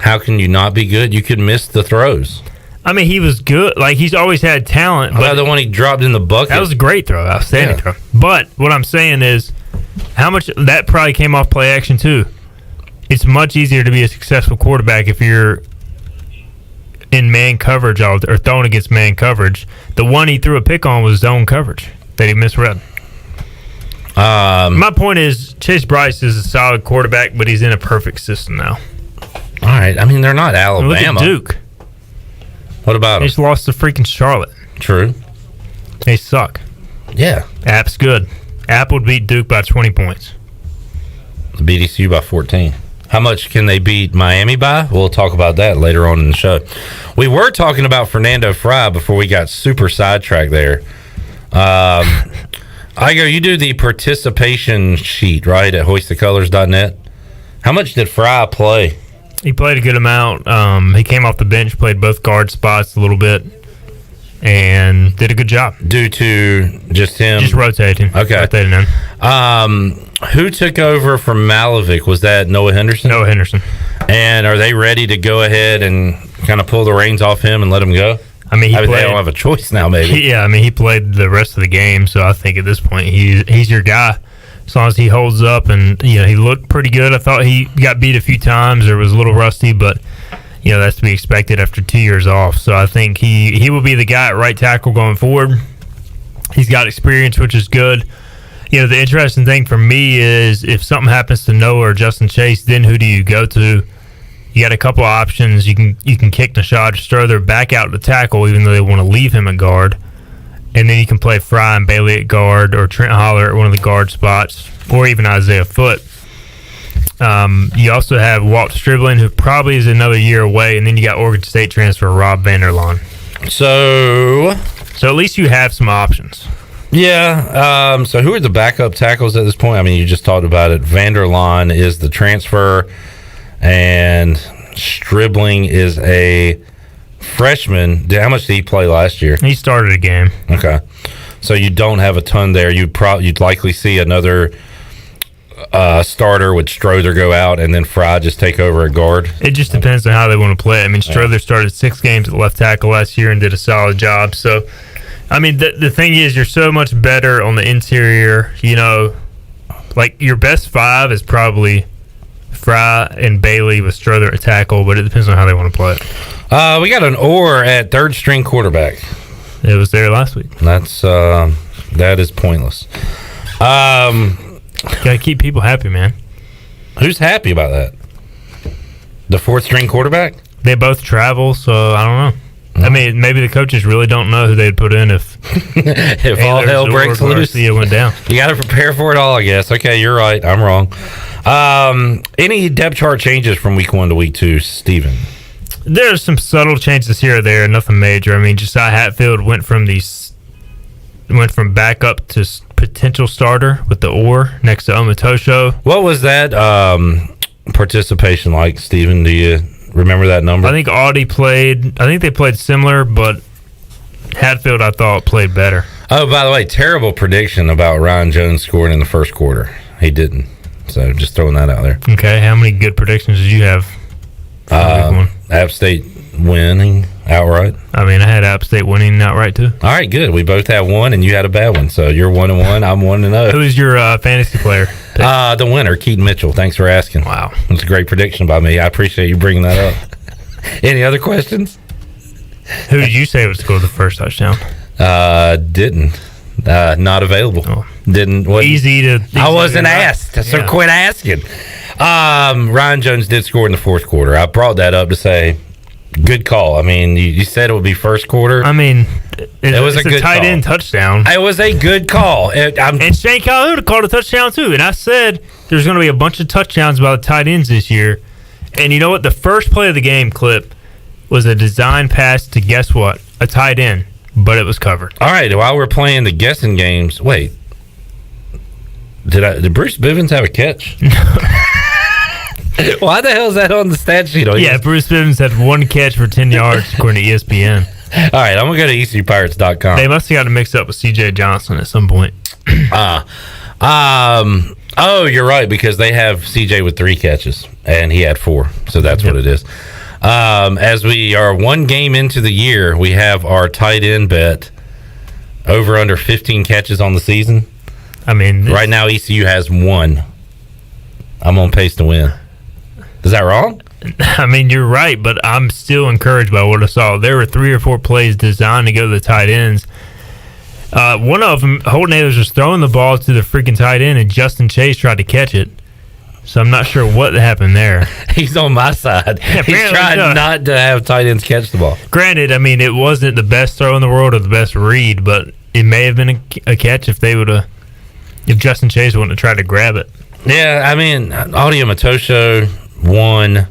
How can you not be good? You could miss the throws. I mean, he was good. Like, he's always had talent. But the one he dropped in the bucket? That was a great throw. Outstanding throw. But what I'm saying is, how much that probably came off play action, too. It's much easier to be a successful quarterback if you're in man coverage or throwing against man coverage. The one he threw a pick on was zone coverage that he misread. My point is, Chase Bryce is a solid quarterback, but he's in a perfect system now. All right. I mean, they're not Alabama. Look at Duke. What about They just lost to freaking Charlotte. True. They suck. Yeah. App's good. App would beat Duke by 20 points. Beat ECU by 14. How much can they beat Miami by? We'll talk about that later on in the show. We were talking about Fernando Fry before we got super sidetracked there. Igo, you do the participation sheet, right, at hoistthecolors.net. How much did Fry play? He played a good amount. He came off the bench, played both guard spots a little bit, and did a good job. Due to just him? Just rotating. Okay. Rotating him. Who took over from Mlb? Was that Noah Henderson? Noah Henderson. And are they ready to go ahead and kind of pull the reins off him and let him go? I mean, they don't have a choice now, maybe. I mean, he played the rest of the game, so I think at this point he's your guy. As long as he holds up, and he looked pretty good. I thought he got beat a few times or was a little rusty, but that's to be expected after 2 years off. So I think he will be the guy at right tackle going forward. He's got experience, which is good. The interesting thing for me is if something happens to Noah or Justin Chase, then who do you go to? You got a couple of options. You can kick Nashad Strother back out to tackle, even though they want to leave him at guard. And then you can play Fry and Bailey at guard or Trent Holler at one of the guard spots or even Isaiah Foote. You also have Walt Stribling, who probably is another year away, and then you got Oregon State transfer Rob Vanderlaan. So at least you have some options. Yeah. So who are the backup tackles at this point? I mean, you just talked about it. Vanderlaan is the transfer, and Stribling is a freshman. How much did he play last year? He started a game. Okay. So you don't have a ton there. You'd likely see another starter with Strother go out and then Fry just take over at guard. It just depends on how they want to play. I mean, Strother started 6 games at left tackle last year and did a solid job. So, I mean, the thing is, you're so much better on the interior. Like your best 5 is probably Fry and Bailey with Strother at tackle, but it depends on how they want to play it. We got an Orr at third string quarterback. It was there last week. That is pointless. Gotta keep people happy, man. Who's happy about that? The fourth string quarterback? They both travel, so I don't know. I mean, maybe the coaches really don't know who they'd put in if all hell breaks loose. Went down. You got to prepare for it all, I guess. Okay, you're right. I'm wrong. Any depth chart changes from week 1 to week 2, Steven? There's some subtle changes here or there, nothing major. I mean, Josiah Hatfield went from backup to potential starter with the Orr next to Omatosho. What was that participation like, Steven? Do you remember that number? I think Audie played. I think they played similar, but Hatfield, I thought, played better. Oh, by the way, terrible prediction about Ryan Jones scoring in the first quarter. He didn't. So just throwing that out there. Okay, how many good predictions did you have? App State winning outright. I mean, I had App State winning outright too. All right, good. We both had one, and you had a bad one. So you're 1-1. I'm 1-0. Who is your fantasy player? The winner, Keaton Mitchell. Thanks for asking. Wow, that's a great prediction by me. I appreciate you bringing that up. Any other questions? Who did you say would score the first touchdown? Didn't. Not available. Oh. Didn't. I wasn't asked, so quit asking. Ryan Jones did score in the fourth quarter. I brought that up to say Good call. I mean, you said it would be first quarter. I mean, it was it's a good tight call. end touchdown. It was a good call. And Shane Calhoun called a touchdown too. And I said there's going to be a bunch of touchdowns by the tight ends this year. And you know what? The first play of the game, Clip, was a design pass to, guess what? A tight end. But it was covered. All right. While we're playing the guessing games, wait. Did Bruce Bivens have a catch? Why the hell is that on the stat sheet? Yeah, Bruce Bivens had one catch for 10 yards, according to ESPN. All right, I'm going to go to ECUPirates.com. They must have got it mixed up with C.J. Johnson at some point. Oh, you're right, because they have C.J. with 3 catches, and he had 4. So that's what it is. As we are one game into the year, we have our tight end bet over under 15 catches on the season. I mean, right now ECU has 1. I'm on pace to win. Is that wrong? I mean, you're right, but I'm still encouraged by what I saw. There were 3 or 4 plays designed to go to the tight ends. One of them, Holton Ahlers was throwing the ball to the freaking tight end, and Justin Chase tried to catch it. So I'm not sure what happened there. He's on my side. He's trying not to have tight ends catch the ball. Granted, I mean, it wasn't the best throw in the world or the best read, but it may have been a catch if Justin Chase wouldn't have tried to grab it. Yeah, I mean, Audio Matosho won.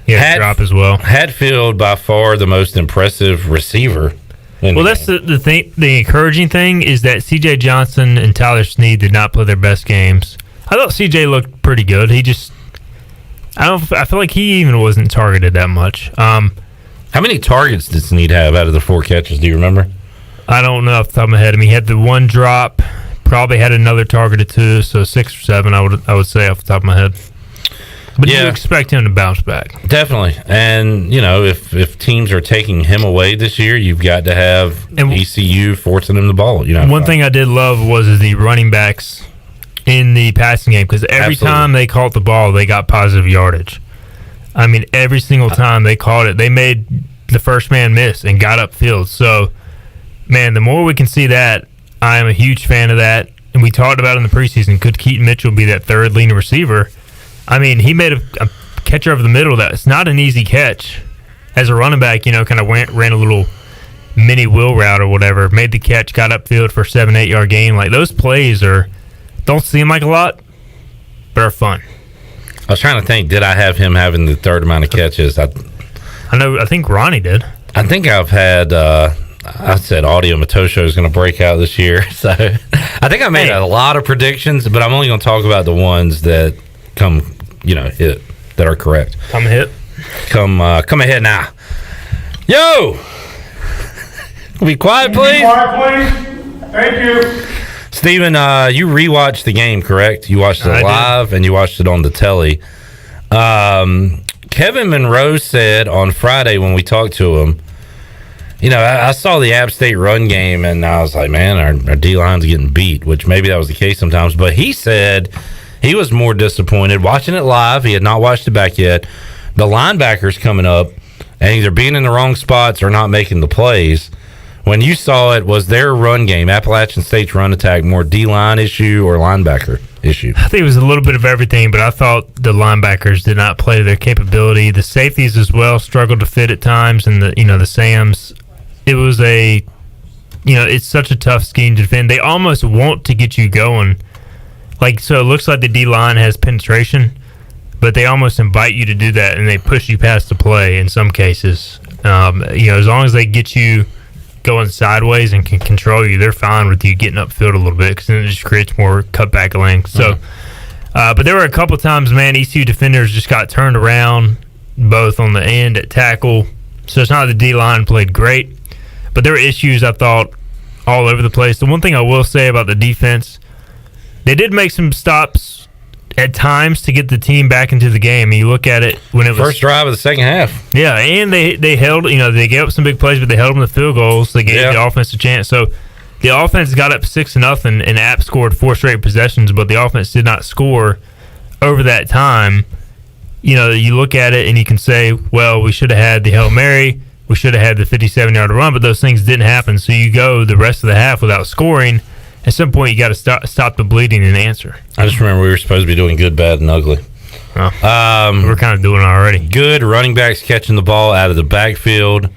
Yeah, drop as well. Hatfield, by far the most impressive receiver. Well, that's the thing. The encouraging thing is that C.J. Johnson and Tyler Snead did not play their best games. I thought C.J. looked pretty good. I feel like he even wasn't targeted that much. How many targets did Snead have out of the 4 catches? Do you remember? I don't know off the top of my head. I mean, he had the 1 drop. Probably had another target or 2, so 6 or 7. I would say off the top of my head. But you expect him to bounce back. Definitely. And, if teams are taking him away this year, you've got to have ECU forcing him the ball. One thing I did love was the running backs in the passing game, because every time they caught the ball, they got positive yardage. I mean, every single time they caught it, they made the first man miss and got upfield. So, man, the more we can see that, I am a huge fan of that. And we talked about in the preseason, could Keaton Mitchell be that third leading receiver? I mean, he made a catch over the middle. It's not an easy catch. As a running back, kind of ran a little mini wheel route or whatever, made the catch, got upfield for a 7-8 yard gain. Like, those plays don't seem like a lot, but are fun. I was trying to think, did I have him having the third amount of catches? I think Ronnie did. I think I've had I said Audio Matosho is going to break out this year. So I think I made a lot of predictions, but I'm only going to talk about the ones that come, hit, that are correct. Come ahead now. Yo! Be quiet, please. Be quiet, please. Thank you. Steven, you rewatched the game, correct? You watched it live and you watched it on the telly. Kevin Monroe said on Friday when we talked to him, I saw the App State run game and I was like, man, our D-line's getting beat, which maybe that was the case sometimes. But he said he was more disappointed watching it live. He had not watched it back yet. The linebackers coming up and either being in the wrong spots or not making the plays. When you saw it, was their run game, Appalachian State's run attack, more D-line issue or linebacker issue? I think it was a little bit of everything, but I thought the linebackers did not play to their capability. The safeties as well struggled to fit at times, and the Sams. It was it's such a tough scheme to defend. They almost want to get you going. So it looks like the D-line has penetration, but they almost invite you to do that, and they push you past the play in some cases. As long as they get you going sideways and can control you, they're fine with you getting upfield a little bit, because then it just creates more cutback length. So, but there were a couple times, man, ECU defenders just got turned around, both on the end at tackle. So it's not the D-line played great, but there were issues, I thought, all over the place. The one thing I will say about the defense, they did make some stops at times to get the team back into the game. And you look at it when it was first drive of the second half. Yeah, and they held, they gave up some big plays, but they held them to field goals. They gave the offense a chance. So the offense got up 6-0, and App scored 4 straight possessions, but the offense did not score over that time. You look at it and you can say, well, we should have had the Hail Mary, we should have had the 57-yard run, but those things didn't happen. So you go the rest of the half without scoring. At some point, you got to stop the bleeding and answer. I just remember we were supposed to be doing good, bad, and ugly. We're kind of doing it already. Good running backs catching the ball out of the backfield.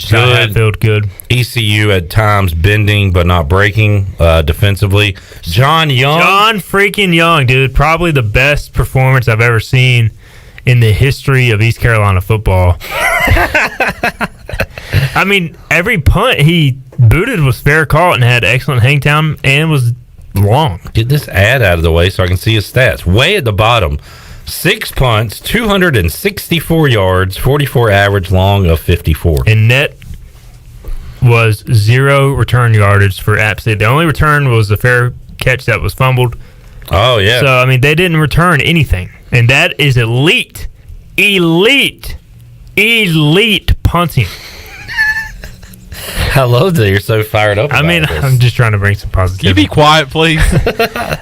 Good. ECU at times bending but not breaking defensively. John freaking Young, dude. Probably the best performance I've ever seen in the history of East Carolina football. I mean, every punt he booted was fair caught and had excellent hang time and was long. Get this ad out of the way so I can see his stats. Way at the bottom. 6 punts, 264 yards, 44 average, long of 54. And net was 0 return yardage for App State. The only return was a fair catch that was fumbled. Oh, yeah. So, I mean, they didn't return anything. And that is elite punting. I love that you're so fired up about this. I'm just trying to bring some positivity. You be quiet, please.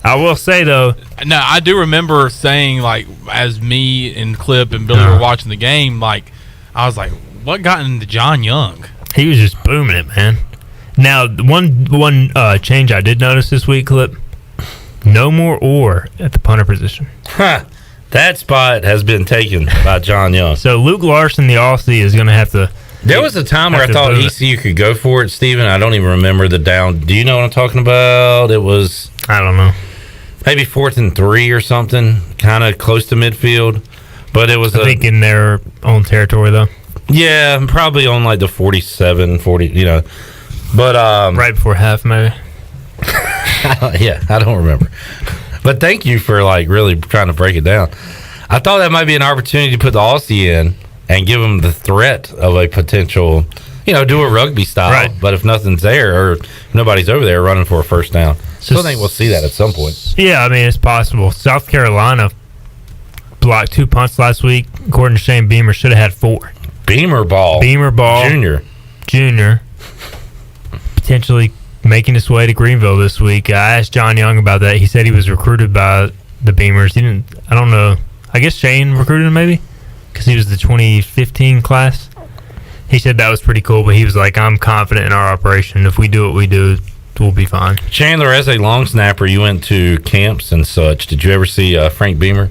I will say, though. No, I do remember saying, like, as me and Clip and Billy were watching the game, like, I was like, what got into John Young? He was just booming it, man. Now, one change I did notice this week, Clip, no more Orr at the punter position. That spot has been taken by John Young. So Luke Larson, the Aussie, is going to have to... There was a time where I thought ECU could go for it, Steven. I don't even remember the down. Do you know what I'm talking about? It was... I don't know. Maybe 4th and 3 or something, kind of close to midfield. But it was... I think in their own territory, though. Yeah, probably on like the 47, 40, you know. But... right before half, maybe. Yeah, I don't remember. But thank you for like really trying to break it down. I thought that might be an opportunity to put the Aussie in and give them the threat of a potential, do a rugby style. Right. But if nothing's there or nobody's over there running for a first down, I think we'll see that at some point. Yeah, I mean, it's possible. South Carolina blocked 2 punts last week. According to Shane Beamer, should have had 4. Beamer ball. Junior. Potentially making his way to Greenville this week. I asked John Young about that. He said he was recruited by the Beamers. I don't know. I guess Shane recruited him maybe because he was the 2015 class. He said that was pretty cool, but he was like, I'm confident in our operation. If we do what we do, we'll be fine. Chandler, as a long snapper, you went to camps and such. Did you ever see Frank Beamer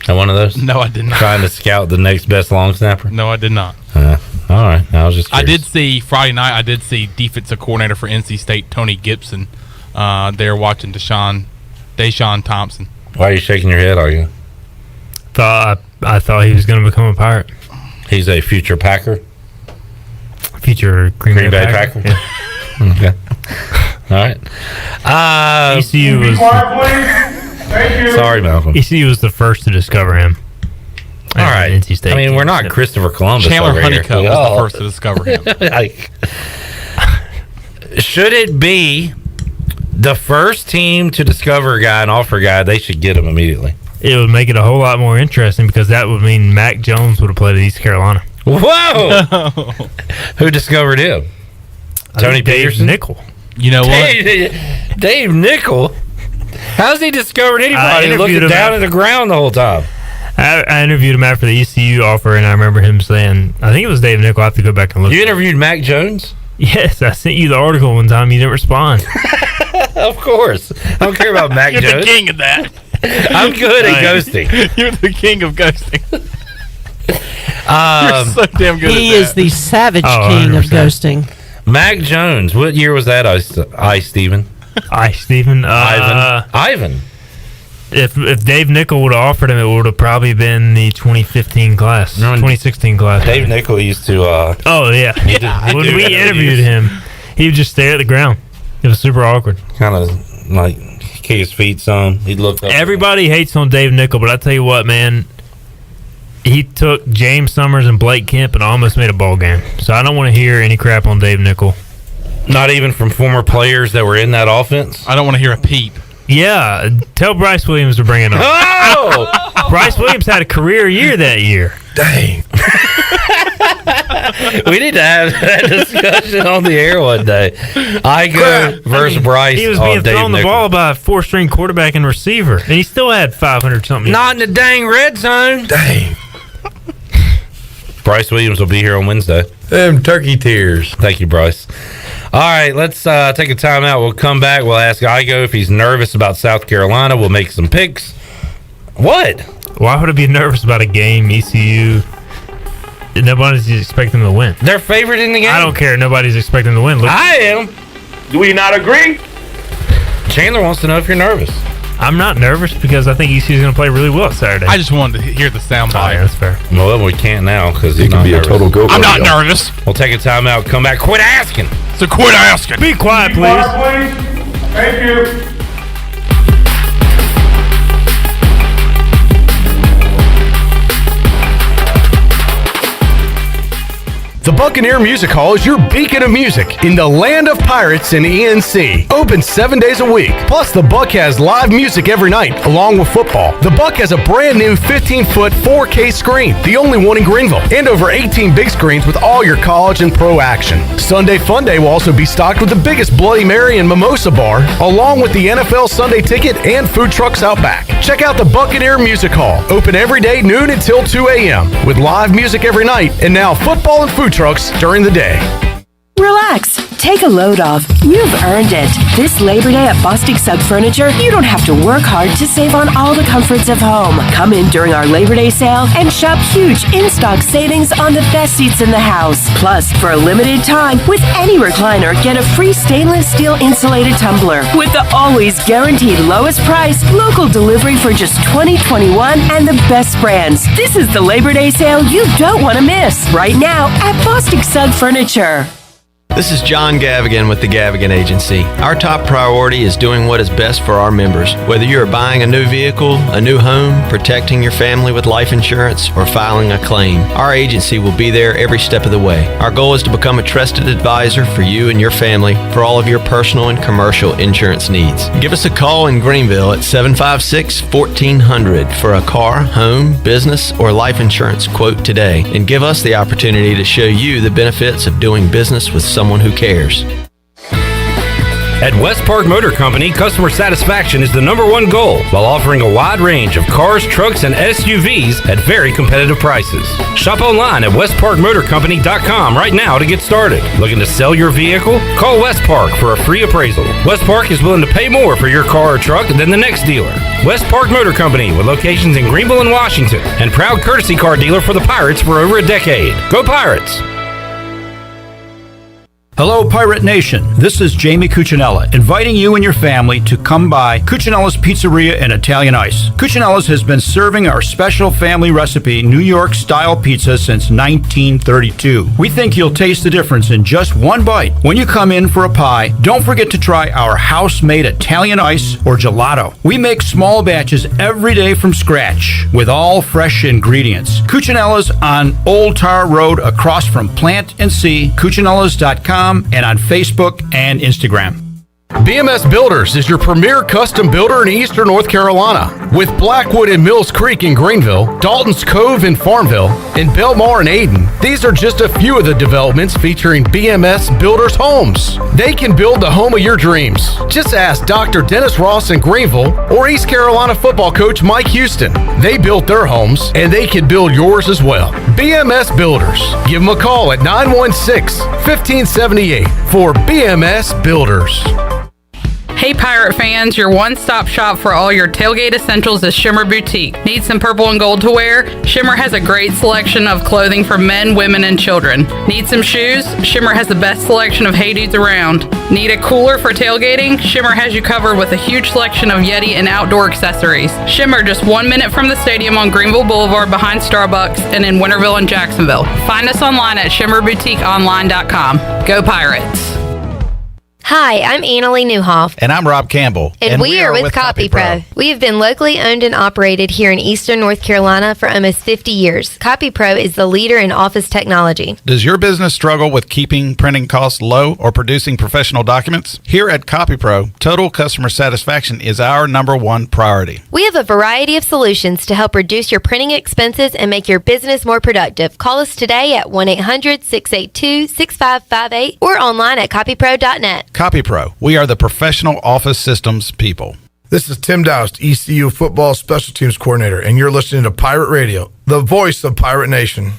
at one of those? No, I did not. Trying to scout the next best long snapper? No, I did not. All right. I was just curious. I did see Friday night, I did see defensive coordinator for NC State, Tony Gibson, there watching Deshaun Thompson. Why are you shaking your head, are you? I thought he was going to become a Pirate. He's a future Packer? Future Green Bay Packer? Yeah. Okay. All right. ECU was... Thank you. Sorry, Malcolm. ECU was the first to discover him. All right. NC State. I mean, we're not Christopher Columbus Chandler over Honeycutt here. was the first to discover him. Should it be the first team to discover a guy and offer a guy, they should get him immediately? It would make it a whole lot more interesting because that would mean Mac Jones would have played at East Carolina. Whoa! Who discovered him? Tony Peterson? Nickel. You know what? Dave Nickel? How's he discovered anybody looking down at the ground the whole time? I interviewed him after the ECU offer, and I remember him saying, I think it was Dave Nickel. I have to go back and look. You interviewed Mac Jones? Yes, I sent you the article one time. You didn't respond. Of course. I don't care about Mac You're Jones. the king of that. I'm good at ghosting. You're the king of ghosting. You're so damn good He at is that. the savage king of ghosting. Mac Jones. What year was that, Steven? Ivan. If Dave Nickel would have offered him, it would have probably been the 2015 class, 2016 class. Dave Nickel used to. Oh yeah. When we interviewed him, he would just stare at the ground. It was super awkward. Kind of like kick his feet some. He'd look up. Everybody hates on Dave Nickel, but I tell you what, man, he took James Summers and Blake Kemp and almost made a ball game. So I don't want to hear any crap on Dave Nickel. Not even from former players that were in that offense. I don't want to hear a peep. Yeah, tell Bryce Williams to bring it on. Oh! Bryce Williams had a career year that year. Dang. We need to have that discussion on the air one day. Igoe versus Bryce. He was being thrown the ball by a 4-string quarterback and receiver, and he still had 500-something. Not in the dang red zone. Dang. Bryce Williams will be here on Wednesday. Them turkey tears. Thank you, Bryce. All right, let's take a timeout. We'll come back. We'll ask Igoe if he's nervous about South Carolina. We'll make some picks. What? Why would I be nervous about a game, ECU? Nobody's expecting them to win. They're favored in the game? I don't care. Nobody's expecting them to win. Look, I am. Do we not agree? Chandler wants to know if you're nervous. I'm not nervous because I think ECU is going to play really well Saturday. I just wanted to hear the sound bite. Yeah, that's fair. Well, we can't now because It can be a total go. I'm not nervous. We'll take a timeout, come back, quit asking. So quit asking. Be quiet, please. Quiet, please. Thank you. The Buccaneer Music Hall is your beacon of music in the land of pirates in ENC. Open 7 days a week. Plus, the Buck has live music every night, along with football. The Buck has a brand new 15-foot 4K screen, the only one in Greenville, and over 18 big screens with all your college and pro action. Sunday Fun Day will also be stocked with the biggest Bloody Mary and Mimosa bar, along with the NFL Sunday Ticket and food trucks out back. Check out the Buccaneer Music Hall. Open every day, noon until 2 a.m., with live music every night, and now football and food trucks during the day. Relax. Take a load off. You've earned it. This Labor Day at Bostic Sub Furniture, you don't have to work hard to save on all the comforts of home. Come in during our Labor Day sale and shop huge in-stock savings on the best seats in the house. Plus, for a limited time, with any recliner, get a free stainless steel insulated tumbler with the always guaranteed lowest price, local delivery for just $20.21 and the best brands. This is the Labor Day sale you don't want to miss. Right now at Bostic Sub Furniture. This is John Gavigan with the Gavigan Agency. Our top priority is doing what is best for our members. Whether you are buying a new vehicle, a new home, protecting your family with life insurance, or filing a claim, our agency will be there every step of the way. Our goal is to become a trusted advisor for you and your family for all of your personal and commercial insurance needs. Give us a call in Greenville at 756-1400 for a car, home, business, or life insurance quote today, and give us the opportunity to show you the benefits of doing business with someone who cares. At West Park Motor Company, customer satisfaction is the #1 goal while offering a wide range of cars, trucks, and SUVs at very competitive prices. Shop online at westparkmotorcompany.com right now to get started. Looking to sell your vehicle? Call West Park for a free appraisal. West Park is willing to pay more for your car or truck than the next dealer. West Park Motor Company with locations in Greenville and Washington and proud courtesy car dealer for the Pirates for over a decade. Go Pirates! Hello, Pirate Nation. This is Jamie Cuccinella, inviting you and your family to come by Cuccinella's Pizzeria and Italian Ice. Cuccinella's has been serving our special family recipe New York-style pizza since 1932. We think you'll taste the difference in just one bite. When you come in for a pie, don't forget to try our house-made Italian ice or gelato. We make small batches every day from scratch with all fresh ingredients. Cuccinella's on Old Tar Road across from Plant and Sea, Cuccinellas.com, and on Facebook and Instagram. BMS Builders is your premier custom builder in eastern North Carolina. With Blackwood and Mills Creek in Greenville, Dalton's Cove in Farmville, and Belmar in Ayden, these are just a few of the developments featuring BMS Builders homes. They can build the home of your dreams. Just ask Dr. Dennis Ross in Greenville or East Carolina football coach Mike Houston. They built their homes, and they can build yours as well. BMS Builders. Give them a call at 916-1578 for BMS Builders. Hey Pirate fans, your one-stop shop for all your tailgate essentials is Shimmer Boutique. Need some purple and gold to wear? Shimmer has a great selection of clothing for men, women, and children. Need some shoes? Shimmer has the best selection of Hey Dudes around. Need a cooler for tailgating? Shimmer has you covered with a huge selection of Yeti and outdoor accessories. Shimmer just 1 minute from the stadium on Greenville Boulevard behind Starbucks and in Winterville and Jacksonville. Find us online at shimmerboutiqueonline.com. Go Pirates! Hi, I'm Annalie Newhoff. And I'm Rob Campbell. And we are with CopyPro. We have been locally owned and operated here in Eastern North Carolina for almost 50 years. CopyPro is the leader in office technology. Does your business struggle with keeping printing costs low or producing professional documents? Here at CopyPro, total customer satisfaction is our #1 priority. We have a variety of solutions to help reduce your printing expenses and make your business more productive. Call us today at 1-800-682-6558 or online at copypro.net. CopyPro, we are the professional office systems people. This is Tim Doust, ECU Football Special Teams Coordinator, and you're listening to Pirate Radio, the voice of Pirate Nation.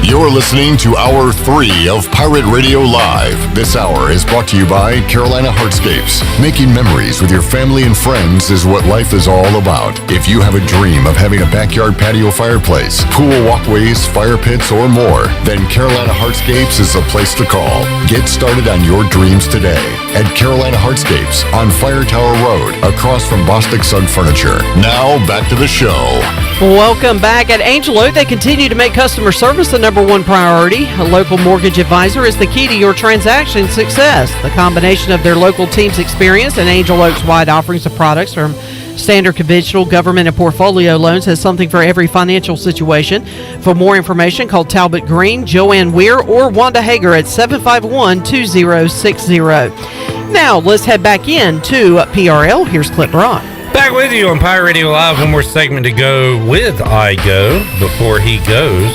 You're You're listening to Hour 3 of Pirate Radio Live. This hour is brought to you by Carolina Hardscapes. Making memories with your family and friends is what life is all about. If you have a dream of having a backyard patio fireplace, pool walkways, fire pits, or more, then Carolina Hardscapes is the place to call. Get started on your dreams today at Carolina Hardscapes on Fire Tower Road, across from Bostic Sugg Furniture. Now, back to the show. Welcome back. At Angel Oak, they continue to make customer service the number one priority. A local mortgage advisor is the key to your transaction success. The combination of their local team's experience and Angel Oak's wide offerings of products from standard, conventional, government, and portfolio loans has something for every financial situation. For more information, call Talbot Green, Joanne Weir, or Wanda Hager at 751-2060. Now, let's head back into PRL. Here's Clip Brock. Back with you on Pirate Radio Live. One more segment to go with Igoe before he goes.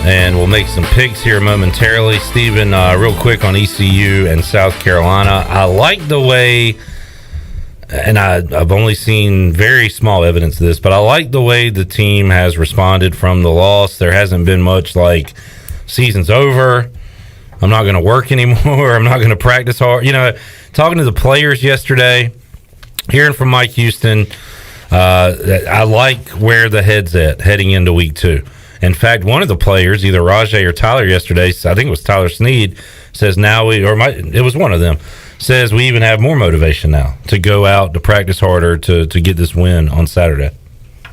And we'll make some picks here momentarily. Stephen, real quick on ECU and South Carolina. I like the way, and I've only seen very small evidence of this, but I like the way the team has responded from the loss. There hasn't been much like, season's over, I'm not going to work anymore, I'm not going to practice hard. You know, talking to the players yesterday, hearing from Mike Houston, I like where the head's at heading into week 2. In fact, one of the players, either Rajay or Tyler yesterday, I think it was Tyler Sneed, says it was one of them, says we even have more motivation now to go out to practice harder to get this win on Saturday.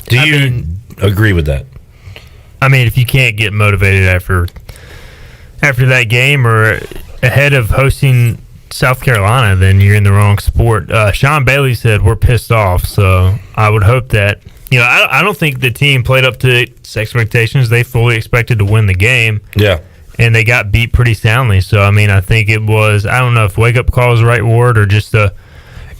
Do you agree with that? I mean, if you can't get motivated after that game or ahead of hosting South Carolina, then you're in the wrong sport. Sean Bailey said we're pissed off, so I would hope that, you know, I don't think the team played up to its expectations. They fully expected to win the game. Yeah. And they got beat pretty soundly. So, I mean, I think it was, I don't know if wake-up call is the right word or just a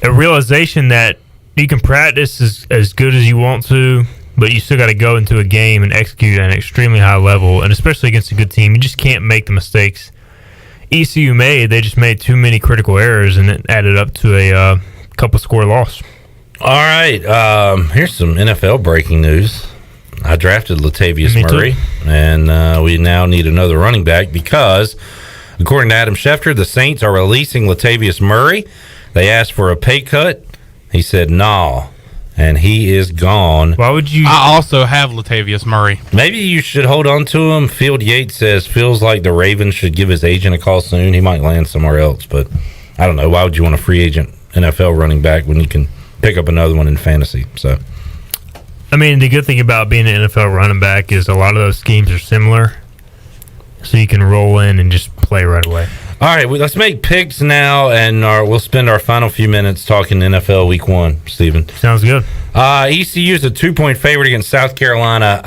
realization that you can practice as good as you want to, but you still got to go into a game and execute at an extremely high level, and especially against a good team. You just can't make the mistakes ECU made. They just made too many critical errors, and it added up to a couple score loss. All right. Here's some NFL breaking news. I drafted Latavius Murray, and we now need another running back because, according to Adam Schefter, the Saints are releasing Latavius Murray. They asked for a pay cut. He said, no. And he is gone. Why would you? I also have Latavius Murray. Maybe you should hold on to him. Field Yates says feels like the Ravens should give his agent a call soon. He might land somewhere else, but I don't know. Why would you want a free agent NFL running back when you can pick up another one in fantasy? So, I mean, the good thing about being an NFL running back is a lot of those schemes are similar, so you can roll in and just play right away. All right, let's make picks now, and we'll spend our final few minutes talking NFL Week 1, Stephen. Sounds good. ECU is a 2-point favorite against South Carolina.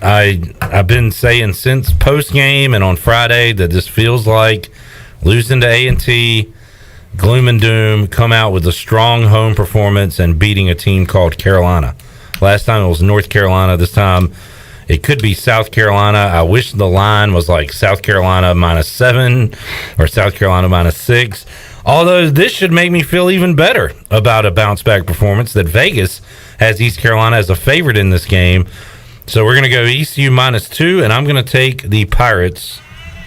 I've been saying since post-game and on Friday that this feels like losing to A&T, gloom and doom, come out with a strong home performance and beating a team called Carolina. Last time it was North Carolina. This time it could be South Carolina. I wish the line was like South Carolina -7 or South Carolina -6. Although this should make me feel even better about a bounce-back performance that Vegas has East Carolina as a favorite in this game. So we're going to go ECU -2, and I'm going to take the Pirates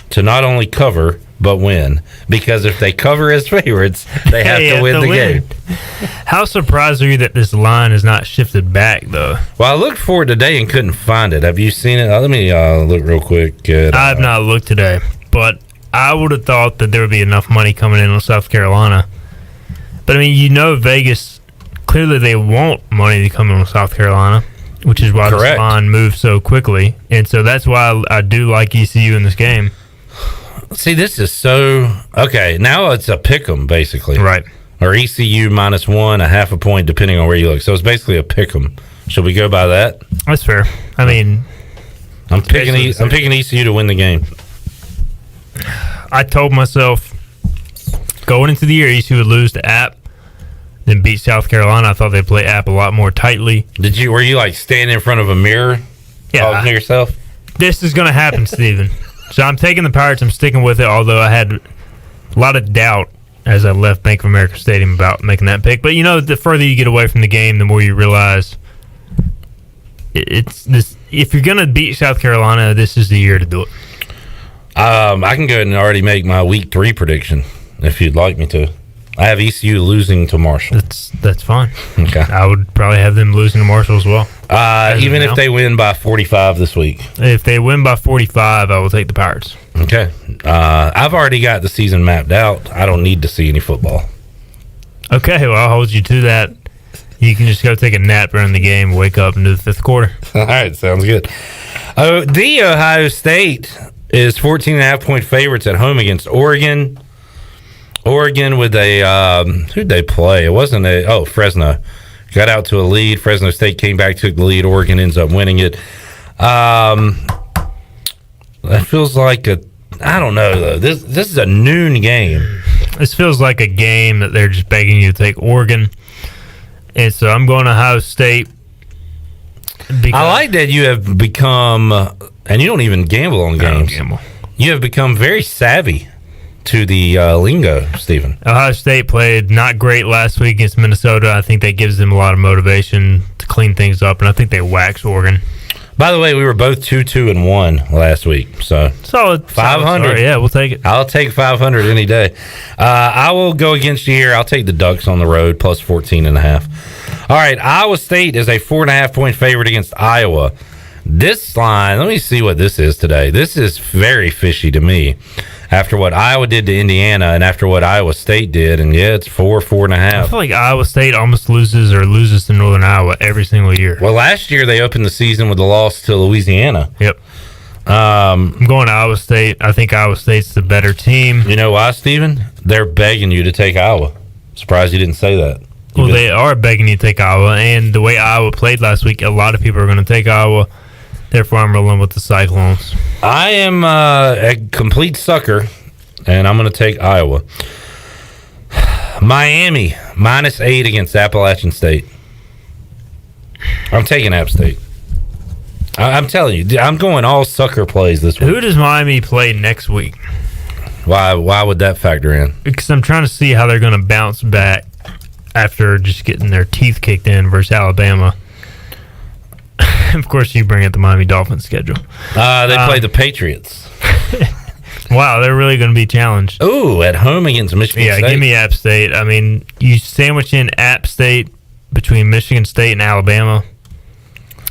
to not only cover but win. Because if they cover as favorites, they have to win the game. How surprised are you that this line is not shifted back, though? Well, I looked for it today and couldn't find it. Have you seen it? Let me look real quick. I have not looked today, but I would have thought that there would be enough money coming in on South Carolina. But, I mean, you know Vegas, clearly they want money to come in on South Carolina, which is why this line moves so quickly. And so that's why I do like ECU in this game. See, this is so... Okay, now it's a pick'em, basically. Right. Or ECU -1, a half a point, depending on where you look. So it's basically a pick'em. Should we go by that? That's fair. I mean... I'm picking ECU to win the game. I told myself going into the year ECU would lose to App, then beat South Carolina. I thought they'd play App a lot more tightly. Were you like standing in front of a mirror? Yeah. Talking to yourself? This is going to happen, Steven. So I'm taking the Pirates. I'm sticking with it, although I had a lot of doubt as I left Bank of America Stadium about making that pick. But, you know, the further you get away from the game, the more you realize it's this if you're gonna beat South Carolina, this is the year to do it. I can go ahead and already make my week 3 prediction if you'd like me to. I have ECU losing to Marshall. That's fine. Okay. I would probably have them losing to Marshall as well. Even if they win by 45 this week. If they win by 45, I will take the Pirates. Okay. I've already got the season mapped out. I don't need to see any football. Okay, well, I'll hold you to that. You can just go take a nap during the game, wake up into the 5th quarter. All right, sounds good. The Ohio State is 14.5-point favorites at home against Oregon. Oregon with a who'd they play? It wasn't Fresno. Got out to a lead. Fresno State came back, took the lead. Oregon ends up winning it. That feels like I don't know though. This is a noon game. This feels like a game that they're just begging you to take Oregon. And so I'm going to Ohio State. I like that you have become, and you don't even gamble on games. I don't gamble. You have become very savvy to the lingo, Stephen. Ohio State played not great last week against Minnesota. I think that gives them a lot of motivation to clean things up, and I think they waxed Oregon. By the way, we were both 2-2-1 last week, so solid 500. Solid. Yeah, we'll take it. I'll take 500 any day. I will go against you here. I'll take the Ducks on the road plus 14.5. All right, Iowa State is a 4.5-point favorite against Iowa. This line, let me see what this is today. This is very fishy to me. After what Iowa did to Indiana and after what Iowa State did, and yeah, it's 4.5. I feel like Iowa State almost loses to Northern Iowa every single year. Well, last year they opened the season with the loss to Louisiana. Yep. I'm going to Iowa State. I think Iowa State's the better team. You know why, Steven? They're begging you to take Iowa. Surprised you didn't say that. They are begging you to take Iowa, and the way Iowa played last week, a lot of people are going to take Iowa. Therefore, I'm rolling with the Cyclones. I am a complete sucker, and I'm going to take Iowa. Miami, -8 against Appalachian State. I'm taking App State. I'm telling you, I'm going all sucker plays this week. Who does Miami play next week? Why would that factor in? Because I'm trying to see how they're going to bounce back after just getting their teeth kicked in versus Alabama. Of course, you bring up the Miami Dolphins schedule. They play the Patriots. Wow, they're really going to be challenged. Ooh, at home against Michigan State. Yeah, give me App State. I mean, you sandwich in App State between Michigan State and Alabama.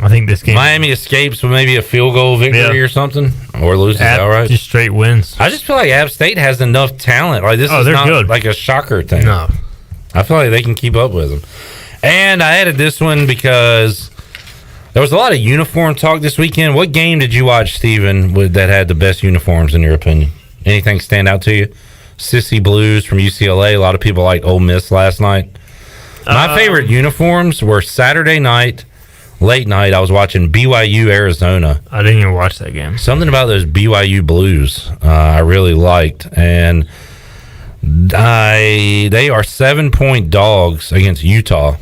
I think this game... Miami escapes with maybe a field goal victory or something, or loses outright. Just straight wins. I just feel like App State has enough talent. Like this is they're not good. Like a shocker thing. No. I feel like they can keep up with them. And I added this one because there was a lot of uniform talk this weekend. What game did you watch, Steven, that had the best uniforms in your opinion? Anything stand out to you? Sissy Blues from UCLA. A lot of people liked Ole Miss last night. My favorite uniforms were Saturday night, late night. I was watching BYU Arizona. I didn't even watch that game. Something about those BYU Blues I really liked. And they are 7-point dogs against Utah.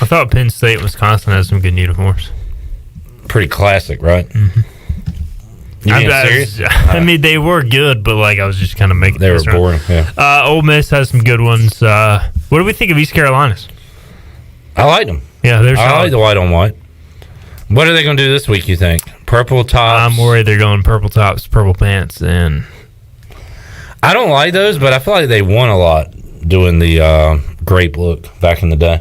I thought Penn State, Wisconsin had some good uniforms. Pretty classic, right? Mm-hmm. You being serious? I mean, they were good, but like I was just kind of making. They were boring. Yeah. Ole Miss has some good ones. What do we think of East Carolina's? I like them. Yeah, I like the white on white. What are they going to do this week? You think purple tops? I'm worried they're going purple tops, purple pants, and I don't like those, but I feel like they won a lot doing the grape look back in the day.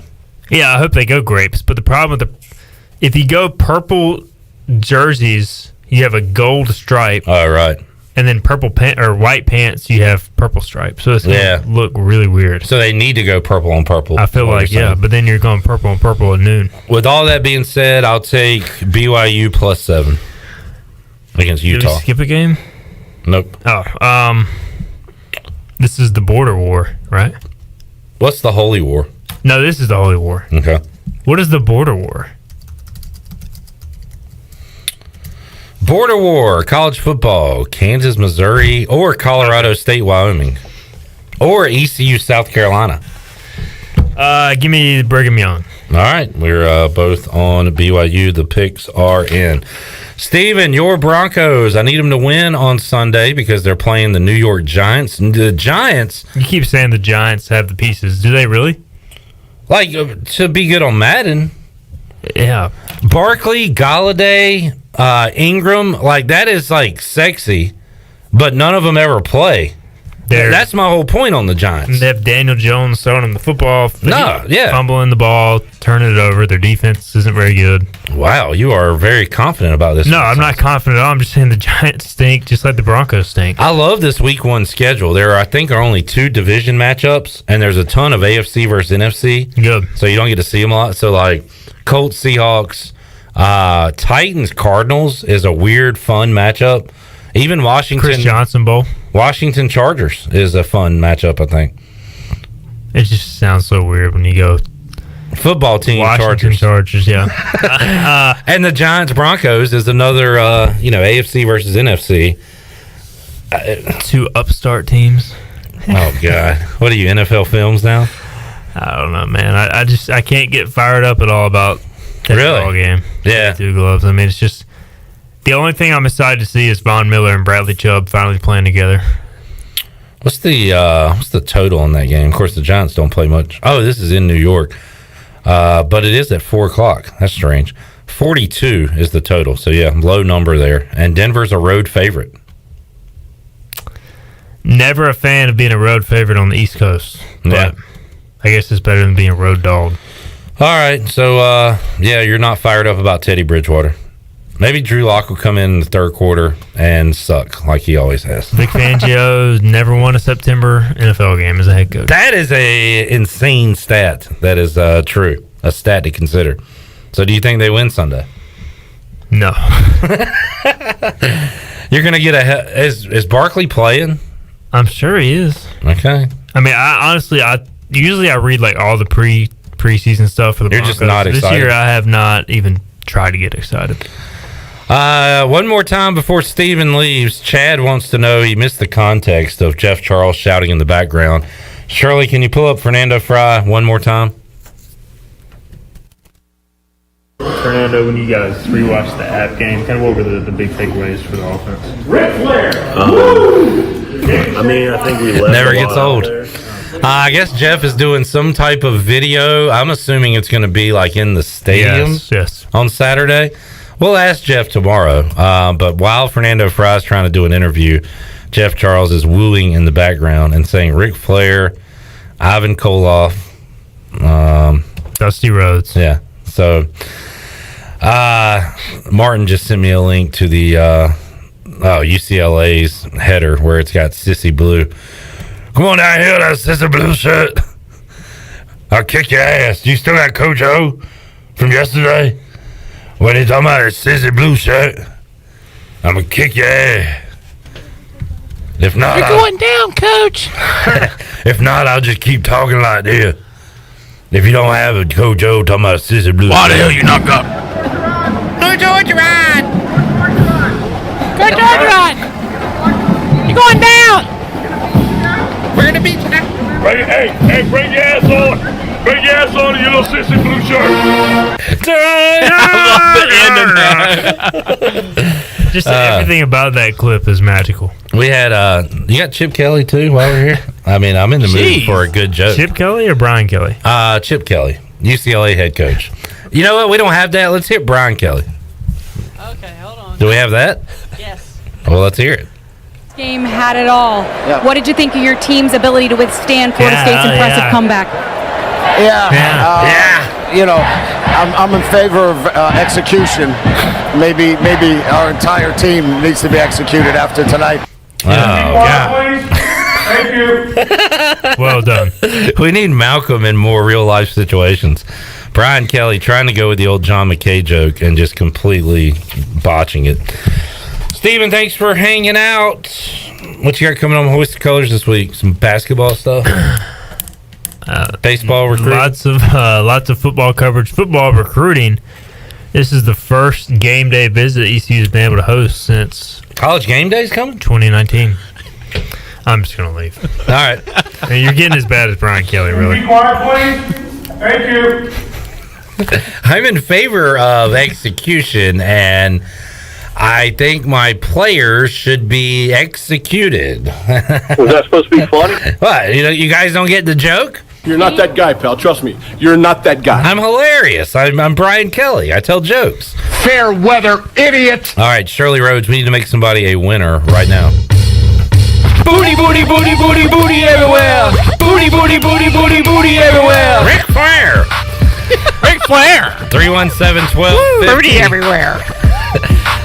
Yeah, I hope they go grapes. But the problem with if you go purple jerseys, you have a gold stripe. Oh, right. And then purple or white pants, you have purple stripe. So it's going to look really weird. So they need to go purple on purple. I feel like, but then you're going purple on purple at noon. With all that being said, I'll take BYU +7 against Utah. Did we skip a game? Nope. Oh, this is the border war, right? What's the Holy War? No, this is the Holy War. Okay. What is the border war? Border war, college football, Kansas, Missouri, or Colorado State, Wyoming, or ECU, South Carolina. Give me Brigham Young. All right, we're both on BYU. The picks are in. Steven, your Broncos, I need them to win on Sunday because they're playing the New York Giants. The Giants... You keep saying the Giants have the pieces. Do they really? Like, to be good on Madden. Yeah. Barkley, Galladay, Ingram, like that is like sexy, but none of them ever play. That's my whole point on the Giants. They have Daniel Jones throwing them the football. Fumbling the ball, turning it over. Their defense isn't very good. Wow, you are very confident about this. No, I'm not confident at all. I'm just saying the Giants stink just like the Broncos stink. I love this week 1 schedule. There are, I think, are only 2 division matchups, and there's a ton of AFC versus NFC. Good. So you don't get to see them a lot. So, like, Colts, Seahawks, Titans, Cardinals is a weird, fun matchup. Even Washington. Chris Johnson Bowl. Washington Chargers is a fun matchup, I think. It just sounds so weird when you go football team Washington Chargers, yeah. And the Giants Broncos is another AFC versus NFC. 2 upstart teams. Oh God. What are you, NFL Films now? I don't know, man. I can't get fired up at all about that ball game. Yeah. 2 gloves. I mean, it's just the only thing I'm excited to see is Von Miller and Bradley Chubb finally playing together. What's the total on that game? Of course, the Giants don't play much. Oh, this is in New York, but it is at 4:00. That's strange. 42 is the total. So yeah, low number there. And Denver's a road favorite. Never a fan of being a road favorite on the East Coast. Yeah, I guess it's better than being a road dog. All right, so you're not fired up about Teddy Bridgewater. Maybe Drew Lock will come in the third quarter and suck like he always has. Vic Fangio never won a September NFL game as a head coach. That is a insane stat. That is true. A stat to consider. So do you think they win Sunday? No. You're going to get is Barkley playing? I'm sure he is. Okay. I mean, I usually read like all the preseason stuff for the Broncos. You're just not excited. This year I have not even tried to get excited. One more time before Steven leaves, Chad wants to know, he missed the context of Jeff Charles shouting in the background. Shirley, can you pull up Fernando Fry one more time? Fernando, when you guys rewatched the app game, kind of what were the big takeaways for the offense? Ric Flair! I mean, I think we left Never gets old. I guess Jeff is doing some type of video. I'm assuming it's going to be like in the stadium yes. on Saturday. We'll ask Jeff tomorrow. But while Fernando Fry is trying to do an interview, Jeff Charles is wooing in the background and saying Ric Flair, Ivan Koloff, Dusty Rhodes. Yeah. So Martin just sent me a link to the UCLA's header where it's got Sissy Blue. Come on down here, that Sissy Blue shirt. I'll kick your ass. Do you still got Coach O from yesterday? When he's talking about his Sissy Blue shirt, I'm going to kick your ass. If not, you're going down, Coach. If not, I'll just keep talking like this. If you don't have a Coach O talking about a Sissy Blue Why shirt. the hell you knock up? Go Georgia ride. Go Georgia ride. You're going down. We're going to beat you now. Hey, bring your ass on. Bring your ass on in your little Sissy Blue shirt. I love the end of that. Just everything about that clip is magical. We had, you got Chip Kelly too while we're here? I mean, I'm in the mood for a good joke. Chip Kelly or Brian Kelly? Chip Kelly, UCLA head coach. You know what? We don't have that. Let's hit Brian Kelly. Okay, hold on. Do we have that? Yes. Well, let's hear it. Game had it all. Yeah. What did you think of your team's ability to withstand Florida State's impressive comeback? You know, I'm in favor of execution. Maybe our entire team needs to be executed after tonight. Thank you. Well done. We need Malcolm in more real life situations. Brian Kelly trying to go with the old John McKay joke and just completely botching it. Steven, thanks for hanging out. What you got coming on Hoist the Colors this week? Some basketball stuff? Baseball recruiting? Lots of football coverage. Football recruiting. This is the first game day visit ECU's been able to host since... College game day's coming? 2019. I'm just going to leave. All right. I mean, you're getting as bad as Brian Kelly, really. Be quiet, please. Thank you. I'm in favor of execution, and I think my players should be executed. Was that supposed to be funny? What? You guys don't get the joke? You're not that guy, pal. Trust me. You're not that guy. I'm hilarious. I'm Brian Kelly. I tell jokes. Fair weather, idiot. All right, Shirley Rhodes, we need to make somebody a winner right now. Booty, booty, booty, booty, booty everywhere. Booty, booty, booty, booty, booty everywhere. Ric Flair. Ric Flair. 317-1250. Booty everywhere.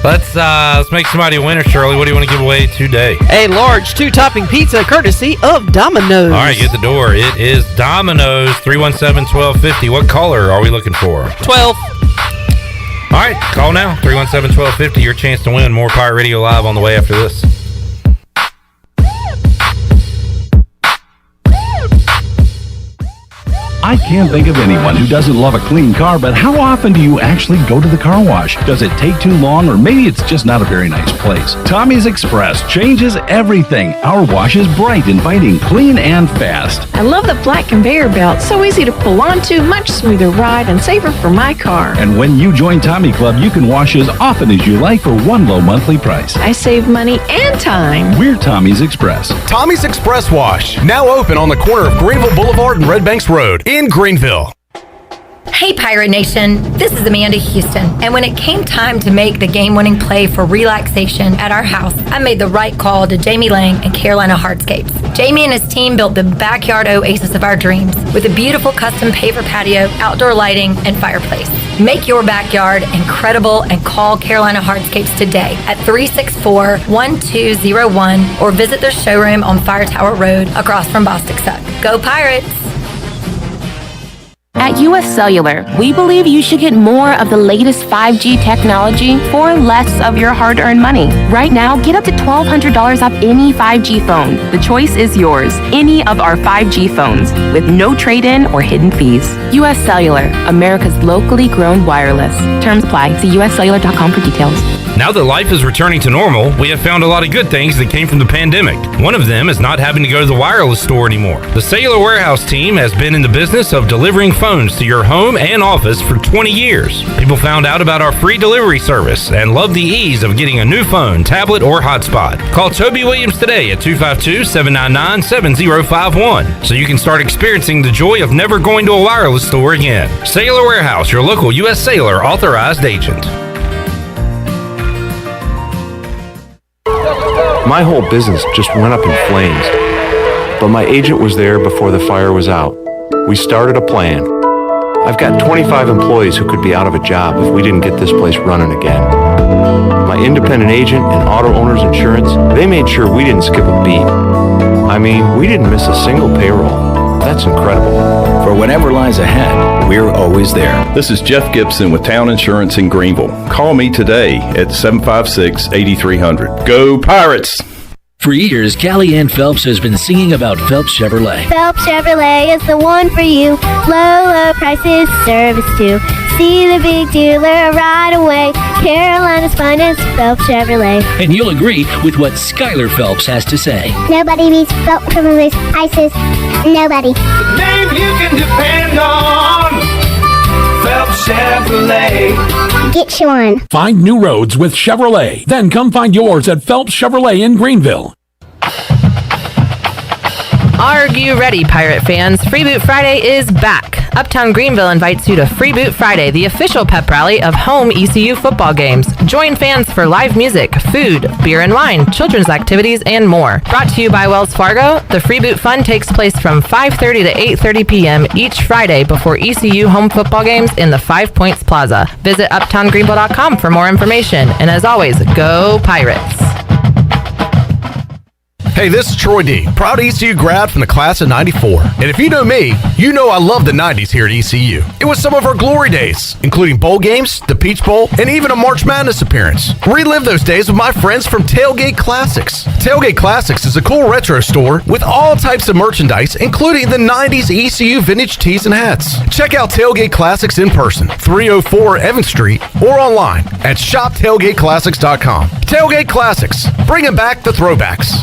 Let's make somebody a winner, Shirley. What do you want to give away today? A large 2-topping pizza courtesy of Domino's. All right, get the door. It is Domino's. 317-1250. What caller are we looking for? 12. All right, call now. 317-1250. Your chance to win. More Pirate Radio Live on the way after this. I can't think of anyone who doesn't love a clean car, but how often do you actually go to the car wash? Does it take too long, or maybe it's just not a very nice place? Tommy's Express changes everything. Our wash is bright, inviting, clean, and fast. I love the flat conveyor belt. So easy to pull onto, much smoother ride, and safer for my car. And when you join Tommy Club, you can wash as often as you like for one low monthly price. I save money and time. We're Tommy's Express. Tommy's Express Wash, now open on the corner of Greenville Boulevard and Red Banks Road in Greenville. Hey Pirate Nation, this is Amanda Houston, and when it came time to make the game-winning play for relaxation at our house, I made the right call to Jamie Lang and Carolina Hardscapes. Jamie and his team built the backyard oasis of our dreams with a beautiful custom paver patio, outdoor lighting, and fireplace. Make your backyard incredible and call Carolina Hardscapes today at 364-1201 or visit their showroom on Fire Tower Road across from Bostic Suck. Go Pirates! At US Cellular, we believe you should get more of the latest 5G technology for less of your hard-earned money. Right now, get up to $1,200 off any 5G phone. The choice is yours. Any of our 5G phones with no trade-in or hidden fees. US Cellular, America's locally grown wireless. Terms apply. See uscellular.com for details. Now that life is returning to normal, we have found a lot of good things that came from the pandemic. One of them is not having to go to the wireless store anymore. The Cellular Warehouse team has been in the business of delivering phones to your home and office for 20 years. People found out about our free delivery service and love the ease of getting a new phone, tablet, or hotspot. Call Toby Williams today at 252-799-7051 so you can start experiencing the joy of never going to a wireless store again. Cellular Warehouse, your local U.S. Cellular authorized agent. My whole business just went up in flames, but my agent was there before the fire was out. We started a plan. I've got 25 employees who could be out of a job if we didn't get this place running again. My independent agent and auto owner's insurance, they made sure we didn't skip a beat. I mean, we didn't miss a single payroll. That's incredible. For whatever lies ahead, we're always there. This is Jeff Gibson with Town Insurance in Greenville. Call me today at 756-8300. Go Pirates! For years, Callie Ann Phelps has been singing about Phelps Chevrolet. Phelps Chevrolet is the one for you. Low prices, service too. See the big dealer right away. Carolina's finest, Phelps Chevrolet. And you'll agree with what Skylar Phelps has to say. Nobody beats Phelps Chevrolet's prices. Nobody. The name you can depend on. Phelps Chevrolet. Get you one. Find new roads with Chevrolet. Then come find yours at Phelps Chevrolet in Greenville. Are you ready, Pirate fans? Free Boot Friday is back. Uptown Greenville invites you to Free Boot Friday, the official pep rally of home ECU football games. Join fans for live music, food, beer and wine, children's activities, and more. Brought to you by Wells Fargo, the Free Boot Fun takes place from 5:30 to 8:30 p.m. each Friday before ECU home football games in the 5 Points Plaza. Visit uptowngreenville.com for more information. And as always, go Pirates! Hey, this is Troy D, proud ECU grad from the class of '94. And if you know me, you know I love the '90s here at ECU. It was some of our glory days, including bowl games, the Peach Bowl, and even a March Madness appearance. Relive those days with my friends from Tailgate Classics. Tailgate Classics is a cool retro store with all types of merchandise, including the '90s ECU vintage tees and hats. Check out Tailgate Classics in person, 304 Evans Street, or online at shoptailgateclassics.com. Tailgate Classics, bringing back the throwbacks.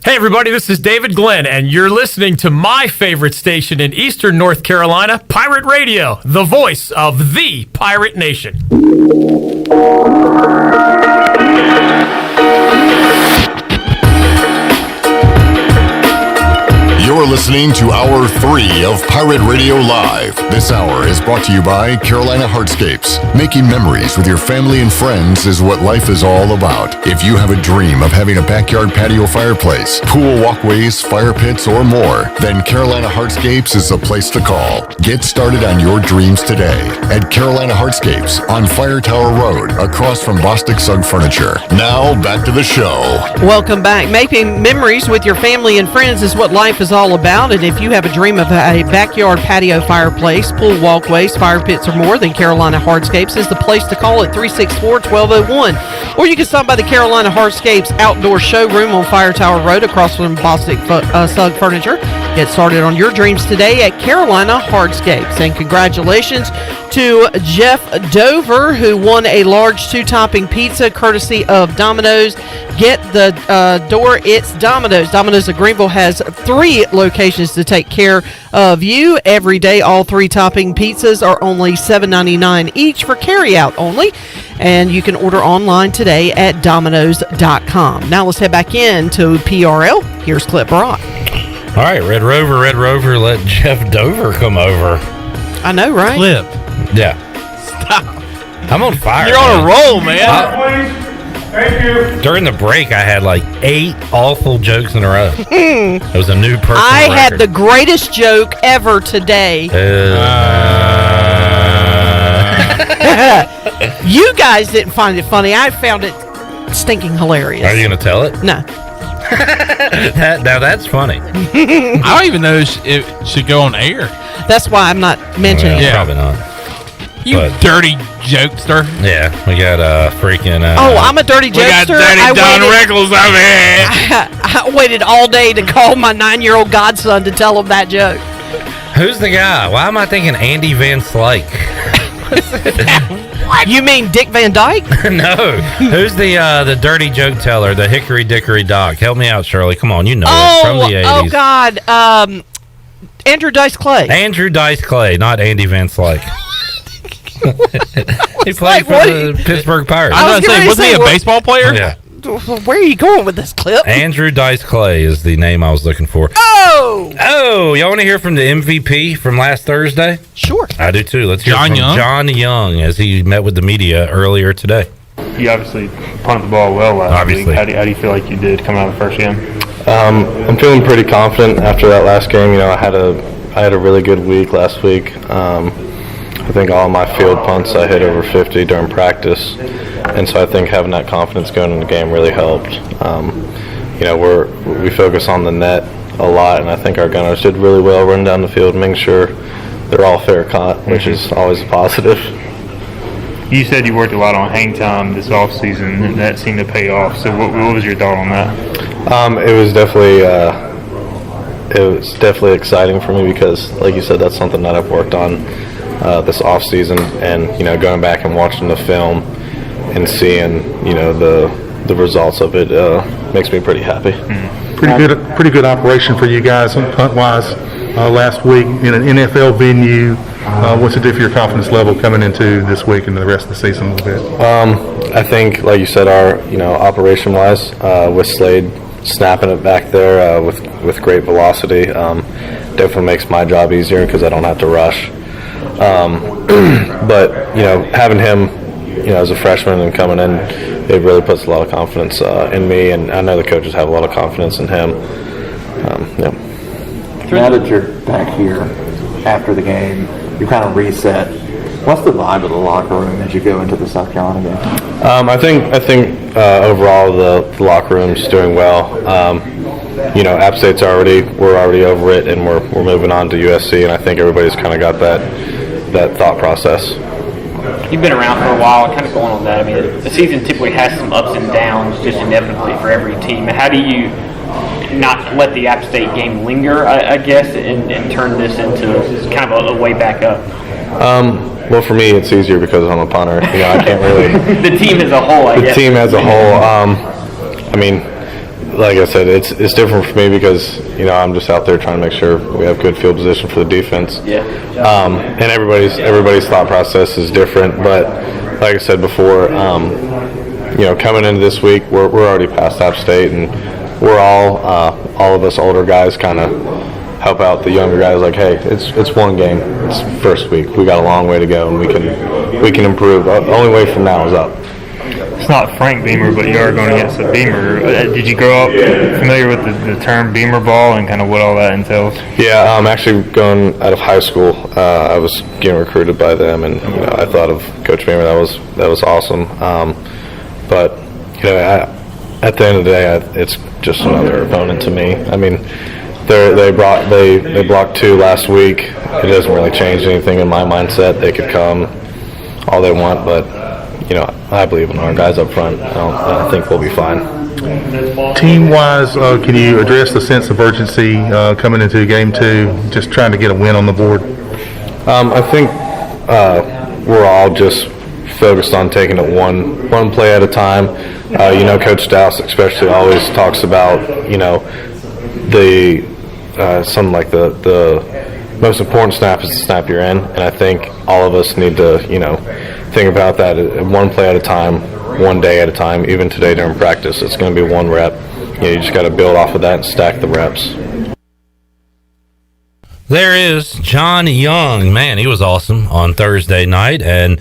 Hey everybody, this is David Glenn, and you're listening to my favorite station in Eastern North Carolina, Pirate Radio, the voice of the Pirate Nation. You're listening to Hour 3 of Pirate Radio Live. This hour is brought to you by Carolina Hardscapes. Making memories with your family and friends is what life is all about. If you have a dream of having a backyard patio fireplace, pool walkways, fire pits, or more, then Carolina Hardscapes is the place to call. Get started on your dreams today at Carolina Hardscapes on Fire Tower Road, across from Bostic Sugg Furniture. Now, back to the show. Welcome back. Making memories with your family and friends is what life is all about. And if you have a dream of a backyard patio fireplace, pool walkways, fire pits, or more, then Carolina Hardscapes is the place to call at 364-1201. Or you can stop by the Carolina Hardscapes outdoor showroom on Fire Tower Road across from Bostic Sugg Furniture. Get started on your dreams today at Carolina Hardscapes. And congratulations to Jeff Dover, who won a large 2-topping pizza courtesy of Domino's. Get the door, it's Domino's. Domino's of Greenville has 3 locations to take care of you. Every day, all 3-topping pizzas are only $7.99 each for carryout only. And you can order online today at Domino's.com. Now let's head back into PRL. Here's Clip Rock. All right, Red Rover, let Jeff Dover come over. I know, right? Clip. Yeah. Stop. I'm on fire. You're on a roll, man. Thank you. During the break, I had like 8 awful jokes in a row. It was a new personal I had record. the greatest joke ever today. You guys didn't find it funny. I found it stinking hilarious. Are you going to tell it? No. Now that's funny. I don't even know if it should go on air. That's why I'm not mentioning it. Probably not. You dirty jokester. Yeah, we got freaking. Oh, I'm a dirty jokester. We got dirty Don Rickles over here. I waited all day to call my 9-year-old godson to tell him that joke. Who's the guy? Why am I thinking Andy Van Slyke? What? You mean Dick Van Dyke? No. Who's the dirty joke teller? The Hickory Dickory Doc. Help me out, Shirley. Come on, you know it from the 80s. Oh God. Andrew Dice Clay. Andrew Dice Clay, not Andy Van Slyke. He played for the Pittsburgh Pirates. I was going to say, wasn't he a baseball player? Yeah. Where are you going with this clip? Andrew Dice Clay is the name I was looking for. Oh, y'all want to hear from the MVP from last Thursday? Sure. I do too. Let's hear John from Young? John Young as he met with the media earlier today. You obviously punted the ball well last week. How do you feel like you did coming out of the first game? I'm feeling pretty confident after that last game. You know, I had a really good week last week. I think all my field punts I hit over 50 during practice, and so I think having that confidence going in the game really helped. You know, we focus on the net a lot, and I think our gunners did really well running down the field, making sure they're all fair caught, which is always a positive. You said you worked a lot on hang time this offseason, and that seemed to pay off. So what was your thought on that? It was definitely exciting for me because, like you said, that's something that I've worked on this off season, and you know, going back and watching the film and seeing the results of it makes me pretty happy. Pretty good operation for you guys punt wise last week in an NFL venue. What's it do for your confidence level coming into this week and the rest of the season a little bit? I think, like you said, our operation wise with Slade snapping it back there with great velocity definitely makes my job easier because I don't have to rush. But having him as a freshman and coming in, it really puts a lot of confidence in me, and I know the coaches have a lot of confidence in him. Now that you're back here after the game, you kind of reset. What's the vibe of the locker room as you go into the South Carolina game? I think overall the locker room's doing well. App State's we're already over it, and we're moving on to USC, and I think everybody's kind of got that thought process. You've been around for a while, kind of going on that. I mean, the season typically has some ups and downs, just inevitably for every team. How do you not let the App State game linger, I guess, and turn this into kind of a way back up? Well, for me, it's easier because I'm a punter. I can't really. The team as a whole, I guess. The team as a whole. Like I said, it's different for me because I'm just out there trying to make sure we have good field position for the defense. Yeah. And everybody's thought process is different, but like I said before, coming into this week, we're already past App State, and we're all of us older guys kind of help out the younger guys. Like, hey, it's one game. It's first week. We got a long way to go, and we can improve. The only way from now is up. It's not Frank Beamer, but you are going against a Beamer. Did you grow up familiar with the term Beamer ball and kind of what all that entails? Yeah, I'm actually going out of high school. I was getting recruited by them, and I thought of Coach Beamer. That was awesome. But at the end of the day, it's just another opponent to me. I mean, they blocked 2 last week. It doesn't really change anything in my mindset. They could come all they want, but I believe in our guys up front. I think we'll be fine. Team-wise, can you address the sense of urgency coming into Game 2, just trying to get a win on the board? I think we're all just focused on taking it one play at a time. Coach Douse especially always talks about, something like the most important snap is the snap you're in, and I think all of us need to, think about that one play at a time, one day at a time. Even today during practice, it's going to be one rep. You just got to build off of that and stack the reps. There is John Young. Man, he was awesome on Thursday night. And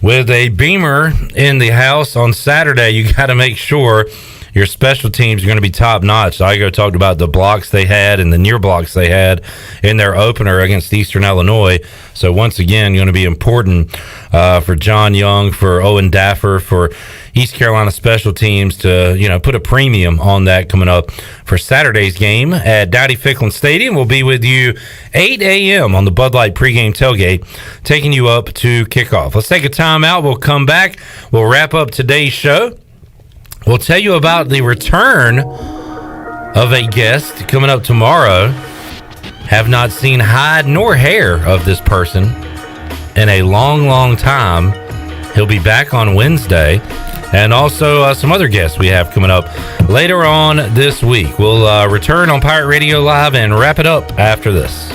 with a Beamer in the house on Saturday, you got to make sure your special teams are going to be top notch. So Igoe talked about the blocks they had and the near blocks they had in their opener against Eastern Illinois. So once again, going to be important for John Young, for Owen Daffer, for East Carolina special teams to, put a premium on that coming up for Saturday's game at Dowdy Ficklin Stadium. We'll be with you 8 a.m. on the Bud Light pregame tailgate, taking you up to kickoff. Let's take a timeout. We'll come back. We'll wrap up today's show. We'll tell you about the return of a guest coming up tomorrow. Have not seen hide nor hair of this person in a long, long time. He'll be back on Wednesday. And also some other guests we have coming up later on this week. We'll return on Pirate Radio Live and wrap it up after this.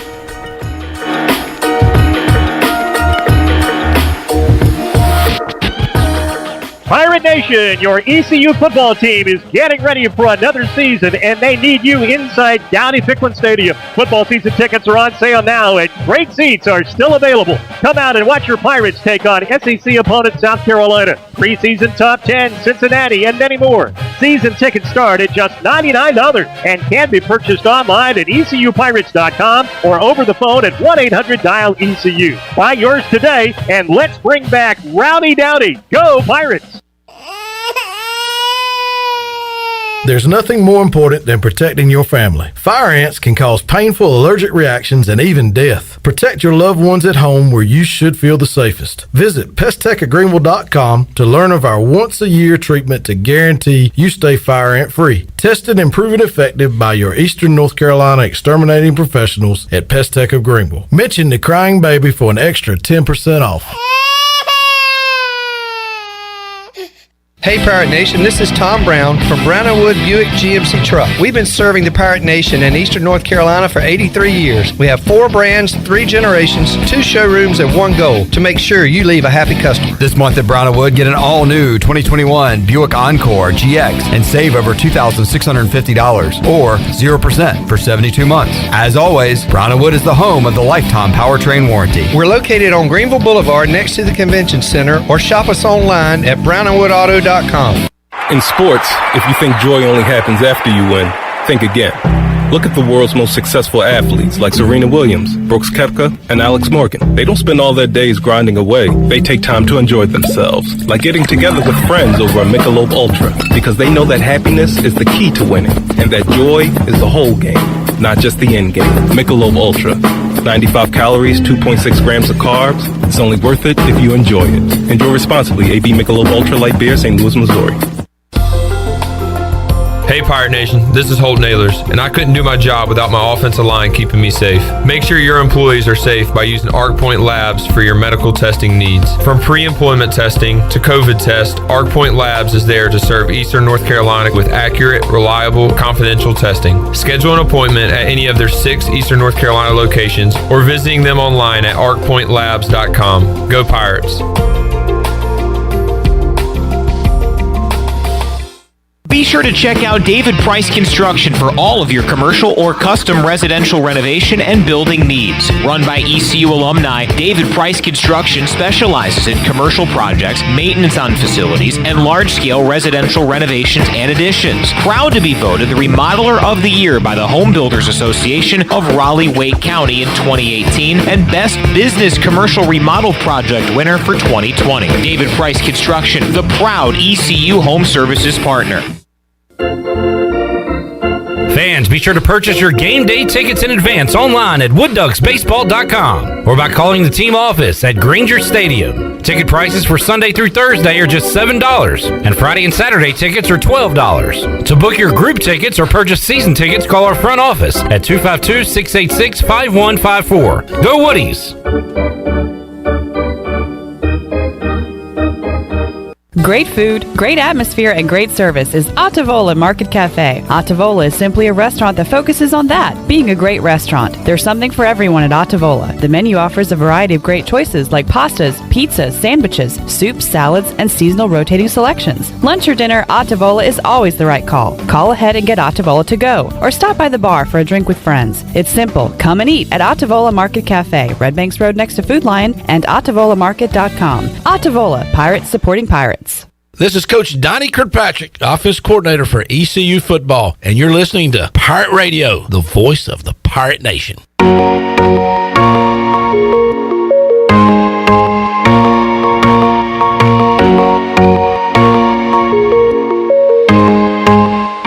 Pirate Nation, your ECU football team is getting ready for another season, and they need you inside Dowdy Ficklin Stadium. Football season tickets are on sale now, and great seats are still available. Come out and watch your Pirates take on SEC opponent South Carolina, preseason top 10 Cincinnati, and many more. Season tickets start at just $99 and can be purchased online at ECUPirates.com or over the phone at 1-800-DIAL-ECU. Buy yours today, and let's bring back Rowdy Dowdy. Go Pirates! There's nothing more important than protecting your family. Fire ants can cause painful allergic reactions and even death. Protect your loved ones at home where you should feel the safest. Visit pesttechofgreenville.com to learn of our once-a-year treatment to guarantee you stay fire ant free. Tested and proven effective by your Eastern North Carolina exterminating professionals at Pest Tech of Greenville. Mention the crying baby for an extra 10% off. Hey Pirate Nation, this is Tom Brown from Brown & Wood Buick GMC Truck. We've been serving the Pirate Nation in Eastern North Carolina for 83 years. We have 4 brands, 3 generations, 2 showrooms, and 1 goal to make sure you leave a happy customer. This month at Brown & Wood, get an all-new 2021 Buick Encore GX and save over $2,650 or 0% for 72 months. As always, Brown & Wood is the home of the lifetime powertrain warranty. We're located on Greenville Boulevard next to the Convention Center, or shop us online at brownandwoodauto.com. In sports, if you think joy only happens after you win, think again. Look at the world's most successful athletes like Serena Williams, Brooks Koepka, and Alex Morgan. They don't spend all their days grinding away. They take time to enjoy themselves, like getting together with friends over a Michelob Ultra, because they know that happiness is the key to winning, and that joy is the whole game, not just the end game. Michelob Ultra. 95 calories, 2.6 grams of carbs. It's only worth it if you enjoy it. Enjoy responsibly. AB Michelob Ultra Light Beer, St. Louis, Missouri. Hey Pirate Nation, this is Holt Nailers, and I couldn't do my job without my offensive line keeping me safe. Make sure your employees are safe by using ArcPoint Labs for your medical testing needs. From pre-employment testing to COVID test, ArcPoint Labs is there to serve Eastern North Carolina with accurate, reliable, confidential testing. Schedule an appointment at any of their 6 Eastern North Carolina locations or visiting them online at arcpointlabs.com. Go Pirates! Be sure to check out David Price Construction for all of your commercial or custom residential renovation and building needs. Run by ECU alumni, David Price Construction specializes in commercial projects, maintenance on facilities, and large-scale residential renovations and additions. Proud to be voted the Remodeler of the Year by the Home Builders Association of Raleigh-Wake County in 2018 and Best Business Commercial Remodel Project winner for 2020. David Price Construction, the proud ECU Home Services partner. Fans, be sure to purchase your game day tickets in advance online at woodducksbaseball.com or by calling the team office at Granger Stadium. Ticket prices for Sunday through Thursday are just $7, and Friday and Saturday tickets are $12. To book your group tickets or purchase season tickets, call our front office at 252-686-5154. Go Woodies! Great food, great atmosphere, and great service is Ottavola Market Cafe. Ottavola is simply a restaurant that focuses on that, being a great restaurant. There's something for everyone at Ottavola. The menu offers a variety of great choices like pastas, pizzas, sandwiches, soups, salads, and seasonal rotating selections. Lunch or dinner, Ottavola is always the right call. Call ahead and get Ottavola to go, or stop by the bar for a drink with friends. It's simple. Come and eat at Ottavola Market Cafe, Red Banks Road next to Food Lion, and OttavolaMarket.com. Ottavola, Pirates supporting Pirates. This is Coach Donnie Kirkpatrick, Offense Coordinator for ECU Football, and you're listening to Pirate Radio, the voice of the Pirate Nation.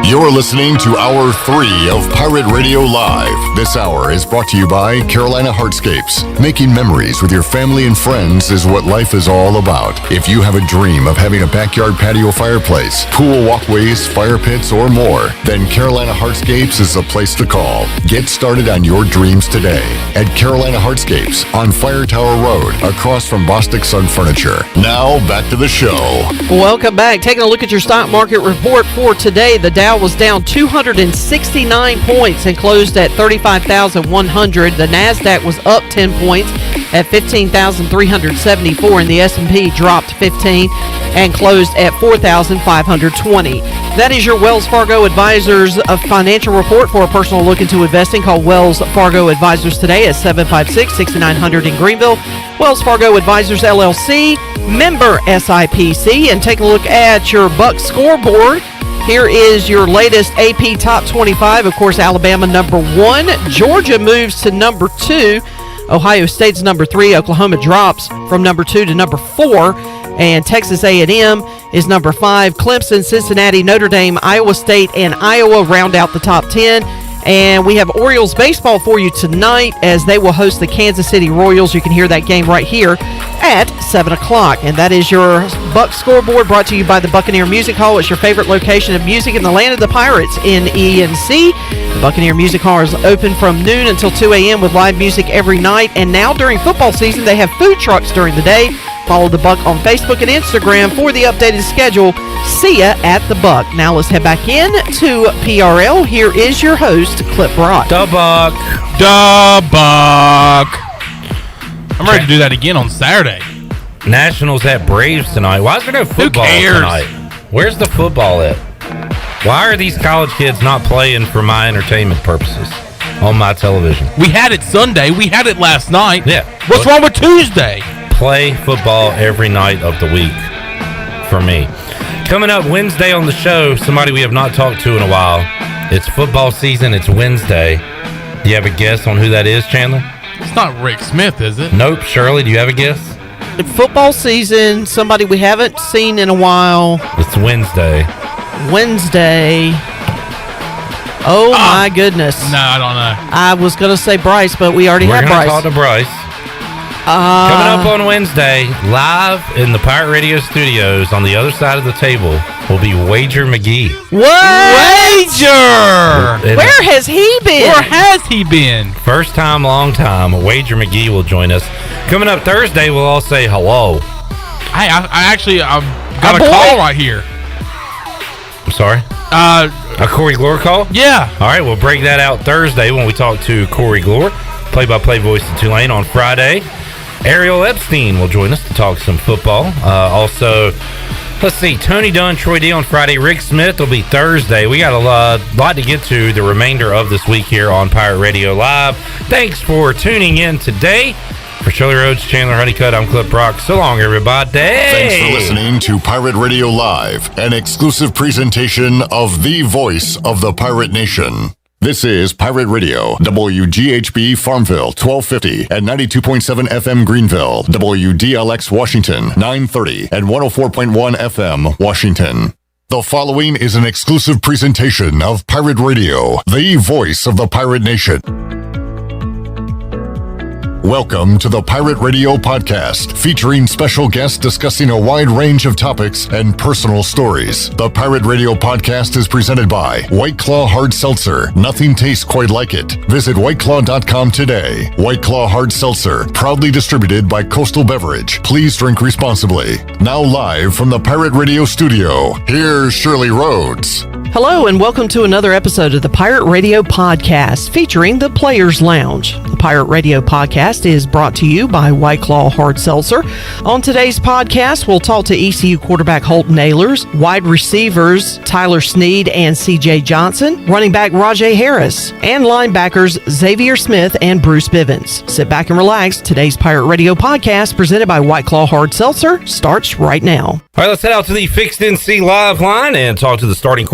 You're listening to Hour 3 of Pirate Radio Live. This hour is brought to you by Carolina Hardscapes. Making memories with your family and friends is what life is all about. If you have a dream of having a backyard patio fireplace, pool walkways, fire pits, or more, then Carolina Hardscapes is the place to call. Get started on your dreams today at Carolina Hardscapes on Fire Tower Road, across from Bostic Sun Furniture. Now, back to the show. Welcome back. Taking a look at your stock market report for today. The Dow was down 269 points and closed at 35,100. The NASDAQ was up 10 points at 15,374, and the S&P dropped 15 and closed at 4,520. That is your Wells Fargo Advisors financial report. For a personal look into investing, call Wells Fargo Advisors today at 756-6900 in Greenville. Wells Fargo Advisors, LLC, member SIPC. And take a look at your Buck scoreboard. Here is your latest AP Top 25. Of course, Alabama number 1. Georgia moves to number 2. Ohio State's number 3. Oklahoma drops from number 2 to number 4. And Texas A&M is number 5. Clemson, Cincinnati, Notre Dame, Iowa State, and Iowa round out the top 10. And we have Orioles baseball for you tonight as they will host the Kansas City Royals. You can hear that game right here at 7 o'clock. And that is your Buck scoreboard, brought to you by the Buccaneer Music Hall. It's your favorite location of music in the land of the Pirates in ENC. The Buccaneer Music Hall is open from noon until 2 a.m. with live music every night. And now during football season, they have food trucks during the day. Follow the Buck on Facebook and Instagram for the updated schedule. See ya at the Buck. Now let's head back in to PRL. Here is your host, Clip Brock. The Buck. The Buck. I'm ready to do that again on Saturday. Nationals at Braves tonight. Why is there no football tonight? Where's the football at? Why are these college kids not playing for my entertainment purposes on my television? We had it Sunday. We had it last night. Yeah. What's wrong with Tuesday? Play football every night of the week for me. Coming up Wednesday on the show, somebody we have not talked to in a while. It's football season. It's Wednesday. Do you have a guess on who that is, Chandler? It's not Rick Smith, is it? Nope. Shirley, do you have a guess? Football season, somebody we haven't seen in a while. It's Wednesday. Oh, my goodness. No, I don't know. I was going to say Bryce, but we already have Bryce. We're going to talk to Bryce. Coming up on Wednesday, live in the Pirate Radio studios on the other side of the table will be Wager McGee. Wager! Where has he been? Where has he been? First time, long time. Wager McGee will join us. Coming up Thursday, we'll all say hello. Hey, I actually got a call right here. I'm sorry? A Corey Glore call? Yeah. All right, we'll break that out Thursday when we talk to Corey Glore, play-by-play voice of Tulane. On Friday, Ariel Epstein will join us to talk some football. Also, Let's see, Tony Dunn, Troy D on Friday. Rick Smith will be Thursday. We got a lot to get to the remainder of this week here on Pirate Radio Live. Thanks for tuning in today. For Shirley Rhodes, Chandler Honeycutt, I'm Clip Brock. So long, everybody. Thanks for listening to Pirate Radio Live, an exclusive presentation of the voice of the Pirate Nation. This is Pirate Radio, WGHB Farmville, 1250 and 92.7 FM Greenville, WDLX Washington, 930 and 104.1 FM Washington. The following is an exclusive presentation of Pirate Radio, the voice of the Pirate Nation. Welcome to the Pirate Radio Podcast, featuring special guests discussing a wide range of topics and personal stories. The Pirate Radio Podcast is presented by White Claw Hard Seltzer. Nothing tastes quite like it. Visit whiteclaw.com today. White Claw Hard Seltzer, proudly distributed by Coastal Beverage. Please drink responsibly. Now live from the Pirate Radio studio, here's Shirley Rhodes. Hello and welcome to another episode of the Pirate Radio Podcast featuring the Players Lounge. The Pirate Radio Podcast is brought to you by White Claw Hard Seltzer. On today's podcast, we'll talk to ECU quarterback Holt Nailors, wide receivers Tyler Snead and CJ Johnson, running back Rajay Harris, and linebackers Xavier Smith and Bruce Bivens. Sit back and relax. Today's Pirate Radio Podcast, presented by White Claw Hard Seltzer, starts right now. All right, let's head out to the Fixed NC Live line and talk to the starting quarterback